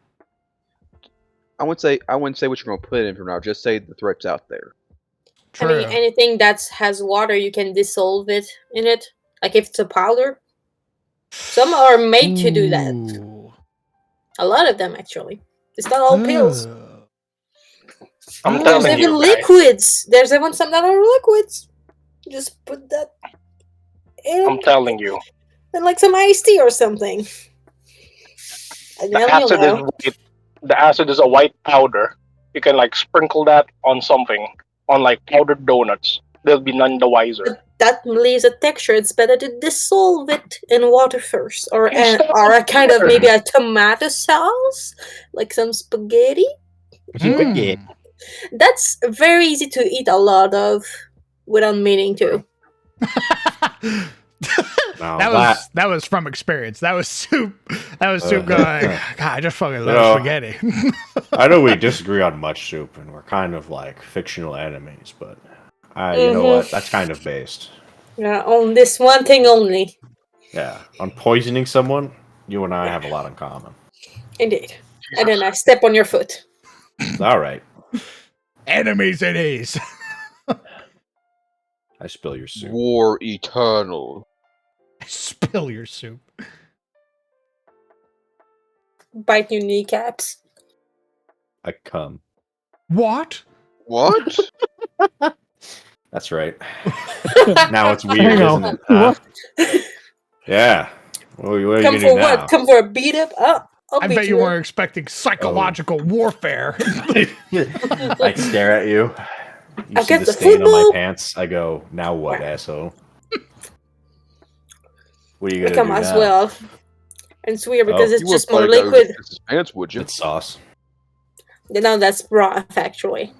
I wouldn't say what you're gonna put in for now. Just say the threat's out there. I mean, anything that has water, you can dissolve it in it. Like if it's a powder. Some are made to do that. Ooh. A lot of them, actually. It's not all pills. Ugh. I'm Ugh. There's telling even you, guys. liquids. There's even some that are liquids. Just put that in. I'm telling you. And like some iced tea or something. And The then you'll acid is know. white. The acid is a white powder. You can like sprinkle that on something, on like powdered donuts. They'll be none the wiser. But that leaves a texture. It's better to dissolve it in water first, or a kind of maybe a tomato sauce, like some spaghetti. Mm. That's very easy to eat a lot of without meaning to. Now that was from experience. That was soup. That was soup going. God, I just fucking love No. spaghetti. I know we disagree on much soup, and we're kind of like fictional enemies, but you know what? That's kind of based. Yeah, on this one thing only. Yeah, on poisoning someone, you and I have a lot in common. Indeed. And then I step on your foot. All right, Enemies it is. I spill your soup. War eternal. Spill your soup. Bite your kneecaps. I come. What? What? That's right. Now it's weird, Hang isn't on. it? Huh? Yeah. What are you Come gonna for do what? now? Come for a beat up? I'll I beat bet you up. weren't expecting psychological warfare. I stare at you. You I'll see get the the stain on my football. pants. I go, now what, asshole? What are you Like gonna I do might as now? well. And it's weird because Oh. it's You wouldn't just more let a guy liquid. piss his pants, would you? It's sauce. No, that's rough, actually.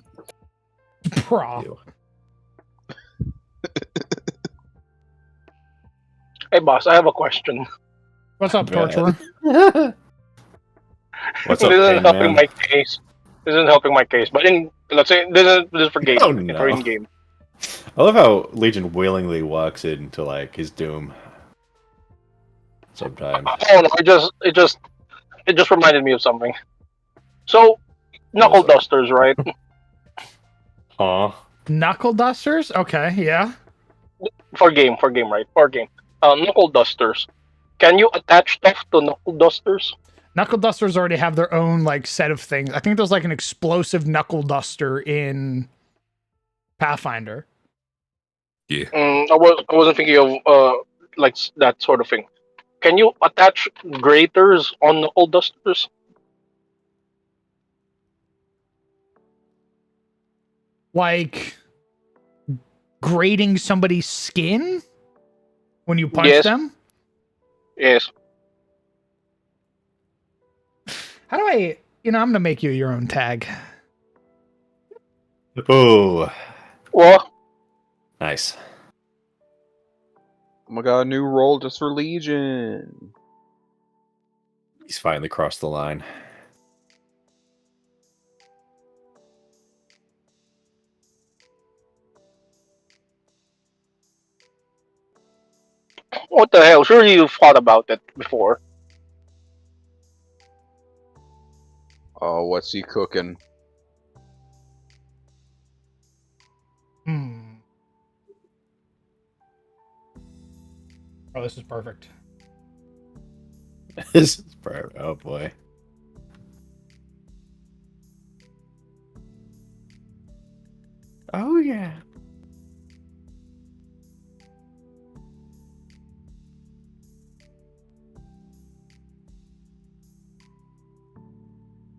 Bro. Ew. Hey, boss, I have a question. What's up, Go ahead. Torturer? What's This up, isn't King helping Man? my case. This isn't helping my case. But let's say this is for game. Oh, For no. in game. I love how Legion willingly walks into like his doom. Sometimes. I don't know. It just reminded me of something. So, knuckle What's up? dusters, right? Huh? Knuckle dusters? Okay, yeah. For game, right? For game. Knuckle dusters. Can you attach stuff to knuckle dusters? Knuckle dusters already have their own like set of things. I think there's like an explosive knuckle duster in Pathfinder. I wasn't thinking of like that sort of thing. Can you attach graters on knuckle dusters? Like grating somebody's skin when you punch Yes. them? Yes. How do I, I'm going to make you your own tag. Oh, Well, nice. Oh my god, a new role just for Legion. He's finally crossed the line. what the hell? Surely you've thought about it before. Oh, what's he cooking? Oh, this is perfect. This is perfect. Oh boy. Oh yeah.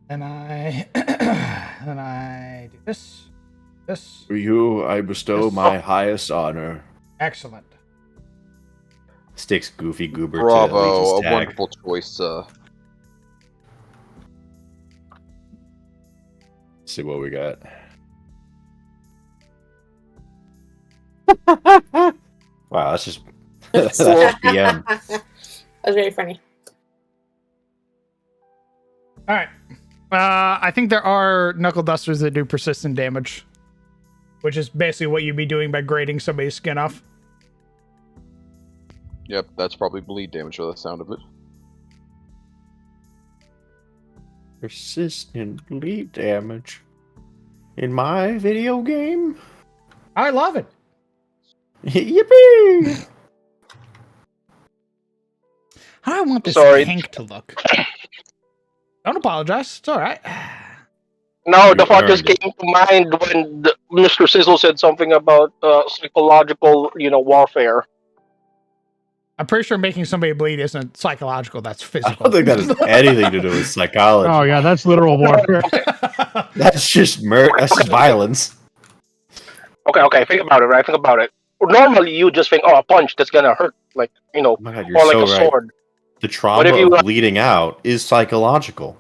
And I then I do this. For you, I bestow Yes. my highest honor. Excellent. Sticks Goofy Goober to Bravo, Legion's a tag. wonderful choice. See what we got. Wow, that's just that's just BM. That's very funny. All right. I think there are knuckle dusters that do persistent damage, which is basically what you'd be doing by grating somebody's skin off. Yep, that's probably bleed damage for the sound of it. Persistent bleed damage. In my video game? I love it. Yippee! How do I want this Sorry. tank to look? Don't apologize. It's all right. No, You the thought just earned came to mind when Mr. Sizzle said something about psychological, warfare. I'm pretty sure making somebody bleed isn't psychological. That's I physical. don't think that has anything to do with psychology. Oh yeah, that's literal warfare. That's just that's just violence. Okay, think about it, right? Think about it. Normally, you just think, oh, a punch that's gonna hurt, like, Oh my god, you're or like so a right. sword. The trauma if you, of like- bleeding out is psychological.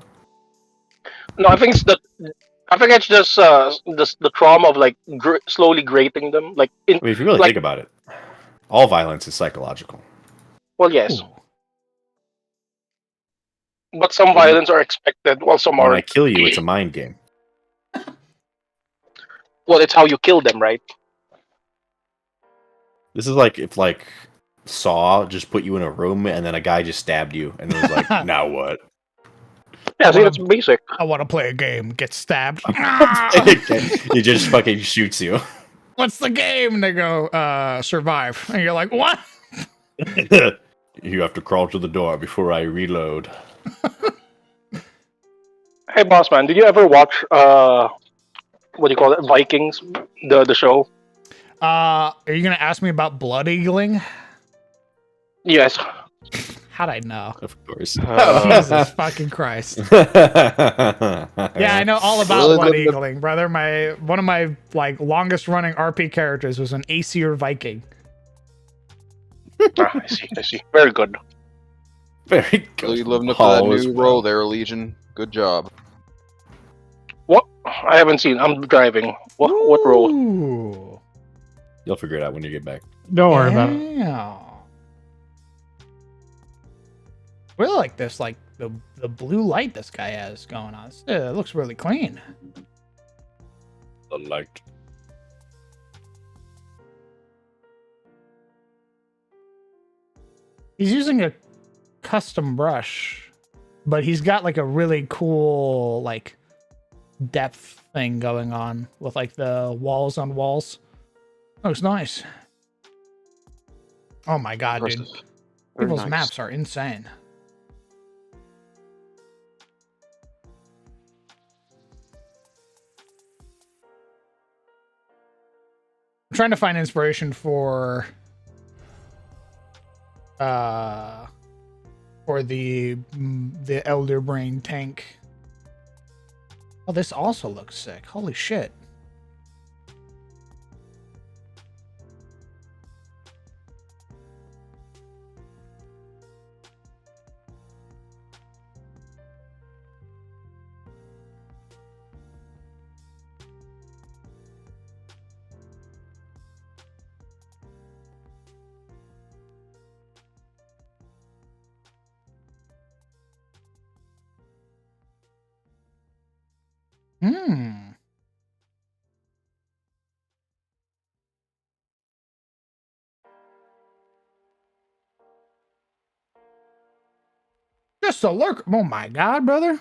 No, I think it's just the trauma of like slowly grating them, like I mean, if you really like- think about it, all violence is psychological. well, yes, Ooh. but some violence are expected, while some When I aren't. kill you, it's a mind game. Well, it's how you kill them, right? This is like if Saw just put you in a room and then a guy just stabbed you and it was like, now what? Yeah, see, Well, that's basic. I want to play a game. Get stabbed. He just fucking shoots you. What's the game? And they go, survive. And you're like, what? You have to crawl to the door before I reload. Hey, boss man, did you ever watch what do you call it, Vikings, the show? Are you gonna ask me about blood eagling? Yes. How'd I know? Of course. Jesus fucking Christ. Yeah, Yeah, I know all about Really blood living the- eagling, brother. One of my like longest running RP characters was an Aesir Viking. I see. I see. Very good. Very good. Really living up to that All is new well. role there, Legion. Good job. What? I haven't seen. I'm driving. What role? Ooh. You'll figure it out when you get back. Don't worry about it. Yeah. Really like this, like the blue light this guy has going on. It looks really clean. The light. He's using a custom brush, but he's got like a really cool like depth thing going on with like the walls on walls. Looks nice. Oh my god, dude. Impressive. Very People's nice. maps are insane. I'm trying to find inspiration for the Elder Brain tank. Oh, this also looks sick. Holy shit. Hmm. Just a lurk. Oh my god, brother.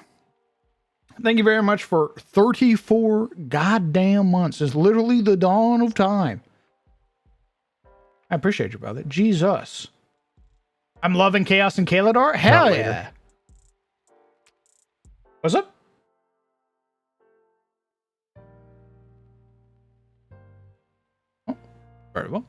Thank you very much for 34 goddamn months. It's literally the dawn of time. I appreciate you, brother. Jesus. I'm loving Chaos and Kalador. Hell later. yeah. What's up? Oh, very well.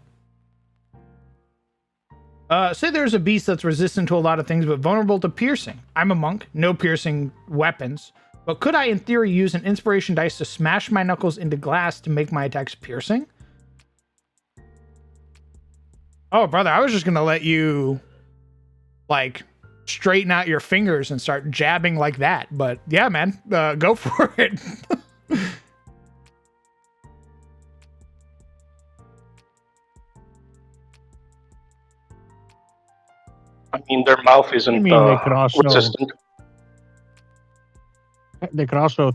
Say there's a beast that's resistant to a lot of things, but vulnerable to piercing. I'm a monk, no piercing weapons. But could I, in theory, use an inspiration dice to smash my knuckles into glass to make my attacks piercing? Oh, brother, I was just gonna let you, like, straighten out your fingers and start jabbing like that. But yeah, man, go for it. I mean, their mouth isn't I mean, they could also resistant.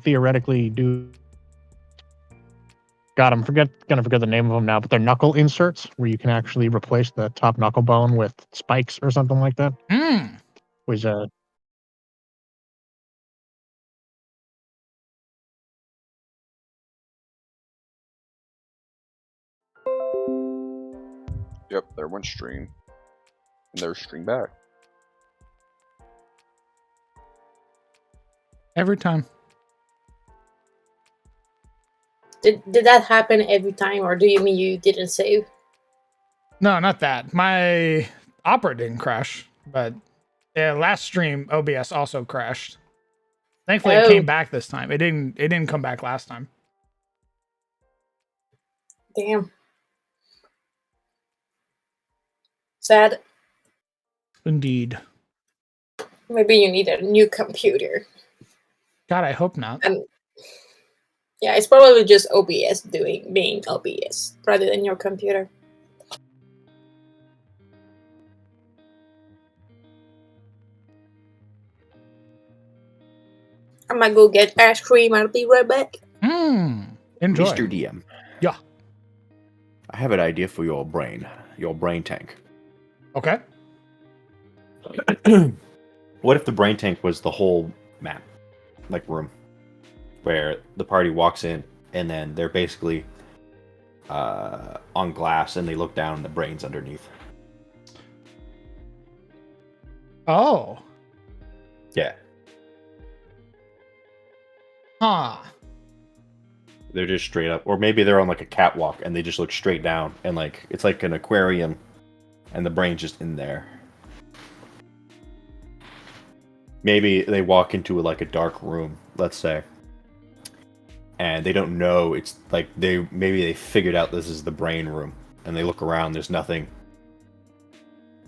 theoretically do. God, gonna forget the name of them now, but they're knuckle inserts where you can actually replace the top knuckle bone with spikes or something like that. Hmm. Which Yep, there went stream. And there's stream back. Every time. Did that happen every time, or do you mean you didn't save? No, not that. My Opera didn't crash, but yeah, last stream OBS also crashed. Thankfully, it Oh. came back this time. It didn't come back last time. Damn. Sad. Indeed. Maybe you need a new computer. God, I hope not. And yeah, it's probably just OBS being OBS rather than your computer. I might go get ice cream. I'll be right back. Enjoy. Mr. DM. Yeah. I have an idea for your brain tank. Okay. What if the brain tank was the whole map, like room, where the party walks in and then they're basically on glass and they look down and the brain's underneath. Oh. Yeah. Huh. They're just straight up, or maybe they're on like a catwalk and they just look straight down, and like it's like an aquarium, and the brain's just in there. Maybe they walk into like a dark room, let's say, and they don't know it's like maybe they figured out this is the brain room, and they look around. There's nothing.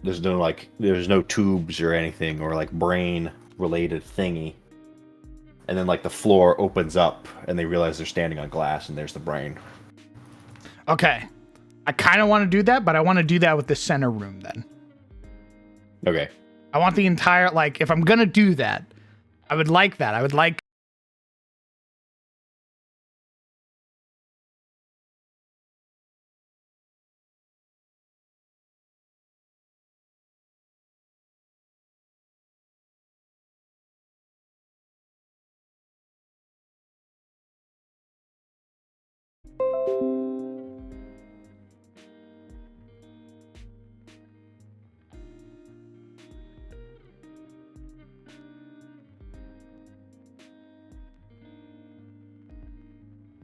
There's no tubes or anything or like brain related thingy. And then like the floor opens up and they realize they're standing on glass and there's the brain. Okay. I kind of want to do that, but I want to do that with the center room then. Okay. I want the entire, like, if I'm going to do that, I would like that. I would like.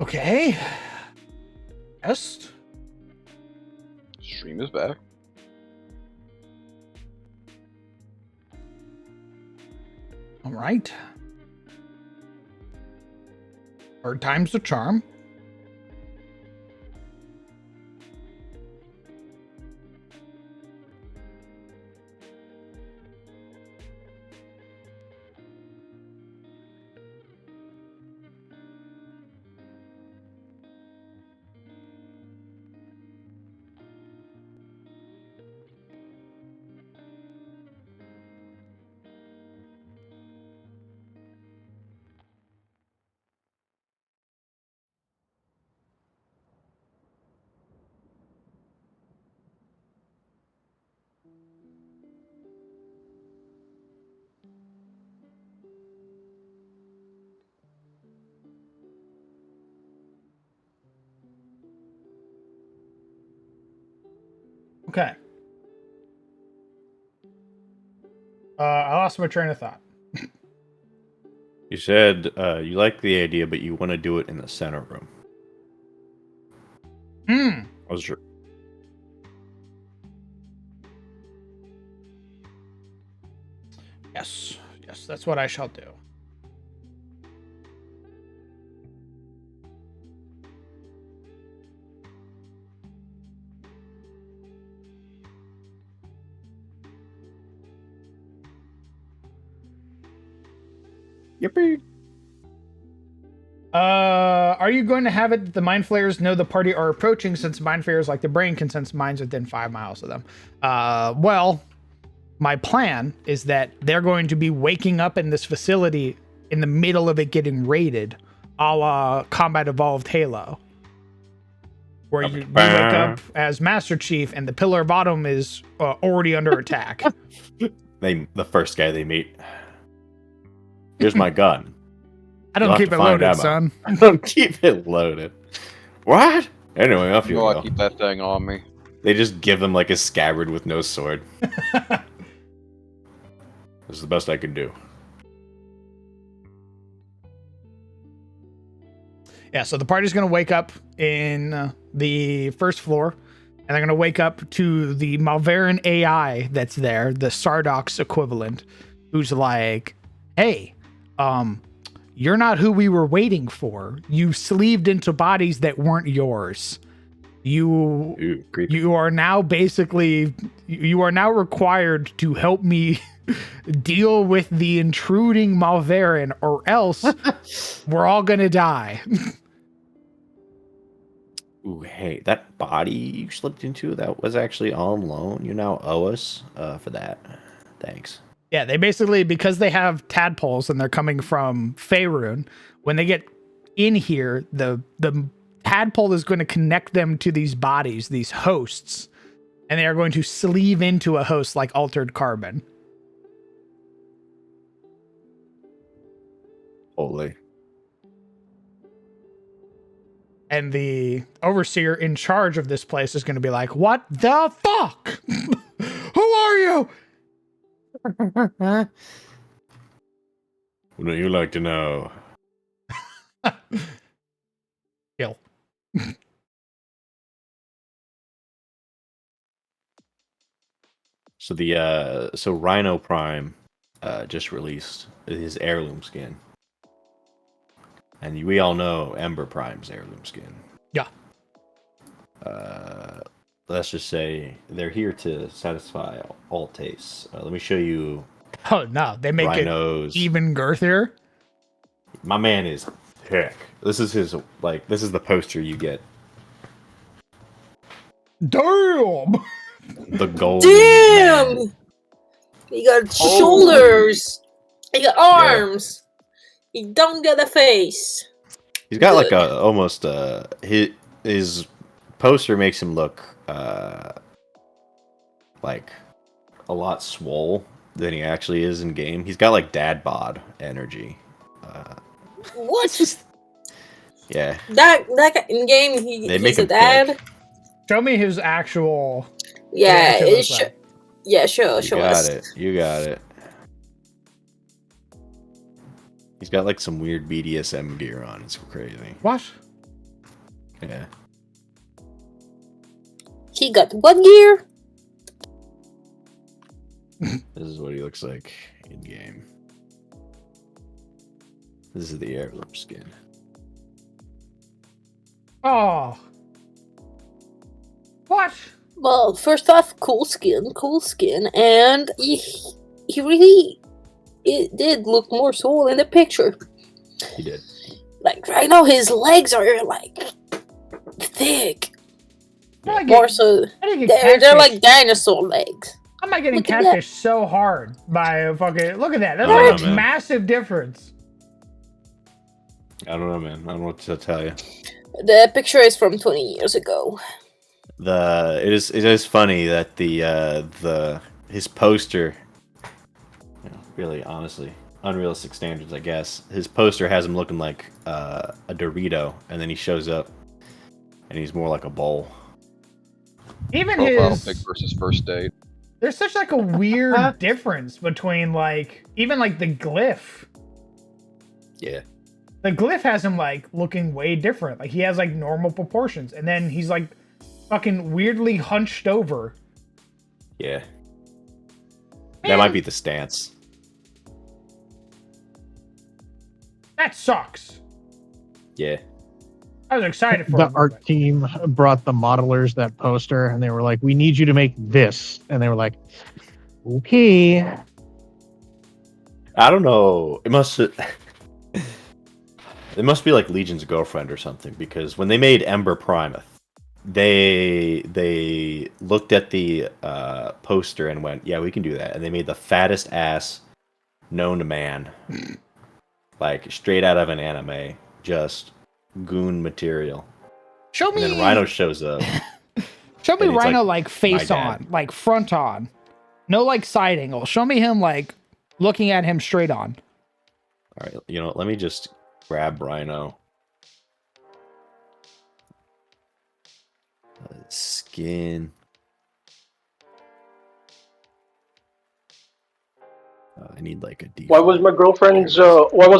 Okay. Yes. Stream is back. All right. Third time's the charm. Okay. I lost my train of thought. You said you like the idea, but you want to do it in the center room. I was sure. Yes. Yes, that's what I shall do. Yippee! Are you going to have it that the mind flayers know the party are approaching, since mind flayers like the brain can sense minds within 5 miles of them? Well, my plan is that they're going to be waking up in this facility in the middle of it getting raided, a la Combat Evolved Halo, where you wake up as Master Chief and the Pillar of Autumn is already under attack. The first guy they meet. Here's my gun. I don't keep it loaded, son. I don't keep it loaded. What? Anyway, off you No, I go. keep that thing on me. They just give them like a scabbard with no sword. This is the best I can do. Yeah, so the party's going to wake up in the first floor, and they're going to wake up to the Malveran AI that's there, the Sardox equivalent, who's like, hey, you're not who we were waiting for. You sleeved into bodies that weren't yours. You are now required to help me deal with the intruding Malveran, or else we're all gonna die. Ooh, hey, that body you slipped into, that was actually on loan. You now owe us for that. Thanks. Yeah, they basically, because they have tadpoles and they're coming from Faerun, when they get in here, the tadpole is going to connect them to these bodies, these hosts, and they are going to sleeve into a host like altered carbon. Holy. And the overseer in charge of this place is going to be like, what the fuck? Who are you? Wouldn't you like to know? Kill. So Rhino Prime just released his heirloom skin. And we all know Ember Prime's heirloom skin. Yeah. Let's just say they're here to satisfy all tastes. Let me show you Oh no, they make Rhino's. it even girthier. My man is thick. This is his this is the poster you get. Damn. The golden Damn! man. He got Oh. shoulders. He got arms. He don't get a face. He's got like Good. a almost his poster makes him look like a lot swole than he actually is in game. He's got like dad bod energy. What? Yeah. That guy in game, They make he's a him dad. thick. Show me his actual. Yeah, actually it looks like. yeah, sure, You show got us. it. You got it. He's got like some weird BDSM gear on. It's crazy. What? Yeah. He got what gear? This is what he looks like in game. This is the heirloom skin. Oh. What? Well, first off, cool skin, and he really it did look more swole in the picture. He did. Like right now, his legs are like thick. Am I More getting, so, I get they're catfished? like dinosaur legs. I'm not getting Look at that. catfished so hard by a fucking. Look at that. That's I don't like know, a man. massive difference. I don't know, man. I don't know what to tell you. The picture is from 20 years ago. It is funny that his poster, really honestly unrealistic standards, I guess. His poster has him looking like a Dorito, and then he shows up, and he's more like a bowl. Even Profile pic his. versus first date. There's such like a weird difference between like even like the glyph. Yeah. The glyph has him like looking way different. Like he has like normal proportions, and then he's like fucking weirdly hunched over. Yeah. Man, That might be the stance. That sucks. Yeah. I was excited for The it. art team brought the modelers that poster, and they were like, "We need you to make this," and they were like, "Okay." I don't know. It must be like Legion's girlfriend or something, because when they made Ember Prime, they looked at the poster and went, "Yeah, we can do that." And they made the fattest ass known to man, like straight out of an anime, just goon material. Show And me. then Rhino shows up. Show me and it's Rhino like, like face my dad. on, like front on, no like side angle. Show me him like looking at him straight on. All right, let me just grab Rhino. Skin. I need like a default. Why was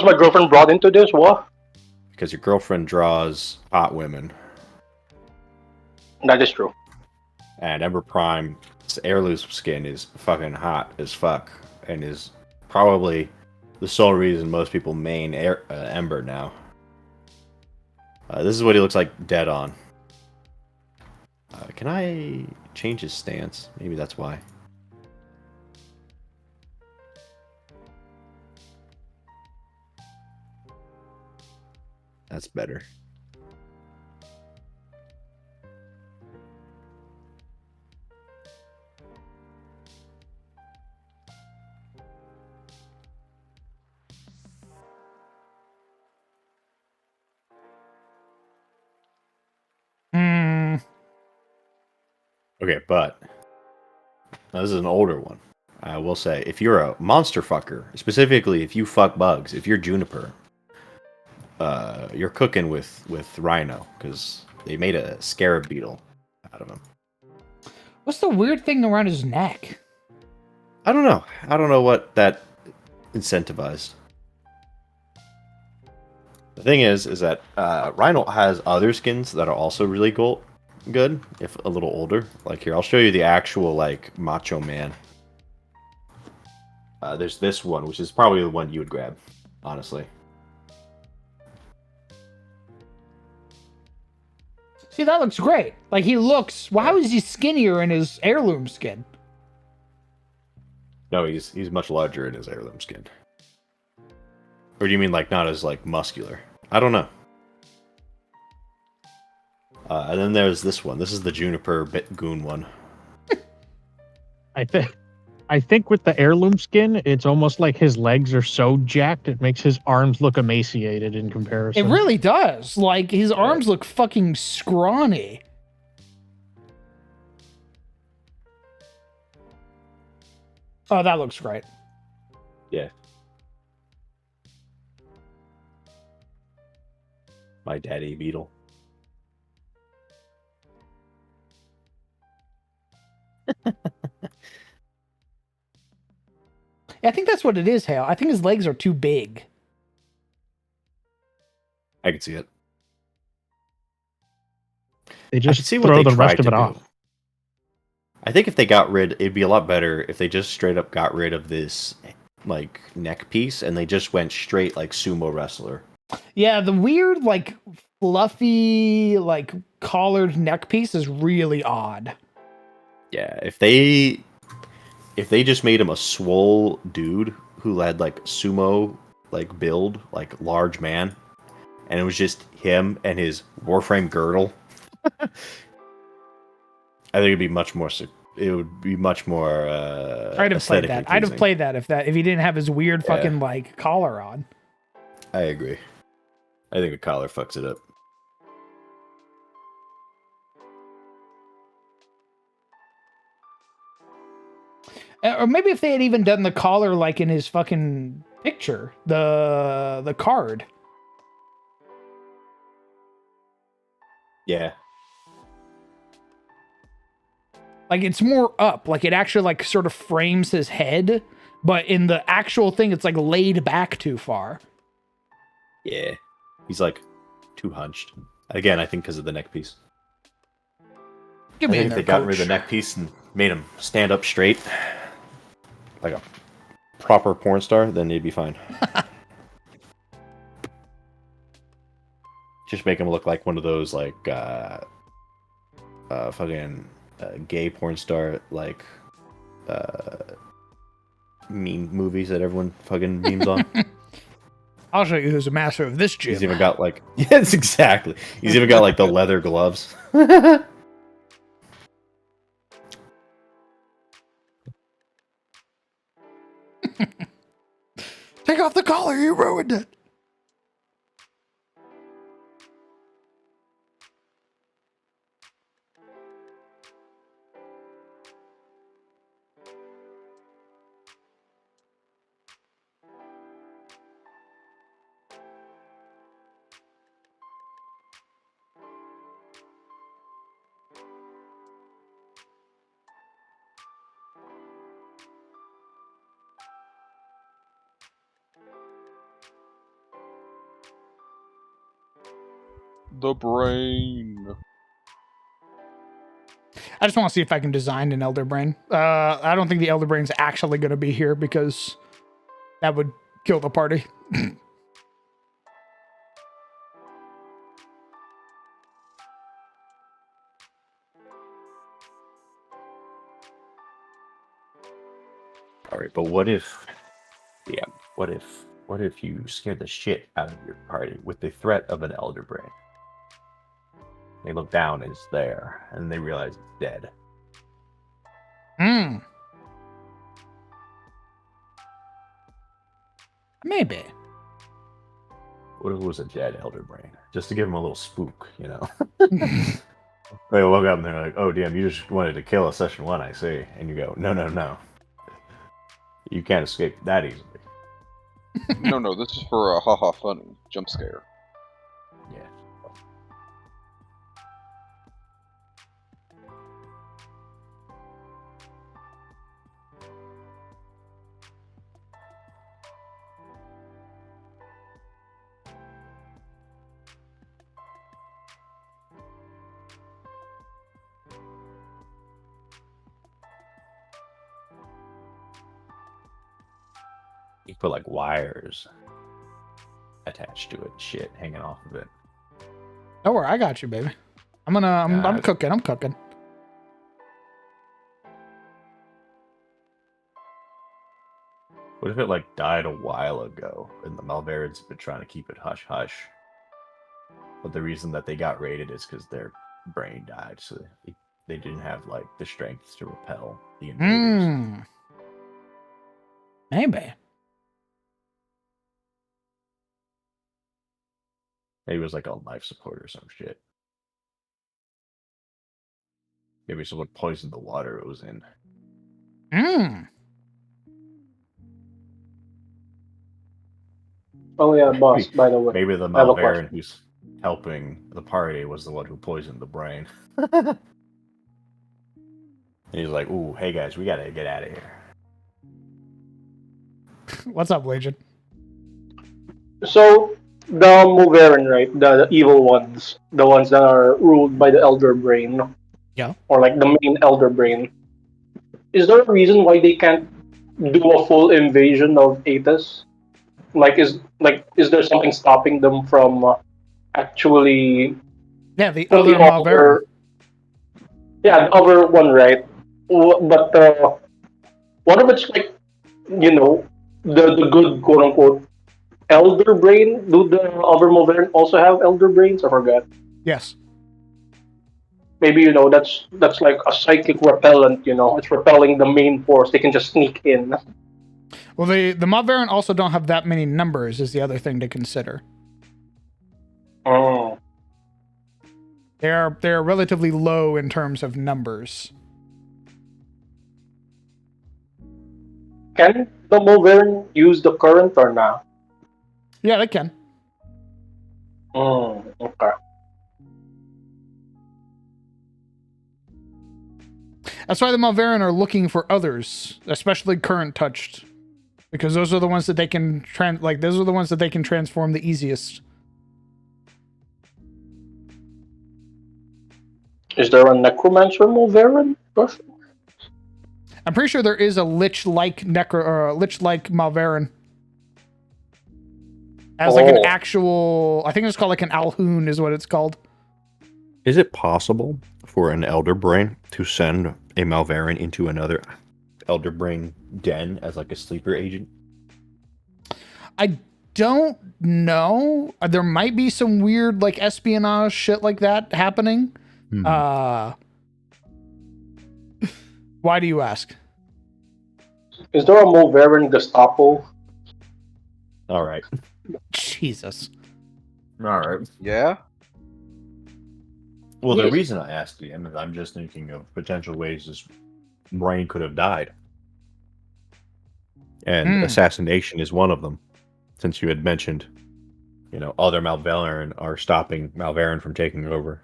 my girlfriend brought into this? What? Because your girlfriend draws hot women, That is true. and Ember Prime's heirloom skin is fucking hot as fuck, and is probably the sole reason most people main Ember now. This is what he looks like dead on. Can I change his stance? Maybe that's why. That's better. Hmm. Okay, but this is an older one. I will say, if you're a monster fucker, specifically if you fuck bugs, if you're Juniper, you're cooking with Rhino, because they made a scarab beetle out of him. What's the weird thing around his neck? I don't know. I don't know what that incentivized. The thing is that Rhino has other skins that are also really good, if a little older. Like here, I'll show you the actual like Macho Man. There's this one, which is probably the one you would grab, honestly. See, that looks great. Like he looks. Well, how is he skinnier in his heirloom skin? No, he's much larger in his heirloom skin. Or do you mean like not as like muscular? I don't know. And then there's this one. This is the Juniper Goon one. I think with the heirloom skin, it's almost like his legs are so jacked it makes his arms look emaciated in comparison. It really does. Like his arms look fucking scrawny. Oh, that looks great. Yeah. My daddy beetle. I think that's what it is, Hale. I think his legs are too big. I can see it. They I just can see what throw they the rest tried of to it do. off. I think if they got rid, it'd be a lot better if they just straight up got rid of this like neck piece and they just went straight like sumo wrestler. Yeah, the weird, like, fluffy, like, collared neck piece is really odd. Yeah, if they just made him a swole dude who had like sumo like build, like large man, and it was just him and his Warframe girdle, I think it'd be much more. It would be much more. I'd have played aesthetically that. I'd have pleasing. played that if he didn't have his weird Yeah. fucking like collar on. I agree. I think the collar fucks it up. Or maybe if they had even done the collar like in his fucking picture, the card. Yeah. Like it's more up, like it actually like sort of frames his head, but in the actual thing it's like laid back too far. Yeah. He's like too hunched. Again, I think because of the neck piece. Give I me think in if there, they got rid of coach. the neck piece and made him stand up straight, like a proper porn star, then he'd be fine. Just make him look like one of those like fucking gay porn star like meme movies that everyone fucking memes on. I'll show you who's a master of this gym. He's even got like yes, exactly. He's even got like the leather gloves. Take off the collar, you ruined it. The brain. I just want to see if I can design an Elder Brain. I don't think the Elder Brain's actually going to be here because that would kill the party. All right, but what if what if you scared the shit out of your party with the threat of an elder brain? They look down and it's there, and they realize it's dead. Maybe. What if it was a dead elder brain? Just to give them a little spook, you know? They look up and they're like, "Oh, damn, you just wanted to kill a session 1, I see." And you go, No. You can't escape that easily." No, this is for a haha funny jump scare. Yeah. You put like wires attached to it, shit hanging off of it. Don't worry, I got you, baby. I'm cooking. I'm cooking. What if it like died a while ago and the Malverins have been trying to keep it hush hush? But the reason that they got raided is because their brain died, so they didn't have like the strength to repel the invaders. Maybe. Maybe it was like on life support or some shit. Maybe someone poisoned the water it was in. Oh yeah, boss. By the way, Maybe the I have a Malverin question. who's helping the party was the one who poisoned the brain. And he's like, "Ooh, hey guys, we gotta get out of here." What's up, Legion? So the Moveran, right? The evil ones, the ones that are ruled by the Elder Brain, Yeah. or like the main Elder Brain. Is there a reason why they can't do a full invasion of Aethys? Is there something stopping them from actually Yeah, the fully other Malverin. over? Yeah, the other one, right? But one of it's like the good quote unquote elder brain. Do the other Moveran also have elder brains? I forgot. Yes. Maybe that's like a psychic repellent. It's repelling the main force. They can just sneak in. Well, the Malverin also don't have that many numbers. Is the other thing to consider. Oh. They're relatively low in terms of numbers. Can the Moveran use the current or not? Yeah, they can. Okay. That's why the Malverin are looking for others, especially current touched, because those are the ones that they can those are the ones that they can transform the easiest. Is there a necromancer Moveran? I'm pretty sure there is a lich-like Malverin. As like an actual, I think it's called like an Alhoon is what it's called. Is it possible for an Elder Brain to send a Malverin into another Elder Brain den as like a sleeper agent? I don't know. There might be some weird like espionage shit like that happening. Why do you ask? Is there a Moveran Gestapo? All right. Jesus. All right. Yeah. Well, the Yes. reason I asked you, I'm just thinking of potential ways this brain could have died. And assassination is one of them, since you had mentioned, other Malverin are stopping Malverin from taking over.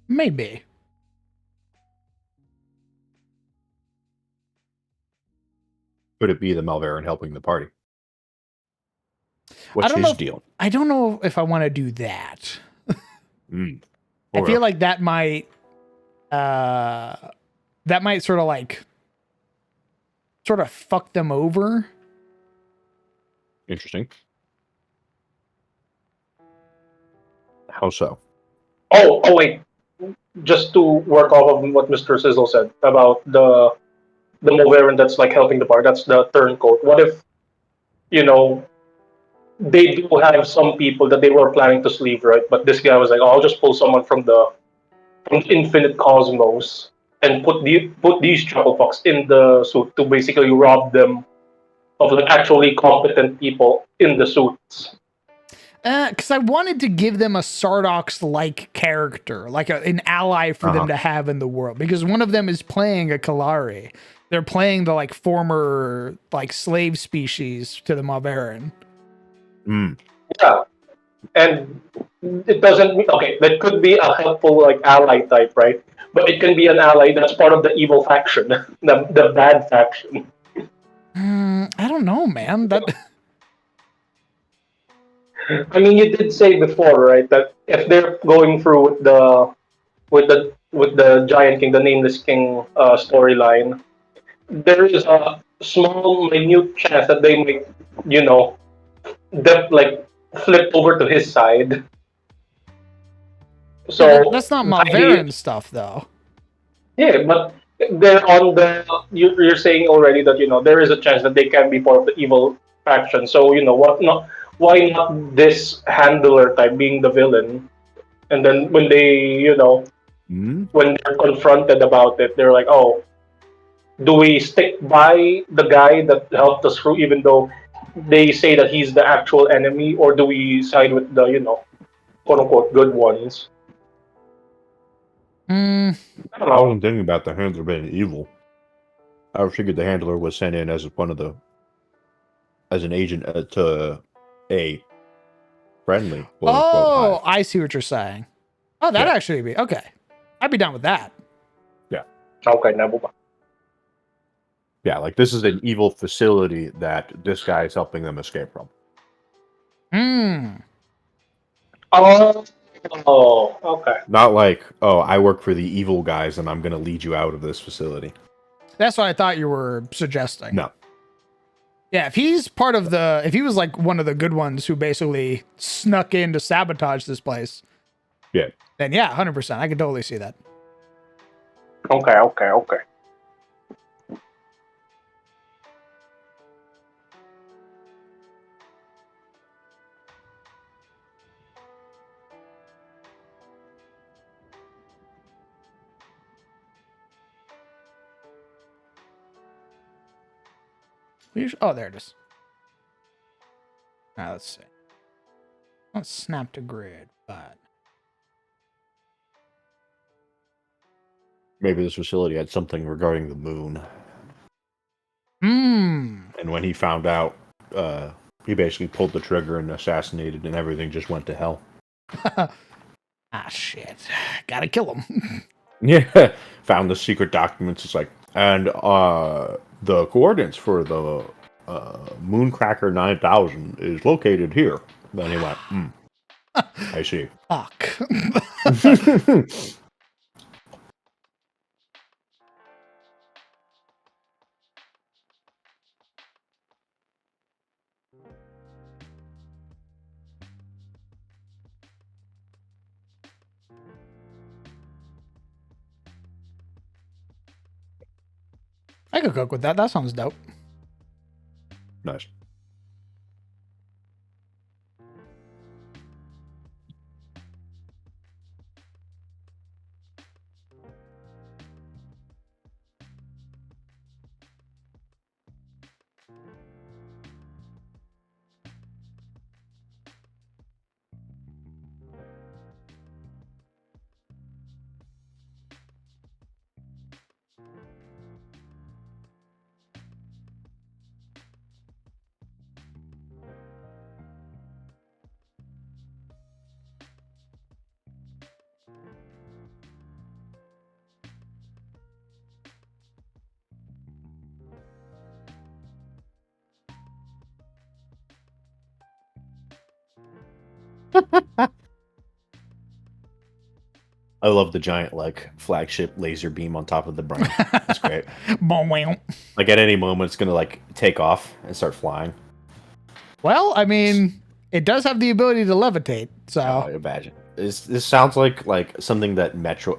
Maybe. Could it be the Malverin helping the party? I What's don't his know deal? I don't know if I want to do that. I Or feel like that might sort of fuck them over. Interesting. How so? Oh wait. Just to work off of what Mr. Sizzle said about the Moveran that's like helping the bar. That's the turncoat. What if they do have some people that they were planning to sleeve, right? But this guy was like, "Oh, I'll just pull someone from Infinite Cosmos and put these Chucklefucks in the suit to basically rob them of like actually competent people in the suits." Because I wanted to give them a Sardox-like character, like an ally for them to have in the world. Because one of them is playing a Kalari. They're playing the like former like slave species to the Malverin. Yeah, and it doesn't mean okay. That could be a helpful like ally type, right? But it can be an ally that's part of the evil faction, the bad faction. I don't know, man. That I mean, you did say before, right, that if they're going through with the Giant King, the Nameless King storyline, there is a small, minute chance that they might, you know, like flip over to his side. Yeah, So that's not the idea, Malverin stuff though. yeah, but they're on the. You're saying already that there is a chance that they can be part of the evil faction. So what not? Why not this handler type being the villain? And then when Hmm? when they're confronted about it, they're like, oh, do we stick by the guy that helped us through, even though they say that he's the actual enemy, or do we side with the quote unquote good ones? Mm, I don't I know. wasn't thinking about the handler being evil. I figured the handler was sent in as one of the as an agent to a friendly, quote unquote, oh, hive. I see what you're saying. Oh, that'd Yeah. actually be okay. I'd be down with that. Okay, never mind. Yeah, like this is an evil facility that this guy is helping them escape from. Hmm. Oh, okay. Not like, oh, I work for the evil guys and I'm going to lead you out of this facility. That's what I thought you were suggesting. No. Yeah, if he's part of if he was like one of the good ones who basically snuck in to sabotage this place, Yeah. then yeah, 100%. I could totally see that. Okay. Oh, there it is. Now let's see. Let's snap to grid, but Maybe this facility had something regarding the moon. hmm. And when he found out, he basically pulled the trigger and assassinated, and everything just went to hell. Ah, shit. Gotta kill him. Yeah. Found the secret documents. It's like, and the coordinates for the Mooncracker 9000 is located here. Then he went, I see. Fuck. I could cook with that. That sounds dope. Nice. I love the giant like flagship laser beam on top of the brain. That's great. Like at any moment, it's gonna like take off and start flying. Well, I mean, it does have the ability to levitate, so Oh, imagine this sounds like something that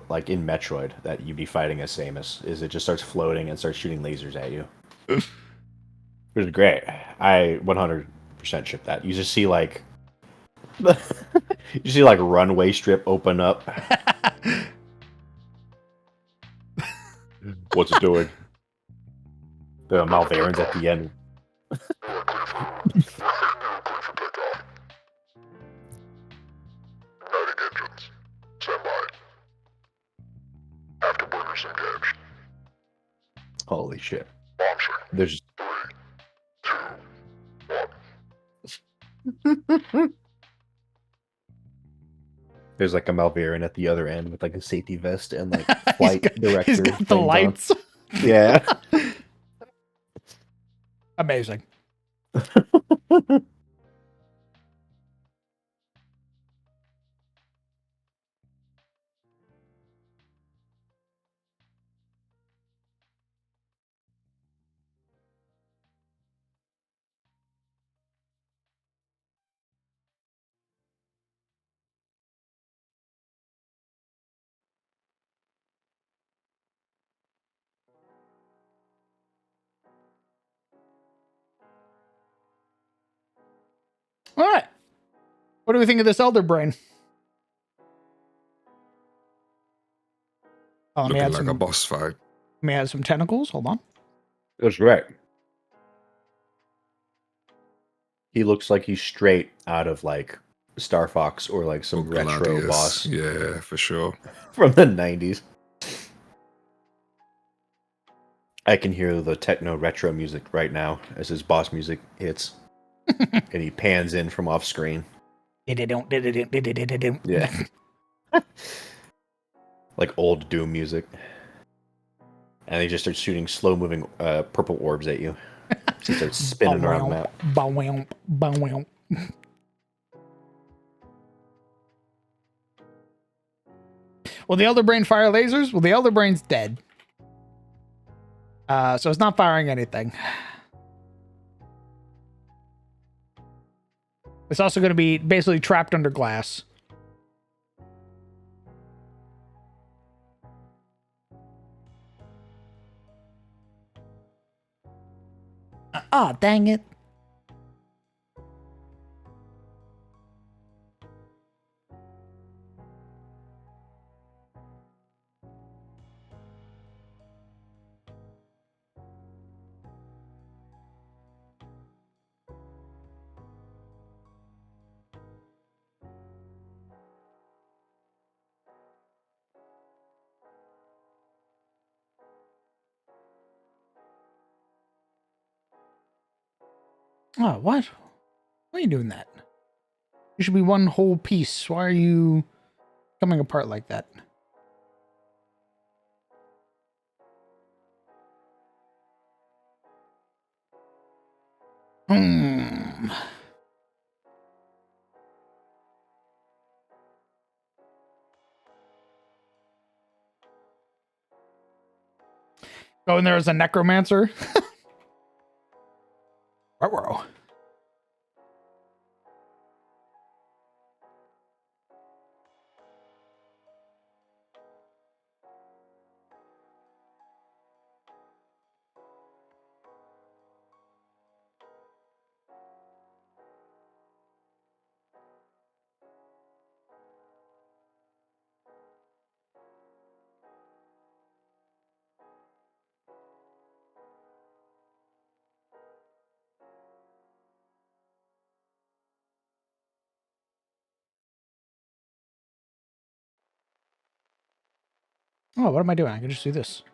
like in Metroid that you'd be fighting as Samus. Is it just starts floating and starts shooting lasers at you? It was great. I 100% ship that. You just see like you see like runway strip open up. What's it doing? The Malverins at the end. Holy shit. There's there's like a Malverin at the other end with like a safety vest and like flight director. he's got the things on. lights. Yeah. Amazing. All right. What do we think of this elder brain? Oh, let me Looking add like a some. boss fight. Let me add some tentacles. Hold on. It was great. He looks like he's straight out of like Star Fox or like some Or retro Gladius. boss Yeah, for sure. from the 90s. I can hear the techno retro music right now as his boss music hits. And he pans in from off screen. Yeah. Like old Doom music. And he just starts shooting slow moving purple orbs at you. He starts spinning around the map. Will the elder brain fire lasers? Well, the elder brain's dead. So it's not firing anything. It's also going to be basically trapped under glass. Dang it. Oh, what? Why are you doing that? You should be one whole piece. Why are you coming apart like that? Hmm. Go in there as a necromancer. Ruh-roh. Oh, what am I doing? I can just do this.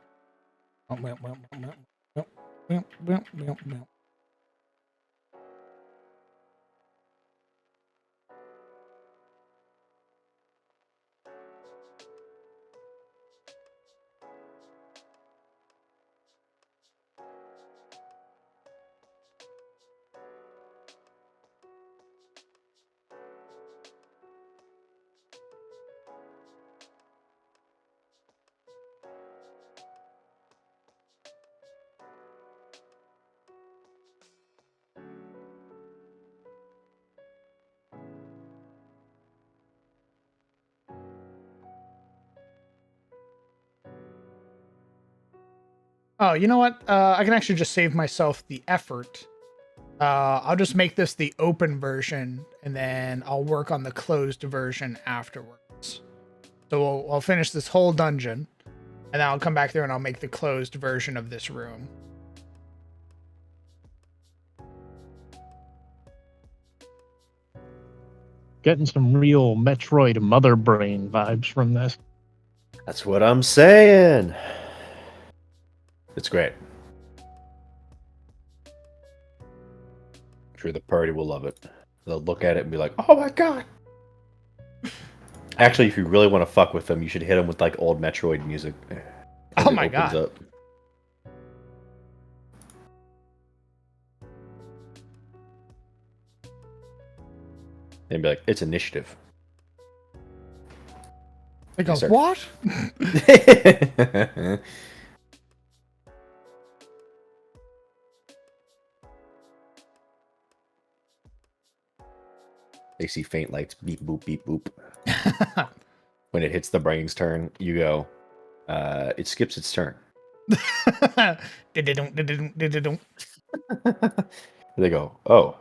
Oh, you know what? I can actually just save myself the effort. I'll just make this the open version, and then I'll work on the closed version afterwards. So I'll finish this whole dungeon, and then I'll come back there and I'll make the closed version of this room. Getting some real Metroid Mother Brain vibes from this. That's what I'm saying. It's great. I'm sure the party will love it. They'll look at it and be like, oh my god. Actually, if you really want to fuck with them, you should hit them with like old Metroid music. Oh my god. Up. And be like, it's initiative. They go, Start- what? They see faint lights, beep boop, beep boop. When it hits the brain's turn, you go, it skips its turn. They go, oh,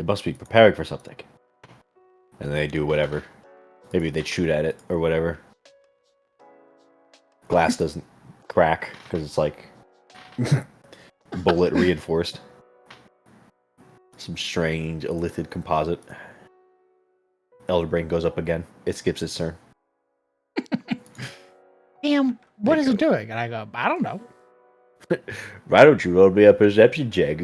It must be preparing for something. And they do whatever. Maybe they shoot at it or whatever. Glass doesn't crack because it's like bullet reinforced. Some strange elithid composite. Elder Brain goes up again. It skips its turn. Damn, what It is it goes. doing? And I go, I don't know. Why don't you roll me a perception check?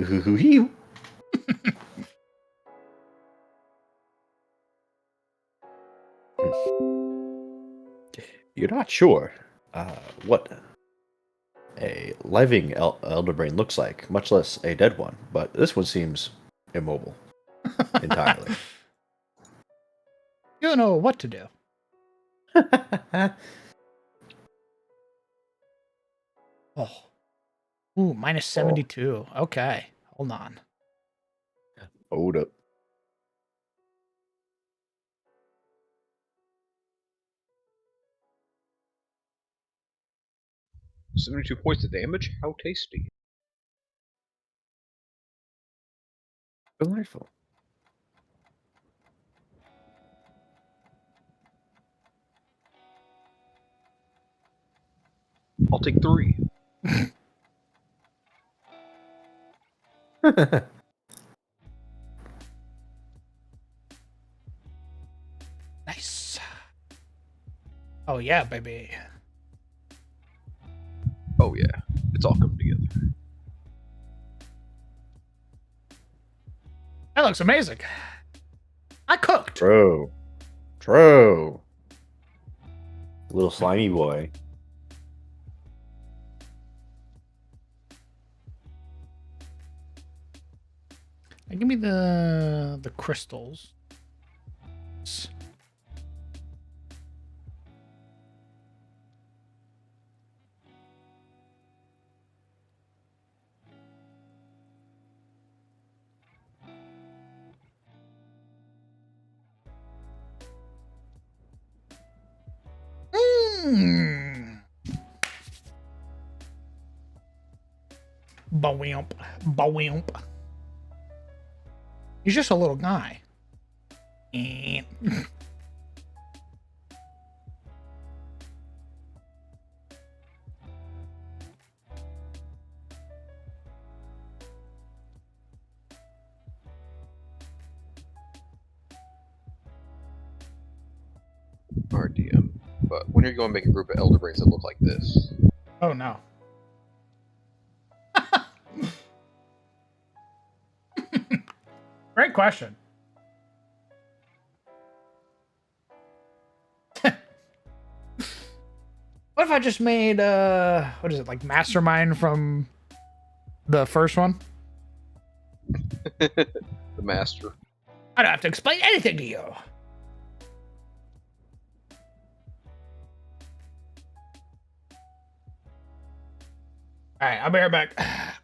You're not sure what a living elder brain looks like, much less a dead one, but this one seems immobile entirely. You don't know what to do. Oh. Ooh, minus 72. Okay. Hold on. Hold up. $72 points of damage? How tasty. Delightful. I'll take 3. Nice. Oh, yeah, baby. Oh yeah, it's all coming together. That looks amazing. I cooked. True. True. Little slimy boy. Now give me the crystals. Mmm. Bawimp. Bawimp. He's just a little guy. Eh. RDM. But when are you going to make a group of elder brains that look like this? Oh, no. Great question. What if I just made what is it, like Mastermind from the first one? The master. I don't have to explain anything to you. Alright, I'll be right back.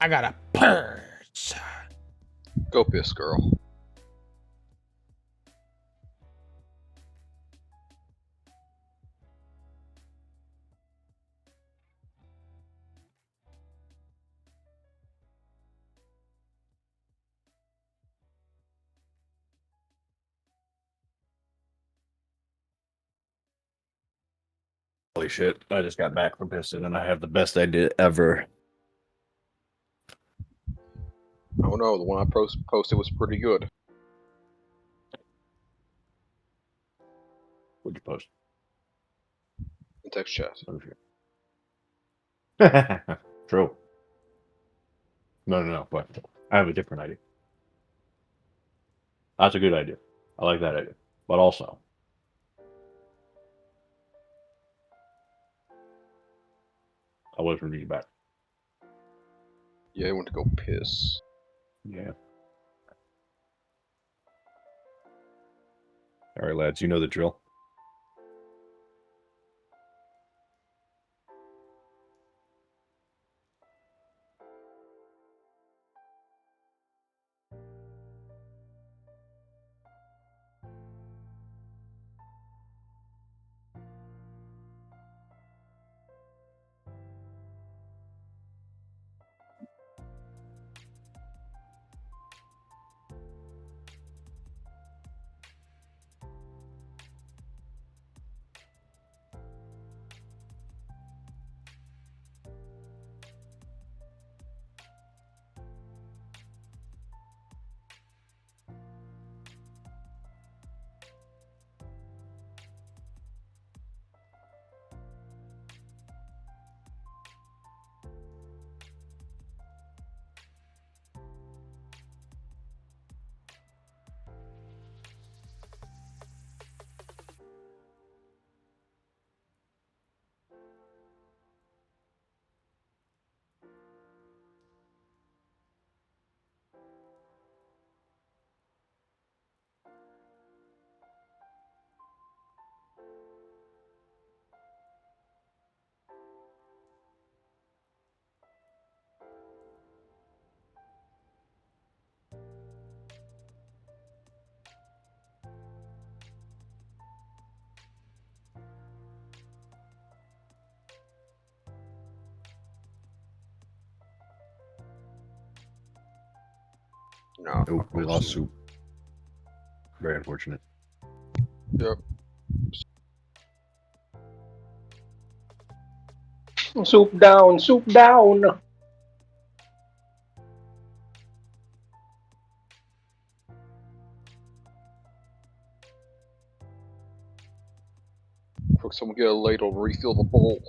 I got a purse. Go piss, girl. Holy shit. I just got back from pissing and I have the best idea ever. Oh no, the one I posted was pretty good. What'd you post? In text chat. Oh, shit. True. No. But I have a different idea. That's a good idea. I like that idea. But also, I was reading back. Yeah, I went to go piss. Yeah. All right, lads, you know the drill. No. Nope, we lost Soup. Very unfortunate. Yep. Soup down, soup down. Quick, someone get a ladle, refill the bowl.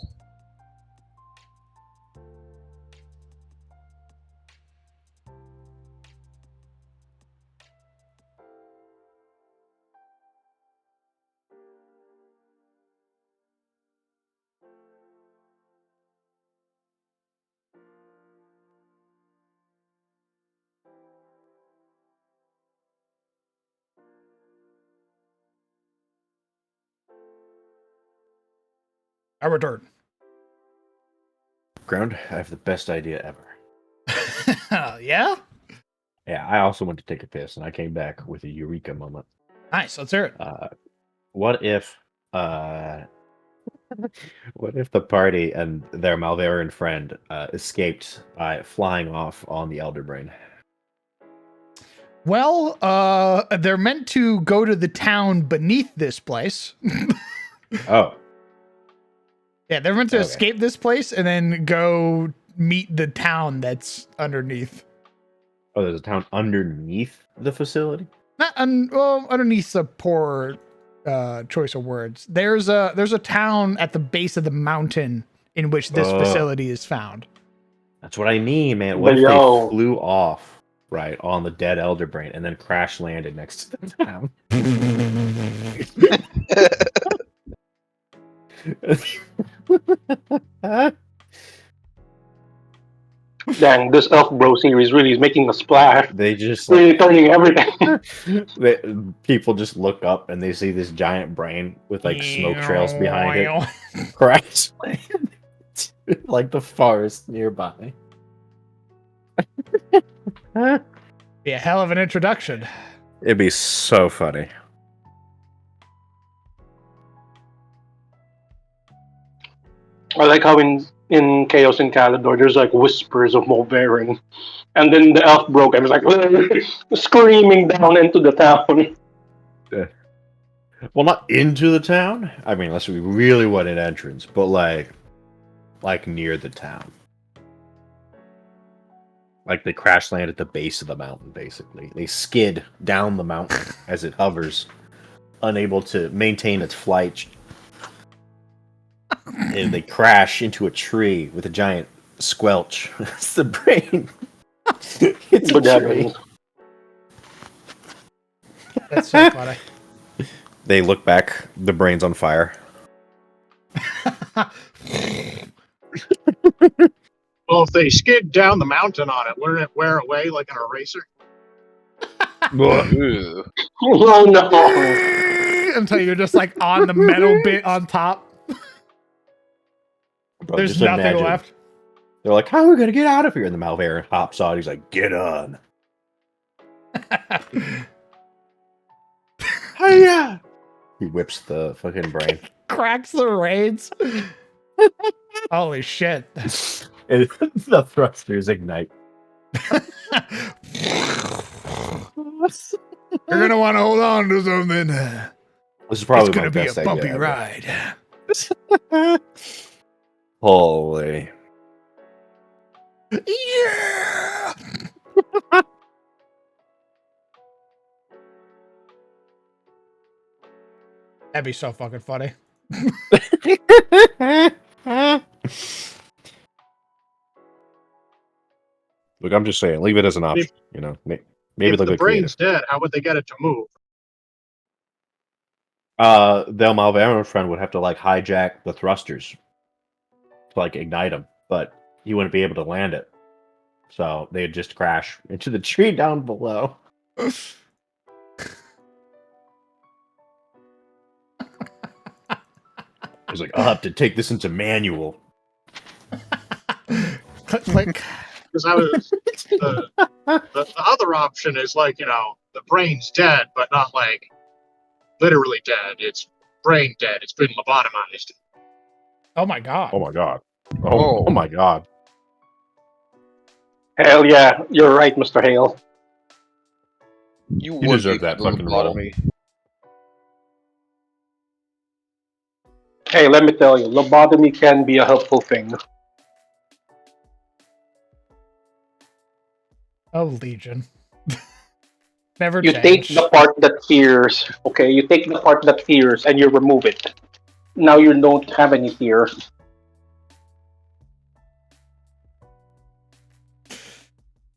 I return. Ground, I have the best idea ever. Yeah? Yeah, I also went to take a piss, and I came back with a eureka moment. Nice. Let's hear it. What if what if the party and their Malverian friend escaped by flying off on the Elder Brain? Well, they're meant to go to the town beneath this place. Oh, Yeah, they're meant to Okay. escape this place and then go meet the town that's underneath. oh, there's a town underneath the facility? Not underneath the poor choice of words. There's a town at the base of the mountain in which this Oh. facility is found. That's what I mean, man. What But if yo. they flew off, right, on the dead Elder Brain and then crash landed next to the town? Dang, this Elf Bro series really is making a splash. They just Really turning everything. people just look up and they see this giant brain with like smoke trails behind it crash land like the forest nearby. Be a hell of an introduction. It'd be so funny. I like how in Chaos and Calidor, there's like whispers of Mulverin. And then the elf broke and was like screaming down into the town. Well, not into the town. I mean, unless we really want an entrance, but like near the town. Like they crash land at the base of the mountain, basically. They skid down the mountain as it hovers, unable to maintain its flight. And they crash into a tree with a giant squelch. It's the brain. It's a But that tree. means- That's so funny. They look back, the brain's on fire. Well, if they skid down the mountain on it, wouldn't it wear away like an eraser? Ew. Oh no. Until you're just like on the metal bit on top. Bro, There's just nothing imagine. left. They're like, how are we going to get out of here? And the Malverian hops on. He's like, get on. Hiya! He whips the fucking brain. Cracks the reins. Holy shit. And the thrusters ignite. You're gonna want to hold on to something. This is probably It's gonna my be a best idea bumpy ever. ride. Holy. Yeah. That'd be so fucking funny. Look, I'm just saying, leave it as an option. You know, maybe If look the at brain's creative. dead, how would they get it to move? Their Malverian friend would have to like hijack the thrusters to like ignite them, but he wouldn't be able to land it. So they'd just crash into the tree down below. He's like, I'll have to take this into manual. Click, click. Because I was the other option is like, you know, the brain's dead, but not like literally dead. It's brain dead. It's been lobotomized. Oh my god. Oh my god. Oh. Oh my god. Hell yeah, you're right, Mr. Hale. You You would deserve be that for the fucking roll. lobotomy. Hey, let me tell you, lobotomy can be a helpful thing. Oh, Legion. Never You change. take the part that fears, okay? You take the part that fears and you remove it. Now you don't have any fear.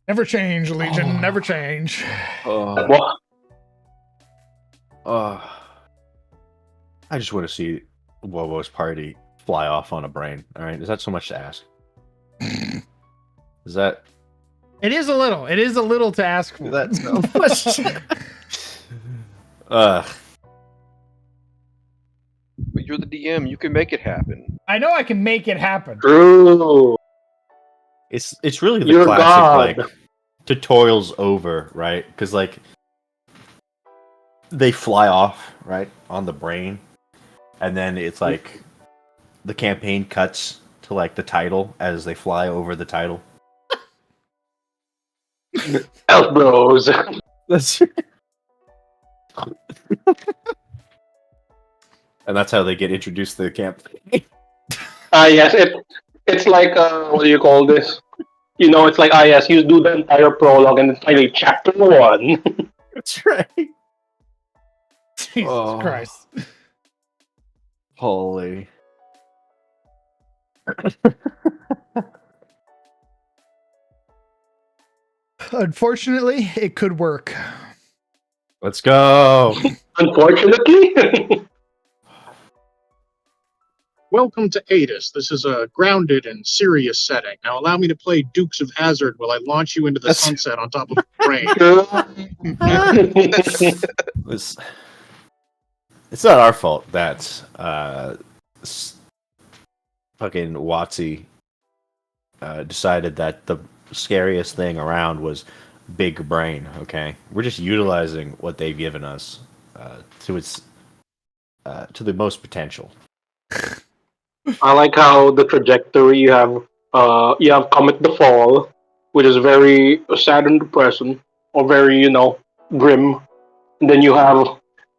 Never change, Legion. Never change. What? I just want to see Wowo's party fly off on a brain. All right, is that so much to ask? Is that? It is a little. It is a little to ask for. That's so much. uh, But you're the DM. You can make it happen. I know I can make it happen. True. it's really the You're classic God. like tutorials over, right? Because like they fly off right on the brain, and then it's like the campaign cuts to like the title as they fly over the title. Elf bros. That's and that's how they get introduced to the campaign. Yes, it's like what do you call this? You know, it's like yes, you do the entire prologue and then finally chapter 1. That's right. Jesus Oh. Christ. Holy. Unfortunately, it could work. Let's go. Unfortunately. Welcome to Adis. This is a grounded and serious setting. Now allow me to play Dukes of Hazzard while I launch you into the sunset on top of a brain. It's not our fault that fucking Watsy decided that the scariest thing around was big brain. Okay, we're just utilizing what they've given us to its to the most potential. I like how the trajectory you have Comet the Fall, which is very sad and depressing, or very, grim. And then you have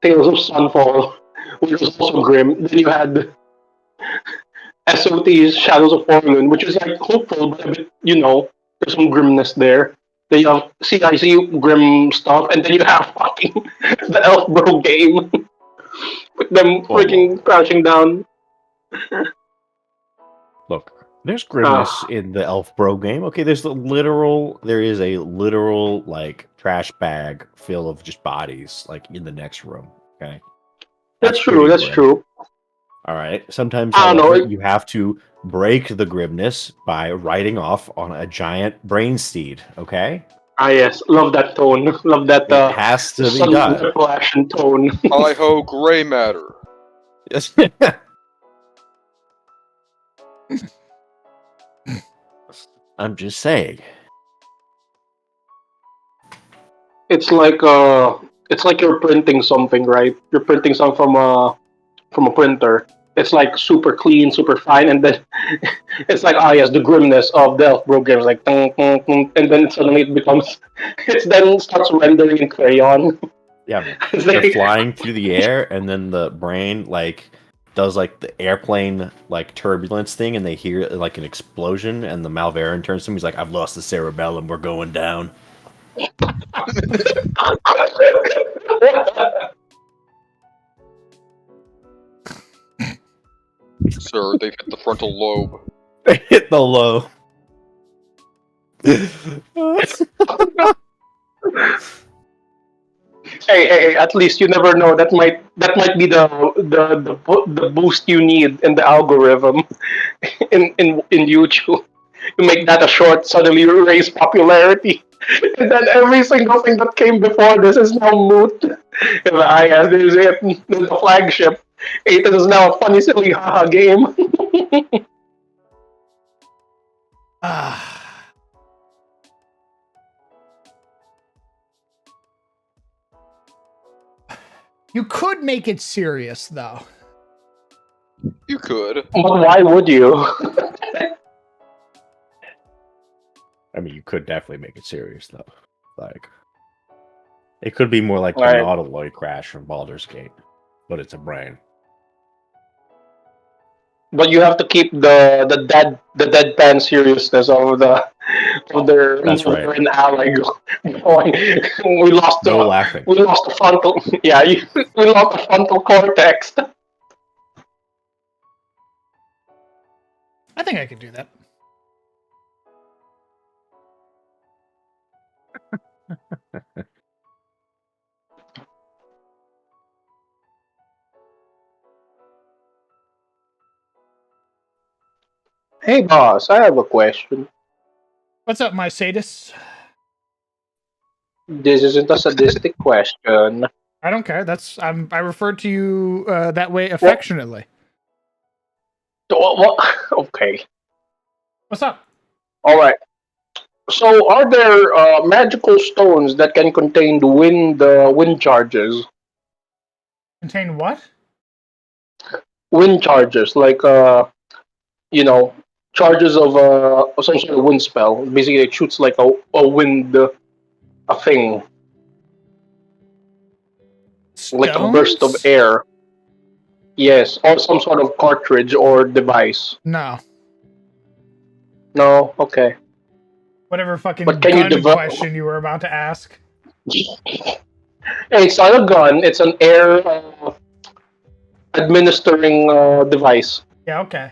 Tales of Sunfall, which is also grim. Then you had SOT's Shadows of Orlin, which is like hopeful, but a bit, there's some grimness there. Then you have CIC grim stuff, and then you have fucking the Elf Bro game with them freaking crashing down. Look, there's grimness in the Elf Bro game. Okay, there is a literal like trash bag full of just bodies like in the next room. Okay, That's true. pretty That's grim. true. All right. Sometimes, I don't however, know. you have to break the grimness by riding off on a giant brain steed. Okay, Yes, love that tone. Love that it has to be Sun done. Whiplash and tone. Hi ho, gray matter. Yes. I'm just saying. It's like you're printing something, right? You're printing something from a printer. It's like super clean, super fine, and then it's like yes, the grimness of the Elf Bro game is like tung, tung, tung, and then suddenly it then starts rendering in crayon. Yeah, man. It's They're like, flying through the air, and then the brain like does like the airplane like turbulence thing, and they hear like an explosion, and the Malverin turns to him. He's like, "I've lost the cerebellum. We're going down." Sir, they've hit the frontal lobe. They hit the low. hey, at least you never know. That might be the boost you need in the algorithm in YouTube. You make that a short, suddenly you raise popularity, and then every single thing that came before this is now moot. Guess this is it, the flagship. It is now a funny, silly, haha game. Ah. You could make it serious, though. You could. But why would you? I mean, you could definitely make it serious though. Like, It could be more like the Right. Nautiloid crash from Baldur's Gate, but it's a brain. But you have to keep the deadpan seriousness of their That's mother right. and ally going. We lost No the laughing. we lost the frontal. Yeah, we lost the frontal cortex. I think I could do that. Hey boss, I have a question. What's up, my sadist? This isn't a sadistic question. I don't care. I refer to you that way Well, affectionately. okay. What's up? All right. So, are there magical stones that can contain the wind charges? Contain what? Wind charges, like you know, charges of some sort of wind spell. Basically, it shoots like a wind, a thing, like a burst of Stones? air. Yes, or some sort of cartridge or device. No. No, okay. Whatever But fucking can you gun develop? question you were about to ask. Hey, it's not a gun. It's an air administering device. Yeah, okay.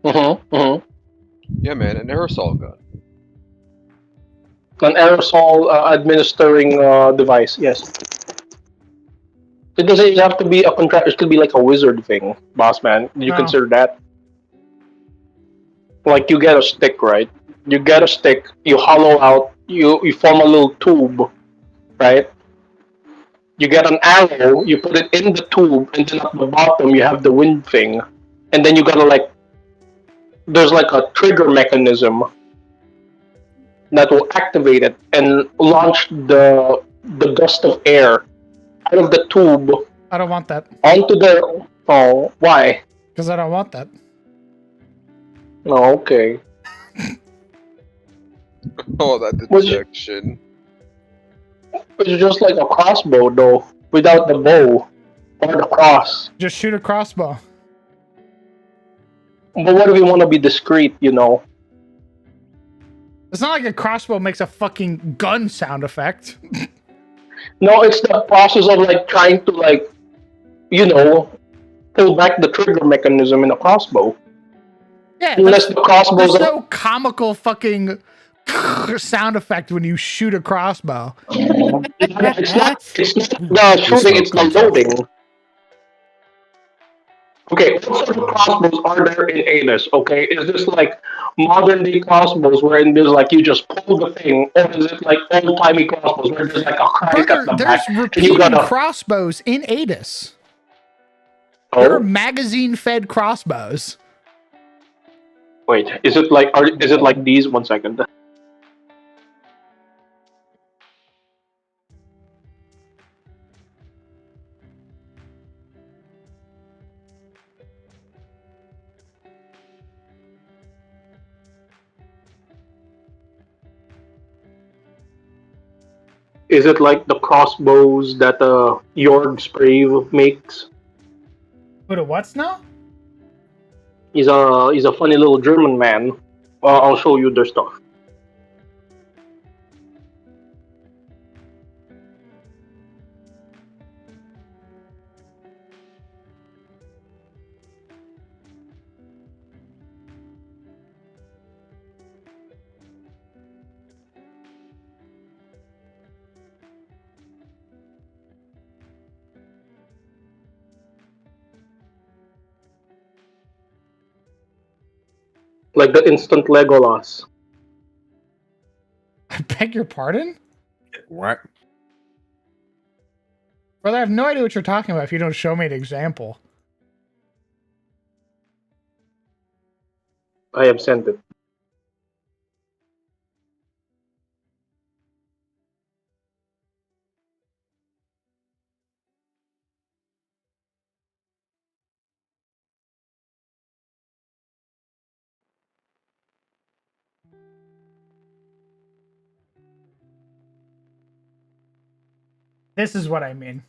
Mm-hmm, mm-hmm. Yeah, man, an aerosol gun. An aerosol administering device. Yes. It doesn't have to be a contract. It could be like a wizard thing, boss man. Do you No. consider that? Like you get a stick, right? You get a stick. You hollow out. You form a little tube, right? You get an arrow. You put it in the tube, and then at the bottom you have the wind thing, and then you gotta like. There's like a trigger mechanism that will activate it and launch the gust of air out of the tube I don't want that. onto the. Oh, why? Because I don't want that. Oh, okay. Oh, that Was it, detection. it's just like a crossbow though, without the bow or the cross. Just shoot a crossbow. But what if we want to be discreet, you know? It's not like a crossbow makes a fucking gun sound effect. No, it's the process of like trying to like, you know, pull back the trigger mechanism in a crossbow. Yeah, Unless the crossbows there's are. no comical fucking sound effect when you shoot a crossbow. It's not. It's not the The shooting. smoke It's the comes off. loading. Okay, what sort of crossbows are there in Anus? Okay, is this like modern day crossbows where there's like you just pull the thing, or is it like old timey crossbows where there's like a crank at Burger, the there's back and you repeating gotta. crossbows in ADIS. There are Oh, magazine fed crossbows. wait, is it like is it like these? 1 second. Is it like the crossbows that Jorg Sprave makes? Who the what's now? He's a funny little German man. I'll show you their stuff. Like the instant Legolas. I beg your pardon? What? Brother, I have no idea what you're talking about if you don't show me an example. I have sent it. This is what I mean.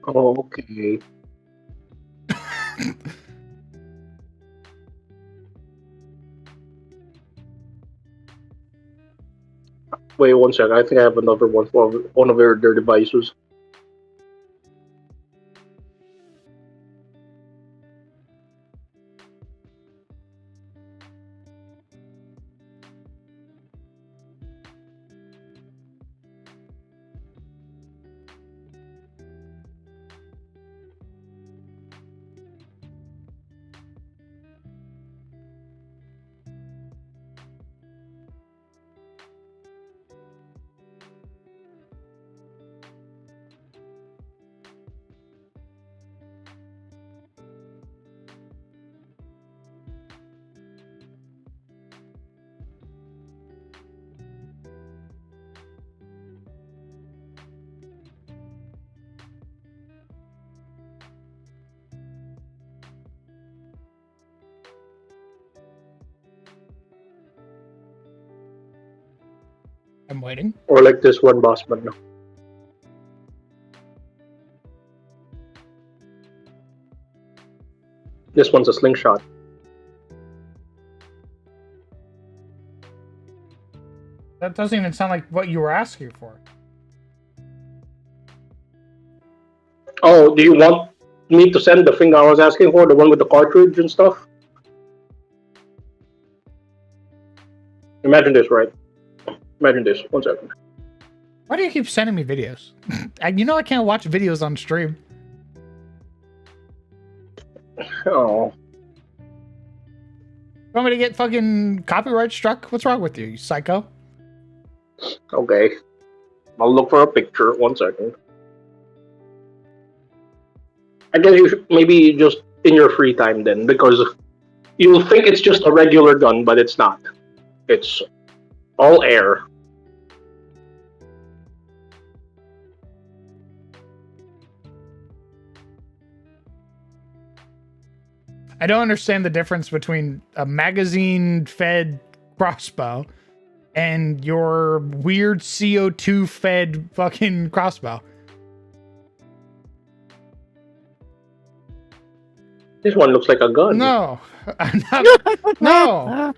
Oh, okay. Wait one second. I think I have another one for one of their devices. I'm waiting. Or like this one, Bossman. This one's a slingshot. That doesn't even sound like what you were asking for. Oh, do you want me to send the thing I was asking for, the one with the cartridge and stuff? Imagine this, right? Imagine this. One second. Why do you keep sending me videos? You know I can't watch videos on stream. Oh, You want me to get fucking copyright struck? What's wrong with you, you psycho? okay. I'll look for a picture. One second. I guess you should maybe just in your free time then, because you'll think it's just a regular gun, but it's not. It's all air. I don't understand the difference between a magazine-fed crossbow and your weird CO2-fed fucking crossbow. This one looks like a gun. No. No.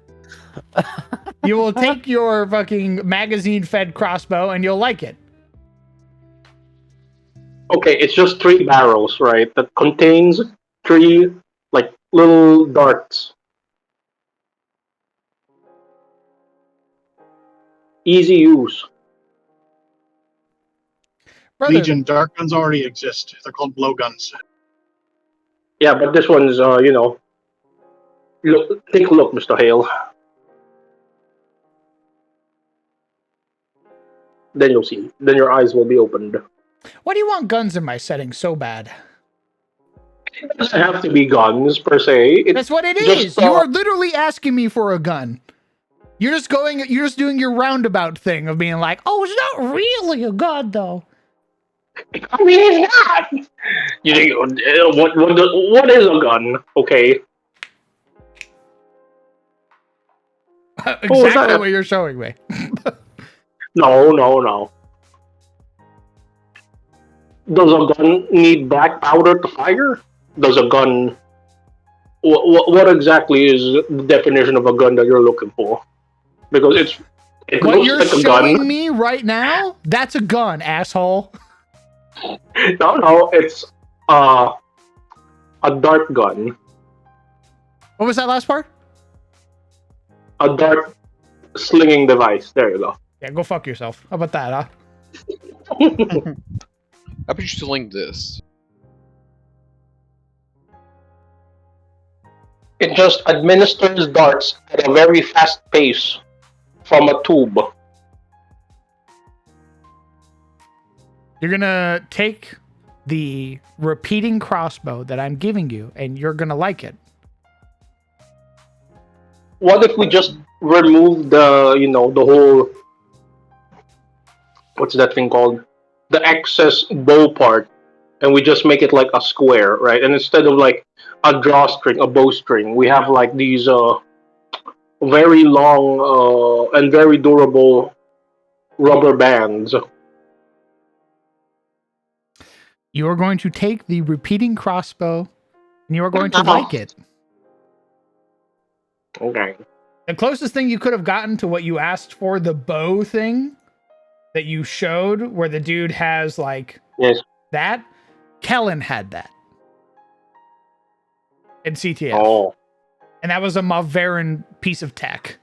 You will take your fucking magazine-fed crossbow and you'll like it. Okay, it's just 3 barrels, right? That contains 3 like little darts. Easy use. Brother, Legion dart guns already exist. They're called blowguns. Yeah, but this one's look, take a look, Mr. Hale. Then you'll see. Then your eyes will be opened. why do you want guns in my setting so bad? It doesn't have to be guns per se. It's That's what it just, is. You are literally asking me for a gun. You're just doing your roundabout thing of being like, oh, it's not really a gun though. I mean, it's not. You think what is a gun? Okay. Exactly what you're showing me. No. Does a gun need black powder to fire? Does a gun? What exactly is the definition of a gun that you're looking for? Because it What looks you're like a showing gun. me right now, that's a gun, asshole. No, it's a dart gun. What was that last part? A dart slinging device. There you go. Yeah, go fuck yourself. How about that, huh? How about you sling this? It just administers darts at a very fast pace from a tube. You're gonna take the repeating crossbow that I'm giving you, and you're gonna like it. what if we just remove the whole, what's that thing called? The excess bow part, and we just make it like a square, right? And instead of like a drawstring, a bowstring, we have like these very long and very durable rubber bands. You are going to take the repeating crossbow and you are going to like it. Okay. The closest thing you could have gotten to what you asked for, the bow thing that you showed, where the dude has like Yes. that, Kellen had that in CTF. Oh. And that was a Malverin piece of tech.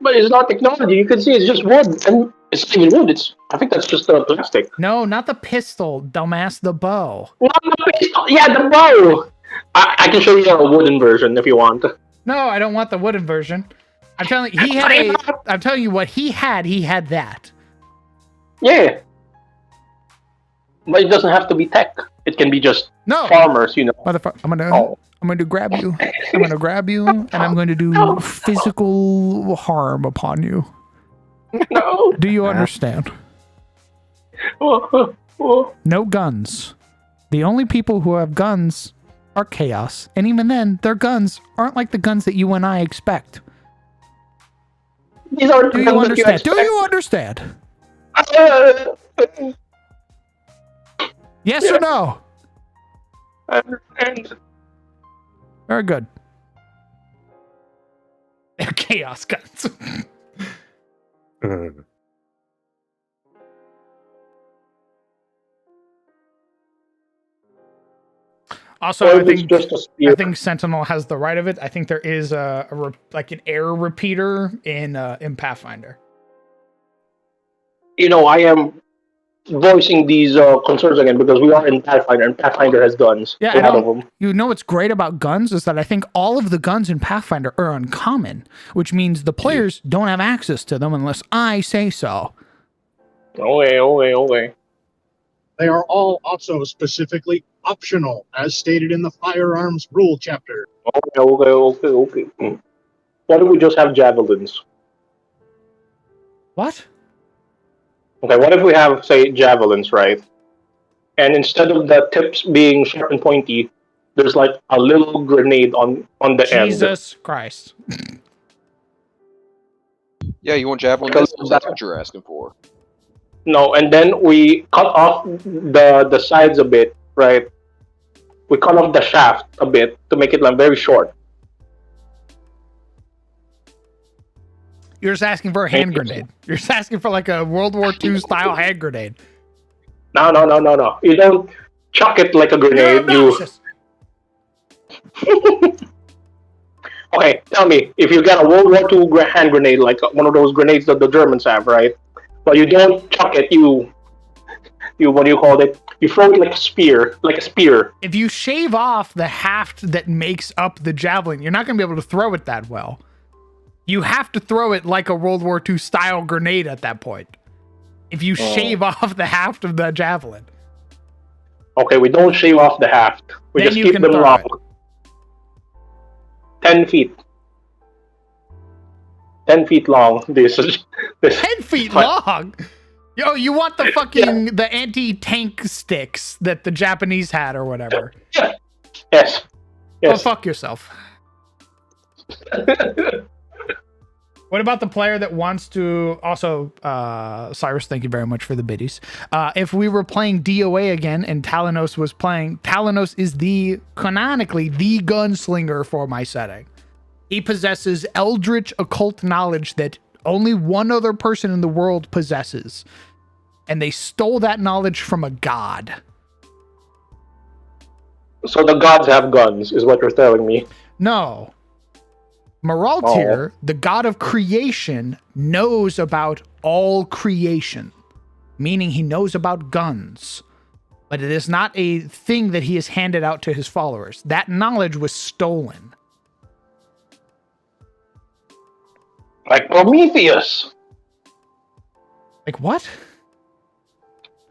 But it's not technology. You can see it's just wood, and it's not even wood. I think that's just plastic. No, not the pistol, dumbass, the bow. Not the pistol. Yeah, the bow. I can show you a wooden version if you want. No, I don't want the wooden version. I'm telling you, I'm telling you what he had that. Yeah. But it doesn't have to be tech. It can be just farmers, Motherfucker, I'm gonna grab you. I'm gonna grab you and I'm going to do physical harm upon you. No. Do you understand? No guns. The only people who have guns are chaos. And even then, their guns aren't like the guns that you and I expect. These aren't Do you understand? Do you understand? Yes or no? I understand. Very good. They're chaos guns. Also, I think Sentinel has the right of it. I think there is like an error repeater in Pathfinder. I am voicing these concerns again because we are in Pathfinder, and Pathfinder has guns. Yeah, a lot of them. You know what's great about guns is that I think all of the guns in Pathfinder are uncommon, which means the players don't have access to them unless I say so. Okay. They are all also specifically optional, as stated in the firearms rule chapter. Okay. Why don't we just have javelins? What? Okay, what if we have, say, javelins, right? And instead of the tips being sharp and pointy, there's like a little grenade on the end. Jesus Christ. Yeah, you want javelin missiles? That's what you're asking for. No, and then we cut off the sides a bit, right? We cut off the shaft a bit to make it like very short. You're just asking for a hand grenade. You're just asking for like a World War II style hand grenade. No. You don't chuck it like a grenade. Okay, tell me, if you get a World War II hand grenade, like one of those grenades that the Germans have, right? But you don't chuck it, you what do you call it? You throw it like a spear. If you shave off the haft that makes up the javelin, you're not going to be able to throw it that well. You have to throw it like a World War II style grenade at that point. If you shave off the haft of the javelin. Okay, we don't shave off the haft. We just keep them long. 10 feet. 10 feet long. This 10 feet long? Yo, you want the fucking the anti-tank sticks that the Japanese had or whatever. Yes. Oh, fuck yourself. What about the player that wants to also, Cyrus, thank you very much for the biddies. If we were playing DOA again and Talanos was playing, Talanos is canonically the gunslinger for my setting. He possesses eldritch occult knowledge that only one other person in the world possesses. And they stole that knowledge from a god. So the gods have guns, is what you're telling me. No. Maraltir, the god of creation, knows about all creation, meaning he knows about guns, but it is not a thing that he has handed out to his followers. That knowledge was stolen. Like Prometheus. Like what?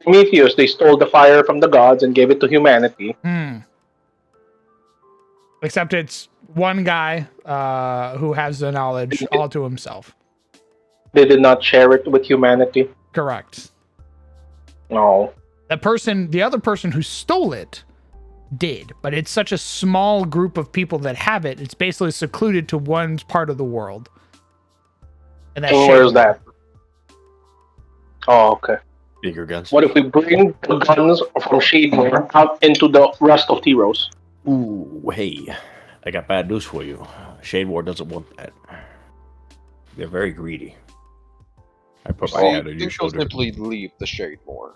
Prometheus, they stole the fire from the gods and gave it to humanity. Except it's one guy who has the knowledge all to himself. They did not share it with humanity. Correct. No. The other person who stole it did, but it's such a small group of people that have it, it's basically secluded to one part of the world. And that's Where's that? Oh, okay. Bigger guns. What if we bring the guns from Shadeware out into the rest of T-Rose? Ooh, hey, I got bad news for you. Shade War doesn't want that. They're very greedy. I put my hand on your They'll shoulder. simply leave the shade more.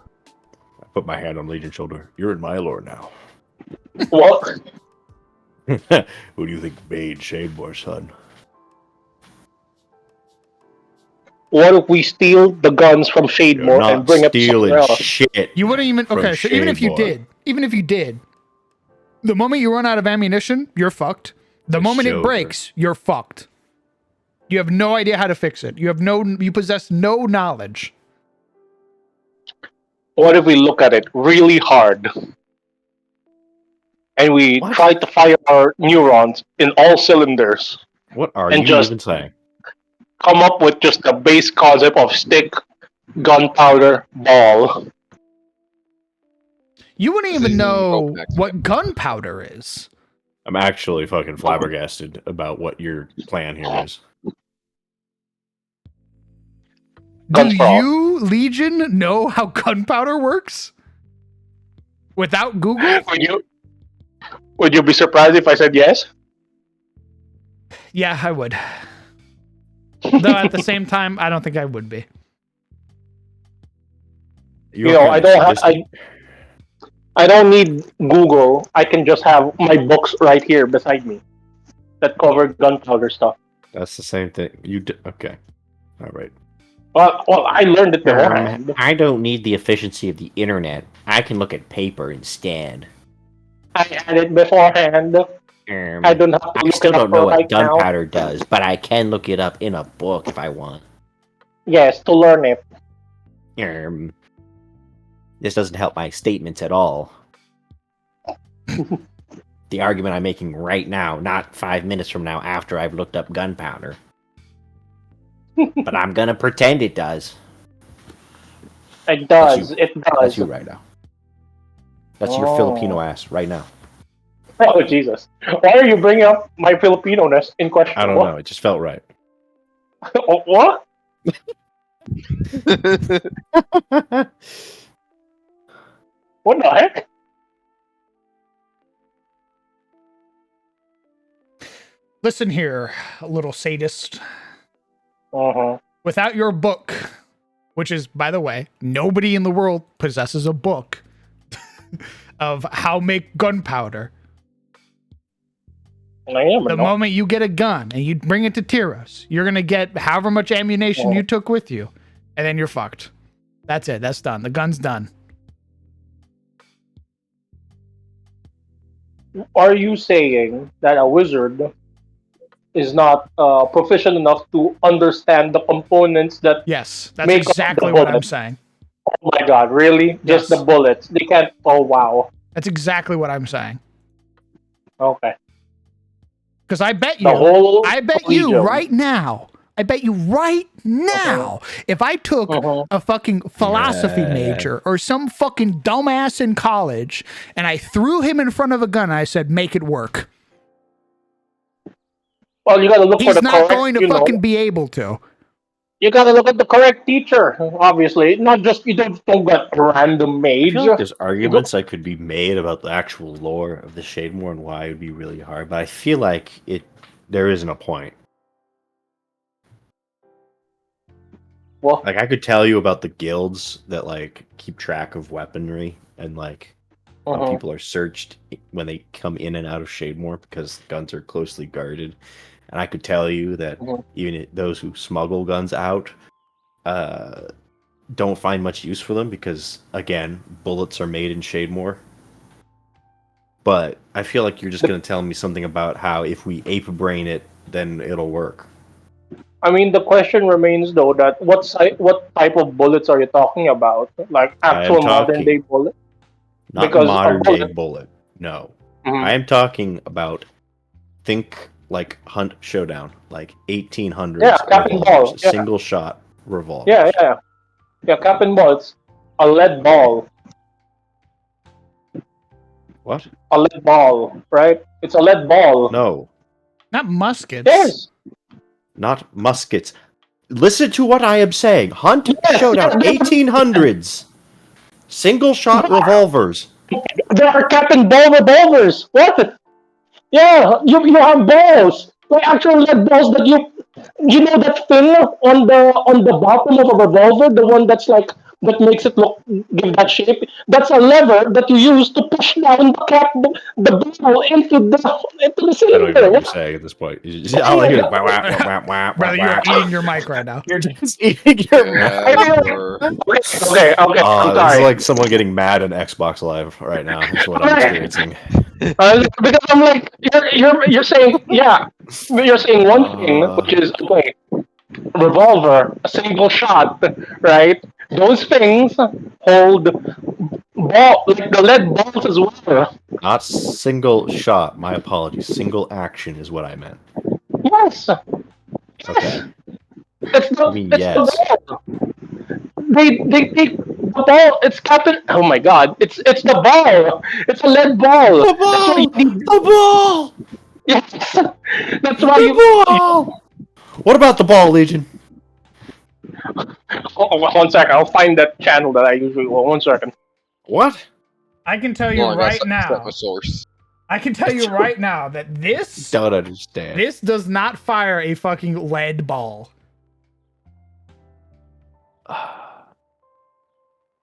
I put my hand on Legion's shoulder. You're in my lore now. What? Who do you think made Shade War, son? What if we steal the guns from You're Shademore not and bring it stealing somewhere else? shit. You wouldn't even from okay, so even if you Shademore. did, the moment you run out of ammunition, you're fucked. The moment it Shoulder. breaks, you're fucked. You have no idea how to fix it. You possess no knowledge. What if we look at it really hard and we What? try to fire our neurons in all cylinders, What are and you just- even saying? come up with just the base concept of stick, gunpowder, ball? You wouldn't even Season know opening. what gunpowder is. I'm actually fucking flabbergasted about what your plan here is. Do Gunpowder. you, Legion, know how gunpowder works? Without Google? Would you be surprised if I said yes? Yeah, I would. Though at the same time, I don't think I would be. You know, I don't need Google. I can just have my books right here beside me that cover gunpowder stuff. That's the same thing. Okay. All right. Well, I learned it beforehand. I don't need the efficiency of the internet. I can look at paper instead. I had it beforehand. I don't have to I look still it up don't know what right now. gunpowder does, but I can look it up in a book if I want. Yes, to learn it. This doesn't help my statements at all. The argument I'm making right now, not 5 minutes from now after I've looked up gunpowder. But I'm gonna pretend it does. It does. you. It That's does. you right now. That's your Oh. Filipino ass right now. Oh, Jesus. Why are you bringing up my Filipino-ness in question? I don't know. It just felt right. Oh, what? What the heck? Listen here, little sadist. Uh-huh. Without your book, which is, by the way, nobody in the world possesses a book of how make gunpowder. I am. The moment you get a gun and you bring it to Tyros, you're going to get however much ammunition you took with you, and then you're fucked. That's it. That's done. The gun's done. Are you saying that a wizard is not proficient enough to understand the components that... Yes, that's Make up exactly the what I'm bullet. saying. Oh my god, really? Just Yes. the bullets. They can't... Oh, wow. That's exactly what I'm saying. Okay. Because I bet The you, whole I bet collegium. you right now, if I took a fucking philosophy major or some fucking dumbass in college and I threw him in front of a gun, I said, make it work. Well, you gotta look for He's the not correct, going to fucking be able to. You gotta look at the correct teacher, obviously. Not just... You don't get a random I mage. feel like there's arguments that could be made about the actual lore of the Shademore and why it would be really hard, but I feel like there isn't a point. Well, Like I could tell you about the guilds that like keep track of weaponry and like when uh-huh. people are searched when they come in and out of Shademore because guns are closely guarded. And I could tell you that even those who smuggle guns out don't find much use for them because, again, bullets are made in Shademore. But I feel like you're just going to tell me something about how if we ape brain it, then it'll work. I mean, the question remains though that what type of bullets are you talking about? Like actual modern day bullet? Not Because a modern day bullet- bullet. No. Mhm. I am talking about think like Hunt Showdown, like 1800s Yeah, cap and ball. revolvers, Yeah. single shot revolvers. Yeah, cap and ball. It's a lead ball. What? A lead ball, right? It's a lead ball. No, Not muskets. Yes. not muskets. Listen to what I am saying. Hunt Yes, Showdown, yes, 1800s, single shot revolvers. There are cap and ball revolvers. What? Yeah, you have balls. Like actual lead balls that you know that thing on the bottom of a revolver, the one that's like that makes it look give that shape. That's a lever that you use to push down the ball into the I don't even know cylinder. what you're saying at this point. All I hear is wah, wah, wah, wah, wah, Brother, wah, you're wah. eating your mic right now. You're just eating your Yeah, mouth. you were. Okay. I'm This is sorry. like someone getting mad on Xbox Live right now. That's what I'm experiencing. Because I'm like you're saying you're saying one thing which is okay, revolver, a single shot, right? Those things hold ball like the lead balls as well. Not single shot. My apologies. Single action is what I meant. Yes, Okay. it's I mean, it's yes. the ball. They take the ball. It's Captain. Oh my God! It's the ball. It's a lead ball. The That's why ball! you need. The ball! Yes, that's why The ball! What about the ball, Legion? Oh, 1 second. I'll find that channel that I usually. Well, 1 second. What? I can tell you Hold on, I gotta right set now. my source. I can tell you right now that Don't understand. this does not fire a fucking lead ball.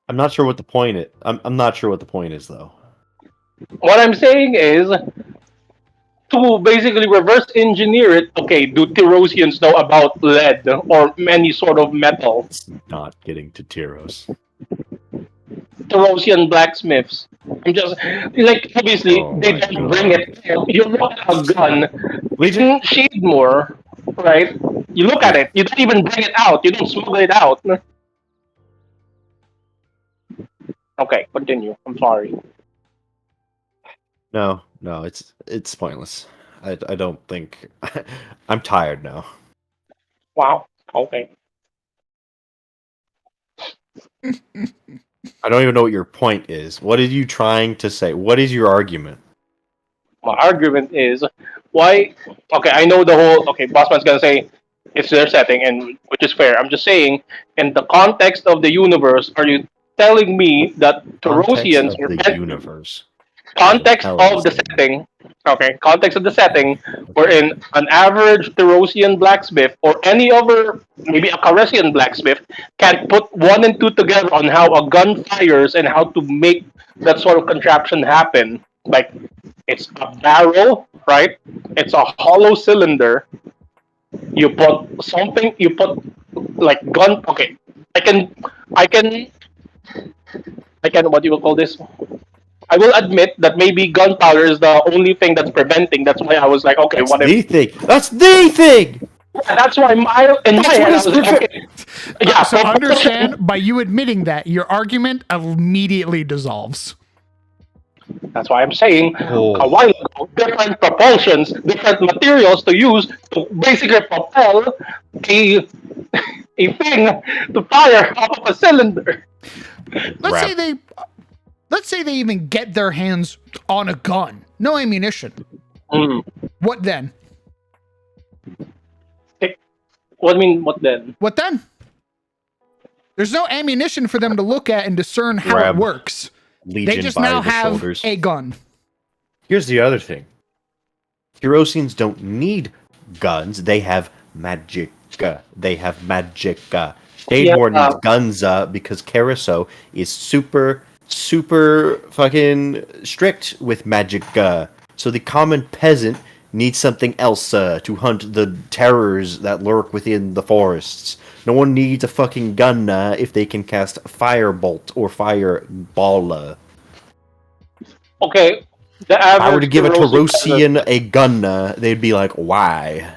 I'm not sure what the point is. I'm not sure what the point is, though. What I'm saying is to basically reverse engineer it. Okay, do Tyrosians know about lead or any sort of metal? It's not getting to Tyros. Tyrosian blacksmiths. I'm just like obviously Oh they my don't God. bring it. You look at a gun Legion? in Shademore, right? You look at it. You don't even bring it out. You don't smuggle it out. Okay, continue. I'm sorry. No, it's pointless. I don't think. I'm tired now. Wow. Okay. I don't even know what your point is. What are you trying to say? What is your argument? My argument is why. Okay, I know the whole. Okay, Bossman's gonna say it's their setting, and which is fair. I'm just saying, in the context of the universe, are you telling me that Context Tarosians of were the universe. context Hell of the is it? setting? Okay, context of the setting, wherein an average Tarosian blacksmith or any other, maybe a Caressian blacksmith, can put one and two together on how a gun fires and how to make that sort of contraption happen. Like it's a barrel, right? It's a hollow cylinder. You put something. You put like gun. Okay, I can, I can, I can. What do you call this? I will admit that maybe gunpowder is the only thing that's preventing. That's why I was like, okay, That's what if? the thing. That's the thing. That's why in my That's head what I is was like, okay, yeah. So propulsion. understand, by you admitting that, your argument immediately dissolves. That's why I'm saying Oh. a while ago, different propulsions, different materials to use to basically propel a a thing to fire off of a cylinder. Let's say they even get their hands on a gun. No ammunition. Mm. What then? What do you mean? What then? What then? There's no ammunition for them to look at and discern how Grab it works. Legion They just by now the have shoulders. a gun. Here's the other thing. Tyrosians don't need guns. They have magic. They have magicka. Shademore Yeah. needs guns because Caruso is super fucking strict with magicka. So the common peasant needs something else to hunt the terrors that lurk within the forests. No one needs a fucking gun if they can cast firebolt or fireball. Okay. The If I were average to give a Tarosian Tarosian a gun, they'd be like, why?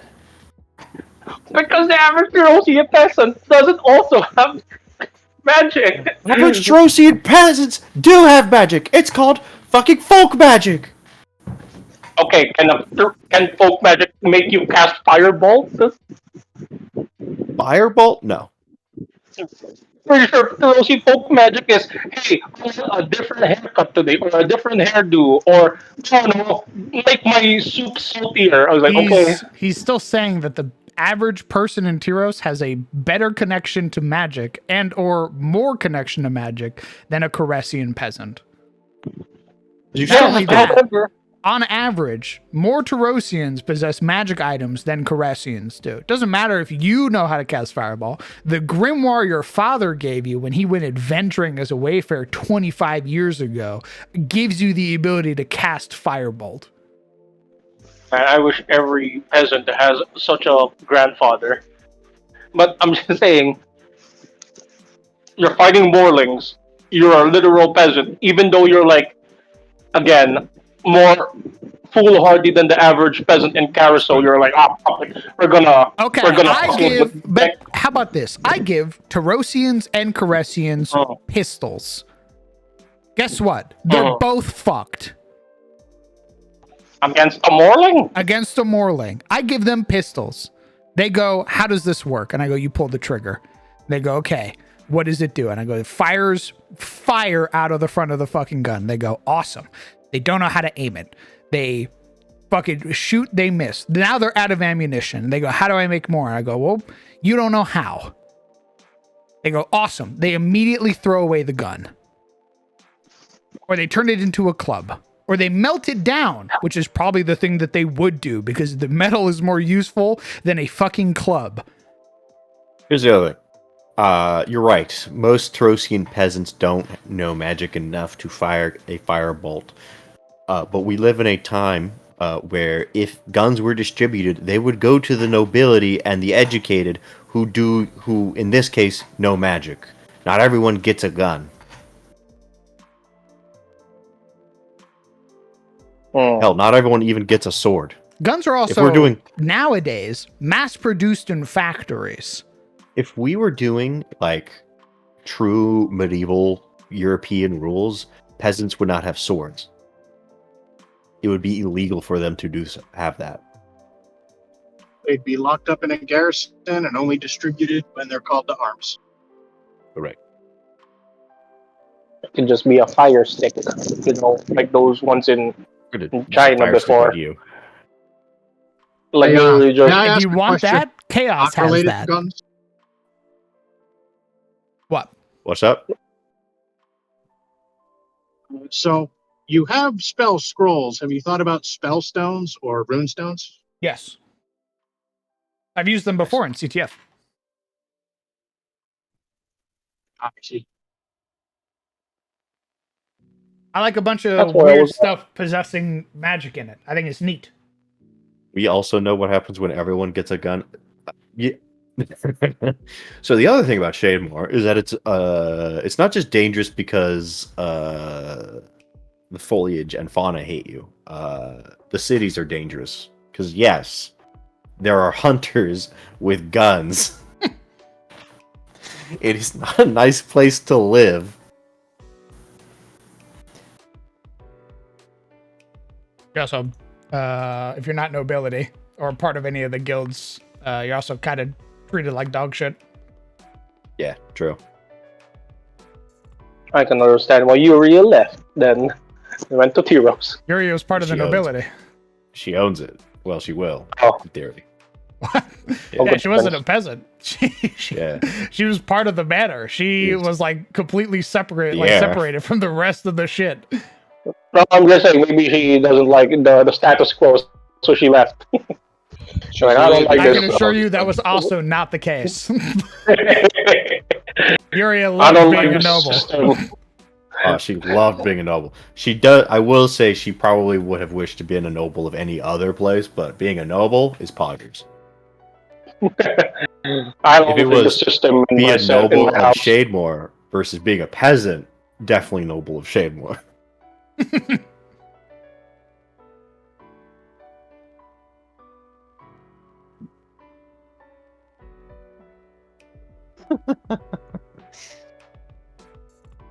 because the average Tarosian peasant doesn't also have magic. Average Tarosian peasants do have magic. It's called fucking folk magic. Okay, can folk magic make you cast fireball? Firebolt? No. Pretty sure Rosie folk magic is, hey, I want a different haircut today, or a different hairdo, or oh no, make my soup saltier. I was like, okay. He's still saying that the average person in Tyros has a better connection to magic and or more connection to magic than a Caressian peasant. You Not still only have to- that, However, on average, more Tarosians possess magic items than Caressians do. It doesn't matter if you know how to cast Fireball. The grimoire your father gave you when he went adventuring as a wayfarer 25 years ago gives you the ability to cast Firebolt. I wish every peasant has such a grandfather. But I'm just saying, you're fighting Morlings. You're a literal peasant, even though you're like, again, more foolhardy than the average peasant in Carousel. You're like, fuck it. We're gonna I fuck give, with but how about this? I give Tarosians and Caressians pistols. Guess what? They're both fucked. Against a Morling? Against a Morling. I give them pistols. They go, how does this work? And I go, you pull the trigger. They go, okay, what does it do? And I go, it fires fire out of the front of the fucking gun. They go, awesome. They don't know how to aim it. They fucking shoot, they miss. Now they're out of ammunition. They go, how do I make more? And I go, well, you don't know how. They go, awesome. They immediately throw away the gun. Or they turn it into a club. Or they melt it down, which is probably the thing that they would do because the metal is more useful than a fucking club. Here's the other thing. You're right. Most Tarosian peasants don't know magic enough to fire a firebolt. But we live in a time where if guns were distributed, they would go to the nobility and the educated who in this case know magic. Not everyone gets a gun. Hell, not everyone even gets a sword. Guns are also nowadays mass produced in factories. If we were doing like true medieval European rules, peasants would not have swords. It would be illegal for them to have that. They'd be locked up in a garrison and only distributed when they're called to arms. Correct. It can just be a fire stick, like those ones in China before. Like literally just. If you want that, Chaos has that. Guns? What? What's up? So you have spell scrolls. Have you thought about spell stones or rune stones? Yes. I've used them before in CTF. I see. I like a bunch of weird stuff possessing magic in it. I think it's neat. We also know what happens when everyone gets a gun. Yeah. So the other thing about Shademore is that it's not just dangerous because the foliage and fauna hate you. The cities are dangerous because yes, there are hunters with guns. It is not a nice place to live. Also, if you're not nobility or part of any of the guilds, you're also kind of treated like dog shit. Yeah, true. I can understand why Uriel left. Then we went to Tyros. Uriel was part of the nobility. She owns it. Well, she will. In theory. What? Yeah, she wasn't a peasant. She was part of the manor. She was like completely separate, separated from the rest of the shit. No, I'm just saying maybe she doesn't like the status quo, so she left. I can assure you that was also not the case. Uriel loved being a noble. She loved being a noble. She does. I will say she probably would have wished to be a noble of any other place, but being a noble is poggers. I don't if it think was the system be a noble of Shademore versus being a peasant, definitely noble of Shademore.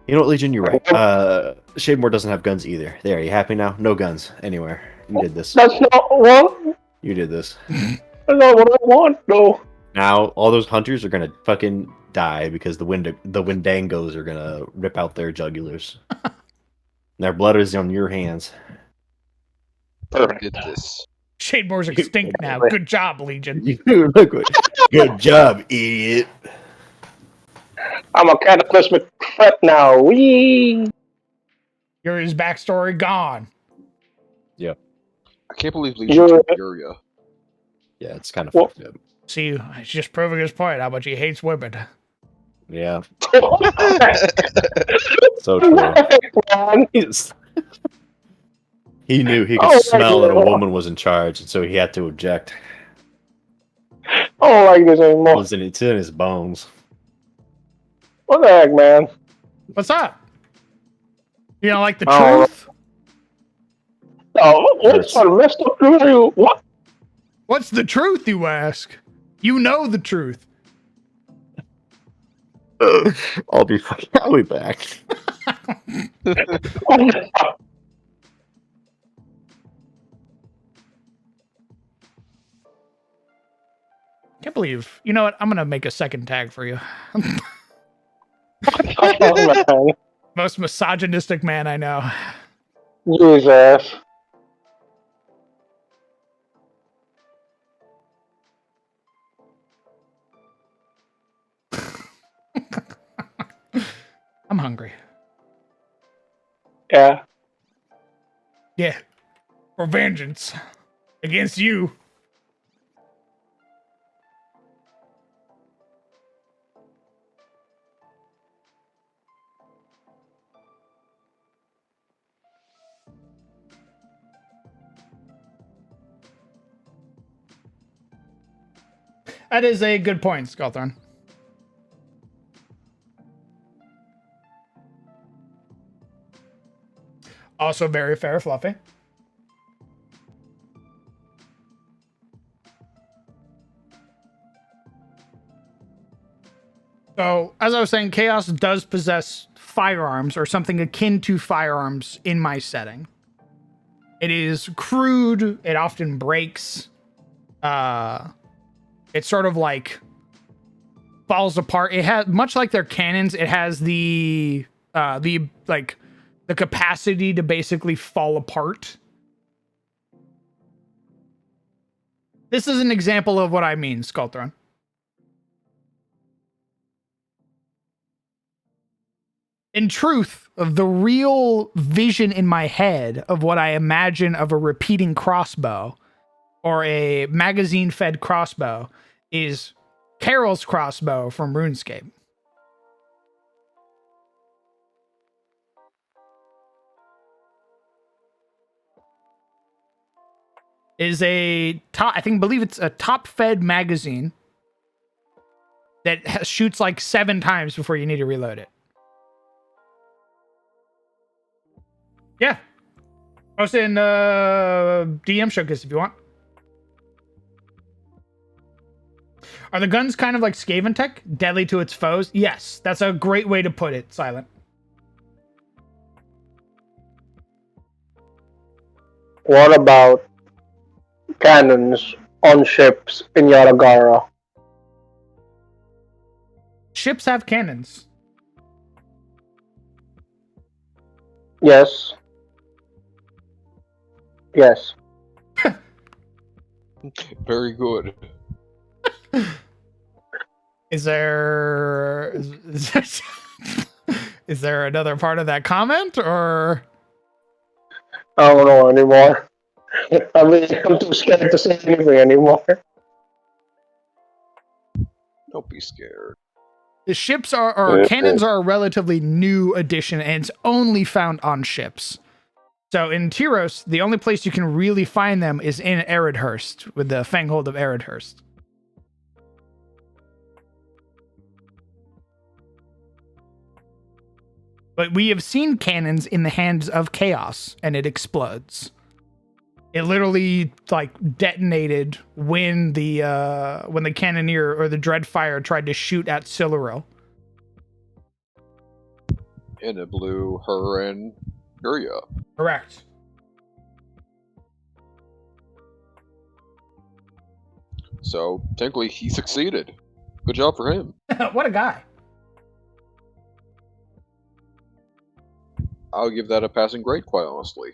You know what, Legion? You're right. Shademore doesn't have guns either. There, are you happy now? No guns anywhere. You did this. That's not what. You did this. That's not what I want, though. Now all those hunters are gonna fucking die because the Windangos are gonna rip out their jugulars. Their blood is on your hands. Perfect. Did this. Shademore's extinct now. Good job, Legion. Good job, idiot. I'm a cataclysmic threat now. Wee. Yuri's backstory gone. I can't believe Legion took Furia. Yeah, it's kind of Well- fucked up. See, he's just proving his point how much he hates women. Yeah, so true. Man. He knew he could Oh, smell that a yeah. woman was in charge, and so he had to object. I don't like this anymore. It's in his bones. What the heck, man? What's up? You don't like the Oh. truth? Oh, what's the messed up with you? What? What's the truth, you ask? You know the truth. I'll be back. Can't believe. You know what? I'm gonna make a second tag for you. Oh, man. Most misogynistic man I know. Jesus. I'm hungry. Yeah. Yeah. For vengeance. Against you. That is a good point, Skullthorn. Also very fair, Fluffy. So, as I was saying, Chaos does possess firearms or something akin to firearms in my setting. It is crude. It often breaks. It's sort of like falls apart. It has, much like their cannons, it has the capacity to basically fall apart. This is an example of what I mean, Skullthron. In truth, the real vision in my head of what I imagine of a repeating crossbow or a magazine-fed crossbow is Carol's crossbow from RuneScape. Is a top, believe it's a top-fed magazine that shoots like 7 times before you need to reload it. Yeah. Post it in DM Showcase if you want. Are the guns kind of like Skaven tech? Deadly to its foes? Yes, that's a great way to put it, Silent. What about cannons on ships in Yaragara? Ships have cannons. Yes. Yes. Very good. Is there is there another part of that comment, or I don't know anymore. I mean, I'm too scared to say anything anymore. Don't be scared. the ships or cannons are a relatively new addition, and it's only found on ships. So in Tyros, the only place you can really find them is in Aridhurst, with the Fanghold of Aridhurst. But we have seen cannons in the hands of Chaos, and it explodes. It literally like detonated when the cannoneer or the Dreadfire tried to shoot at Siluril. And it blew her and Furia up. Correct. So technically, he succeeded. Good job for him. What a guy. I'll give that a passing grade, quite honestly.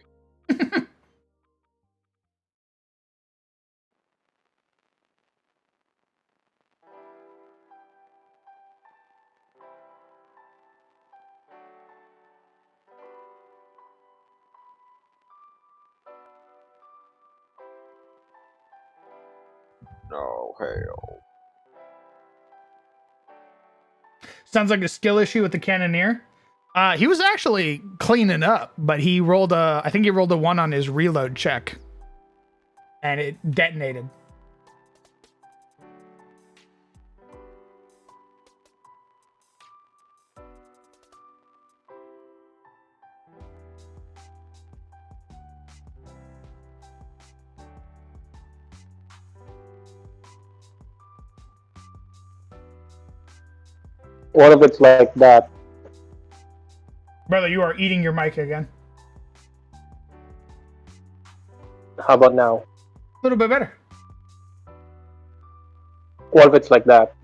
No, hell. Sounds like a skill issue with the cannoneer. He was actually cleaning up, but he rolled I think he rolled a 1 on his reload check. And it detonated. What if it's like that? Brother, you are eating your mic again. How about now? A little bit better. What if it's like that?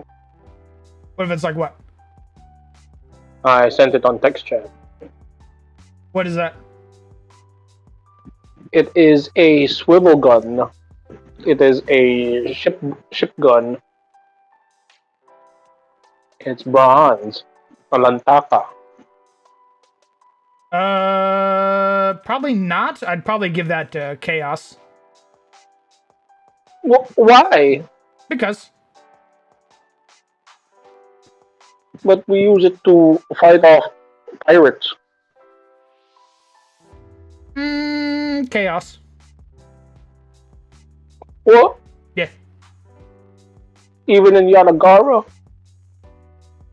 What if it's like what? I sent it on text chat. What is that? It is a swivel gun. It is a ship gun. It's bronze. A lantaka. Probably not. I'd probably give that to Chaos. Why? Because. But we use it to fight off pirates. Chaos. What? Yeah. Even in Yanagara?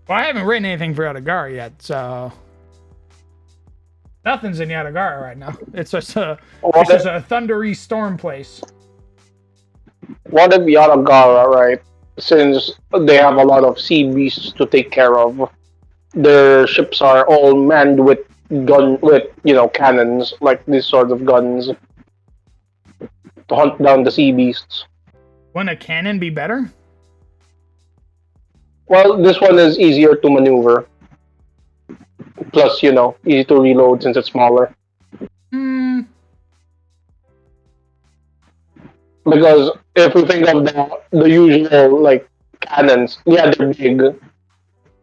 Well, I haven't written anything for Yatagara yet, so nothing's in Yatagara right now. It's just a thundery storm place. What if Yanagara, right? Since they have a lot of sea beasts to take care of, their ships are all manned with cannons, like these sort of guns, to hunt down the sea beasts. Wouldn't a cannon be better? Well, this one is easier to maneuver. Plus, easy to reload since it's smaller. Because if we think of the usual, like, cannons, yeah, they're big.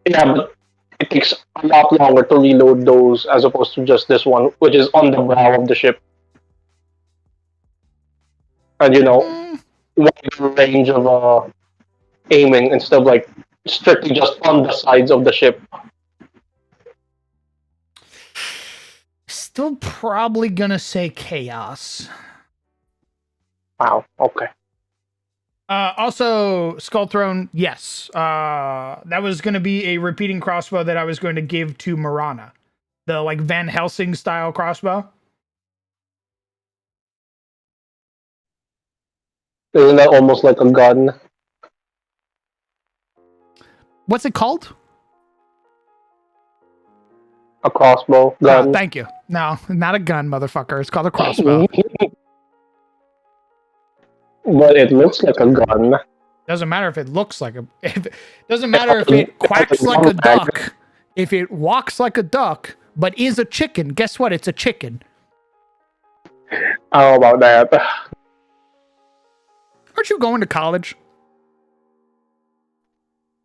Yeah, but it takes a lot longer to reload those as opposed to just this one, which is on the bow of the ship. And, wider range of aiming instead of, like, strictly just on the sides of the ship. Still probably gonna say Chaos. Wow, okay. Also, Skull Throne, yes. That was going to be a repeating crossbow that I was going to give to Marana. The, like, Van Helsing style crossbow. Isn't that almost like a gun? What's it called? A crossbow gun. Thank you. No, not a gun, motherfucker. It's called a crossbow. But it looks like a gun. Doesn't matter if it looks like a. Doesn't matter if it quacks like a duck. If it walks like a duck, but is a chicken, guess what? It's a chicken. How about that? Aren't you going to college?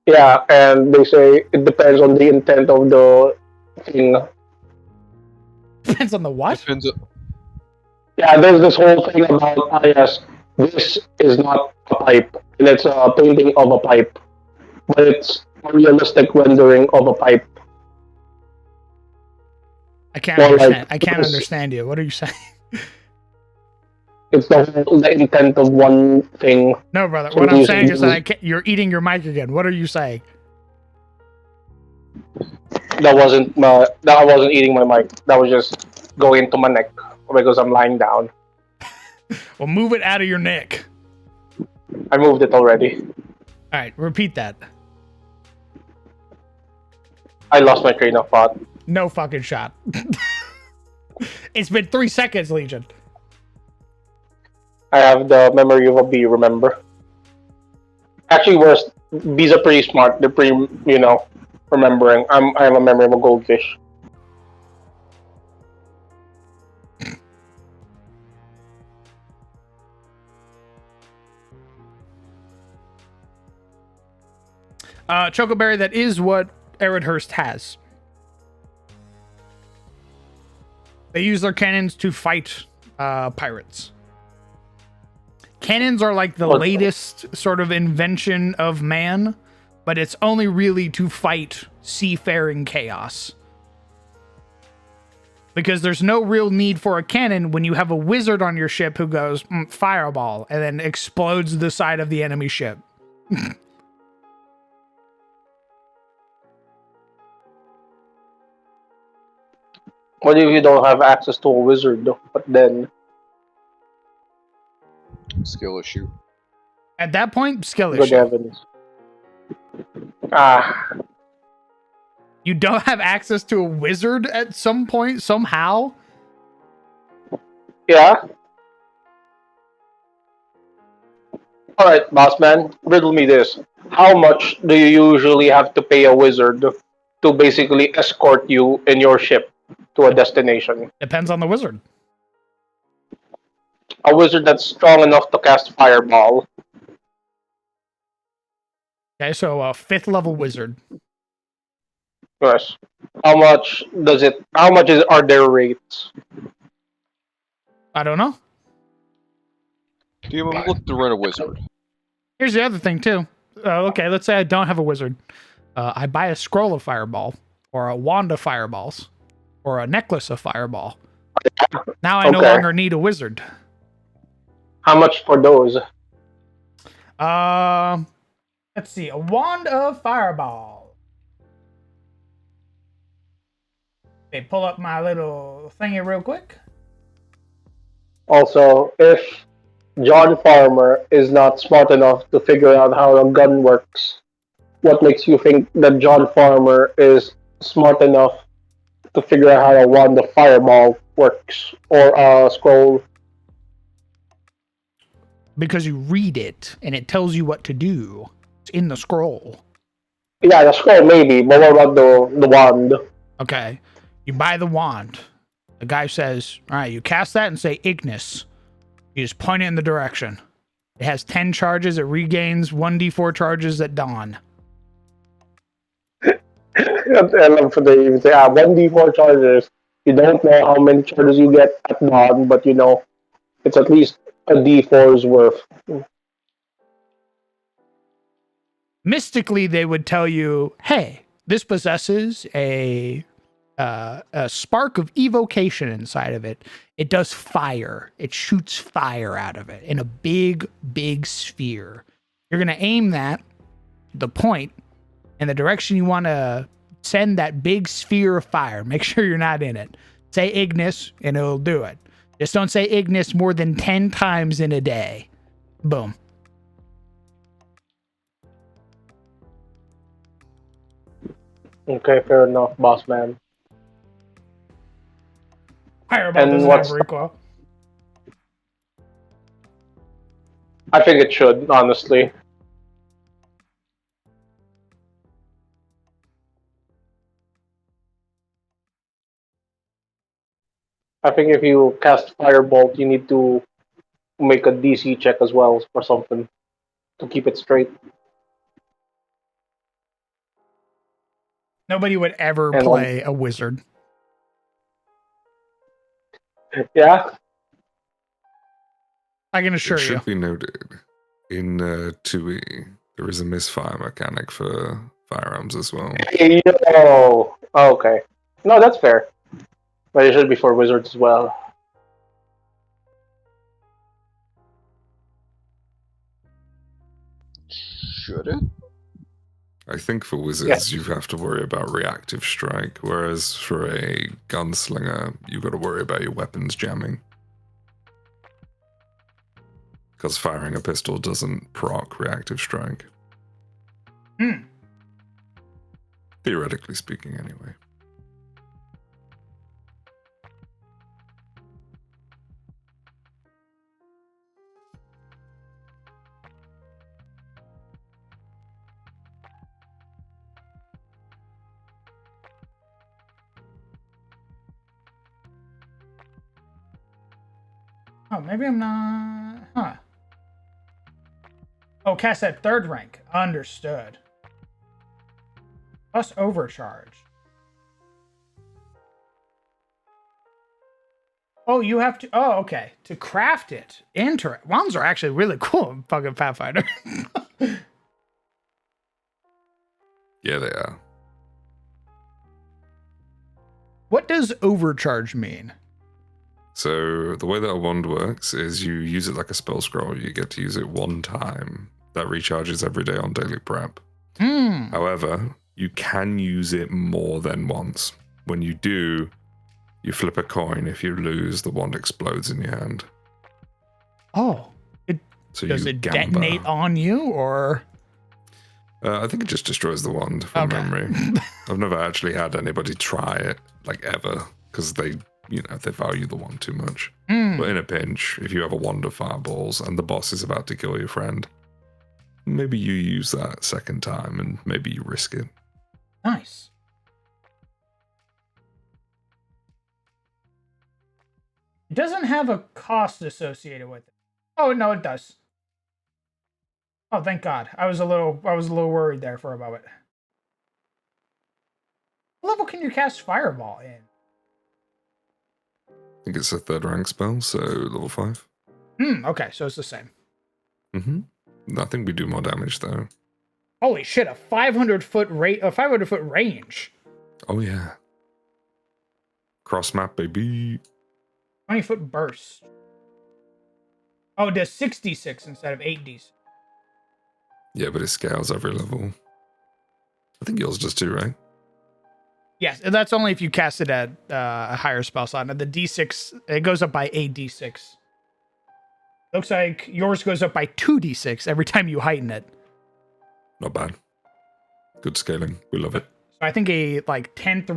Yeah, and they say it depends on the intent of the thing. Depends on the what? Depends. Yeah, there's this whole thing about, yes, this is not a pipe, and it's a painting of a pipe, but it's a realistic rendering of a pipe. I can't understand. I can't understand you. What are you saying? It's the intent of one thing. No, brother. What I'm saying is that you're eating your mic again. What are you saying? That wasn't eating my mic. That was just going into my neck because I'm lying down. Well, move it out of your neck. I moved it already. All right, repeat that. I lost my train of thought. No fucking shot. It's been 3 seconds, Legion. I have the memory of a bee, remember? Actually, worse. Bees are pretty smart. They're pretty, remembering. I have a memory of a goldfish. Chocoberry, that is what Eredhurst has. They use their cannons to fight pirates. Cannons are like the latest sort of invention of man, but it's only really to fight seafaring chaos. Because there's no real need for a cannon when you have a wizard on your ship who goes, fireball, and then explodes the side of the enemy ship. What if you don't have access to a wizard, though? But then, Skill issue. At that point, skill good issue. heavens. Ah, You don't have access to a wizard at some point, somehow? yeah. All right, boss man, riddle me this: how much do you usually have to pay a wizard to basically escort you in your ship to a destination? Depends on the wizard. A wizard that's strong enough to cast fireball. Okay, so a 5th level wizard. Yes. How much does it? How much are their rates? I don't know. DM, I'm looking to rent a wizard. Here's the other thing, too. Okay, let's say I don't have a wizard. I buy a scroll of fireball, or a wand of fireballs, or a necklace of fireball. Now I no Okay. longer need a wizard. How much for those? Let's see. A wand of fireball. Okay, pull up my little thingy real quick. Also, if John Farmer is not smart enough to figure out how a gun works, what makes you think that John Farmer is smart enough to figure out how a wand of fireball works or a scroll? Because you read it, and it tells you what to do. It's in the scroll. Yeah, the scroll maybe, but what about the wand? Okay. You buy the wand. The guy says, all right, you cast that and say Ignis. You just point it in the direction. It has 10 charges. It regains 1d4 charges at dawn. I love for the even say, 1d4 charges. You don't know how many charges you get at dawn, but it's at least a d4's worth. Mystically, they would tell you, hey, this possesses a spark of evocation inside of it. It does fire. It shoots fire out of it in a big, big sphere. You're going to aim that, the point, in the direction you want to send that big sphere of fire. Make sure you're not in it. Say Ignis, and it'll do it. Just don't say Ignis more than 10 times in a day. Boom. Okay, fair enough, boss man. Fireball And doesn't what's have recoil. I think it should, honestly. I think if you cast Firebolt, you need to make a DC check as well or something to keep it straight. Nobody would ever And play a wizard. Yeah, I can It assure you. should be noted in 2E there is a misfire mechanic for firearms as well. oh, okay. No, that's fair. But it should be for wizards as well. Should it? I think for wizards you have to worry about reactive strike, whereas for a gunslinger you've got to worry about your weapons jamming. Because firing a pistol doesn't proc reactive strike. Theoretically speaking, anyway. Oh, maybe I'm not. Huh. Oh, cast at 3rd rank. Understood. Plus overcharge. Oh, you have to. Oh, okay. To craft it. Wands are actually really cool in fucking Pathfinder. Yeah, they are. What does overcharge mean? So the way that a wand works is you use it like a spell scroll. You get to use it one time. That recharges every day on daily prep. However, you can use it more than once. When you do, you flip a coin. If you lose, the wand explodes in your hand. Oh, So does you it gamble. detonate on you, or? I think it just destroys the wand from memory. I've never actually had anybody try it, like ever, because they value the wand too much. But in a pinch, if you have a wand of fireballs and the boss is about to kill your friend, maybe you use that second time and maybe you risk it. Nice. It doesn't have a cost associated with it. Oh no, it does. Oh, thank God. I was a little worried there for a moment. What level can you cast Fireball in? I think it's a 3rd rank spell, so level 5. Okay, so it's the same. I think we do more damage though. Holy shit, a 500-foot range. Oh yeah. Cross map, baby. 20-foot burst. Oh, it does 66 instead of 8d6. Yeah, but it scales every level. I think yours does too, right? Yes, that's only if you cast it at a higher spell slot. And the d6, it goes up by 8d6. Looks like yours goes up by 2d6 every time you heighten it. Not bad. Good scaling. We love it. So I think a 10th or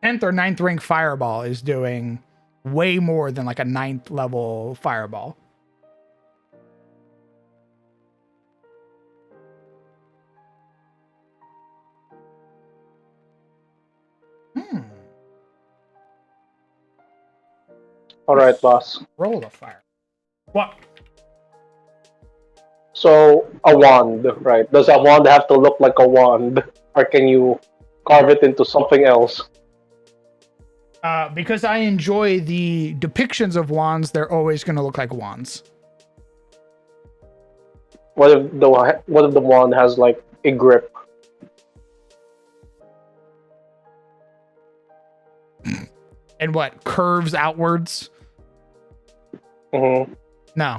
9th rank fireball is doing way more than like a 9th level fireball. All right, boss. Roll the fire. What? So a wand, right? Does a wand have to look like a wand, or can you carve it into something else? Because I enjoy the depictions of wands, they're always going to look like wands. What if the wand has like a grip? And what? Curves outwards? Mm-hmm. No.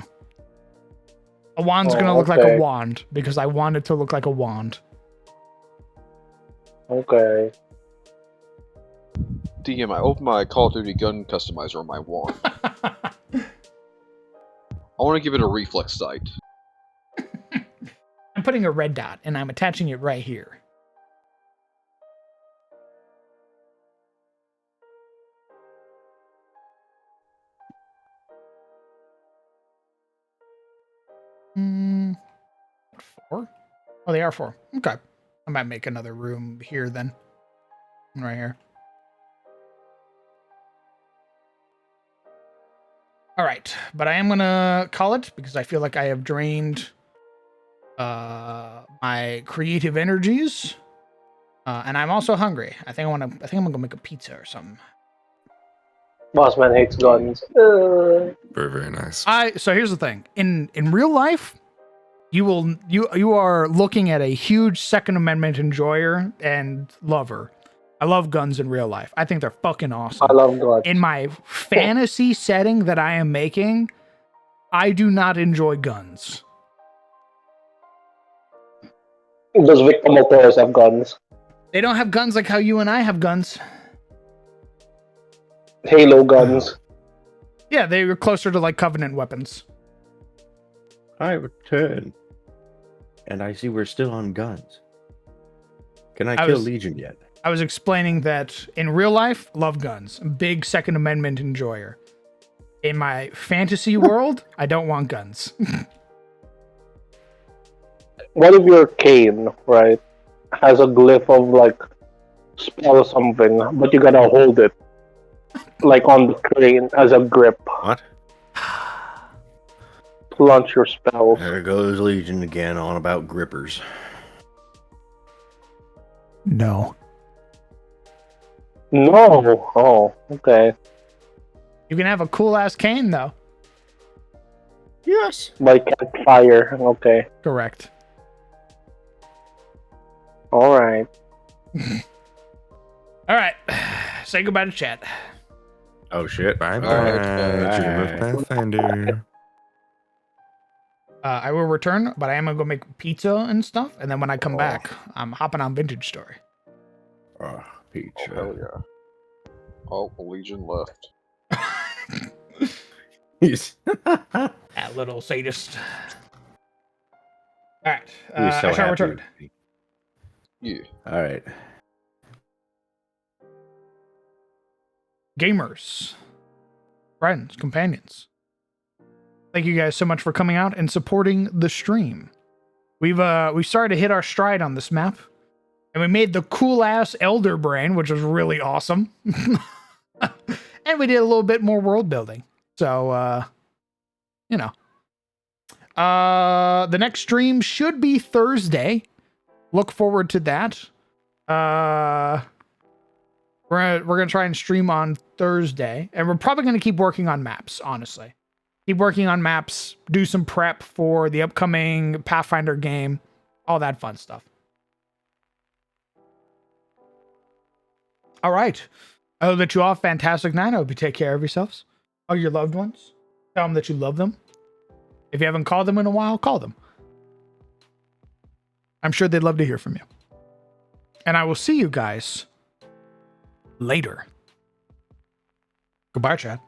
A wand's going to look like a wand because I want it to look like a wand. Okay. DM, I opened my Call of Duty gun customizer on my wand. I want to give it a reflex sight. I'm putting a red dot and I'm attaching it right here. Four? Oh, they are 4. Okay. I might make another room here then. Right here. All right, but I am gonna call it because I feel like I have drained my creative energies, and I'm also hungry. I think I'm gonna go make a pizza or something. Boss man hates guns. Very, very nice. So here's the thing: in real life, you are looking at a huge Second Amendment enjoyer and lover. I love guns in real life. I think they're fucking awesome. I love guns. In my fantasy setting that I am making, I do not enjoy guns. Does Victor Motors have guns? They don't have guns like how you and I have guns. Halo guns. Yeah, they were closer to like Covenant weapons. I return, and I see we're still on guns. Can I kill Legion yet? I was explaining that in real life, love guns. Big Second Amendment enjoyer. In my fantasy world, I don't want guns. What if your cane, right, has a glyph of like spell something, but you gotta hold it? like on the crane as a grip What? to launch your spells. There goes Legion again on about grippers. No. No. Oh, okay. You can have a cool ass cane though. Yes. Like campfire. Okay. Correct. All right. All right. Say goodbye to chat. Oh shit. Bye Alright, bye, Dream of Pathfinder. I will return, but I am gonna go make pizza and stuff, and then when I come back, I'm hopping on Vintage Story. Oh, Peach. Oh, hell yeah. Oh, Legion left. He's That little sadist. All right. so I shall happy return. with me. Yeah. All right. Gamers, friends, companions. Thank you guys so much for coming out and supporting the stream. We started to hit our stride on this map, and we made the cool ass Elder Brain, which was really awesome. And we did a little bit more world building. So you know. The next stream should be Thursday. Look forward to that. We're gonna try and stream on Thursday, and we're probably gonna keep working on maps, honestly. Keep working on maps, do some prep for the upcoming Pathfinder game, all that fun stuff. All right. I hope that you all have a fantastic night. I hope you take care of yourselves. Hug your loved ones. Tell them that you love them. If you haven't called them in a while, call them. I'm sure they'd love to hear from you. And I will see you guys later. Goodbye, chat.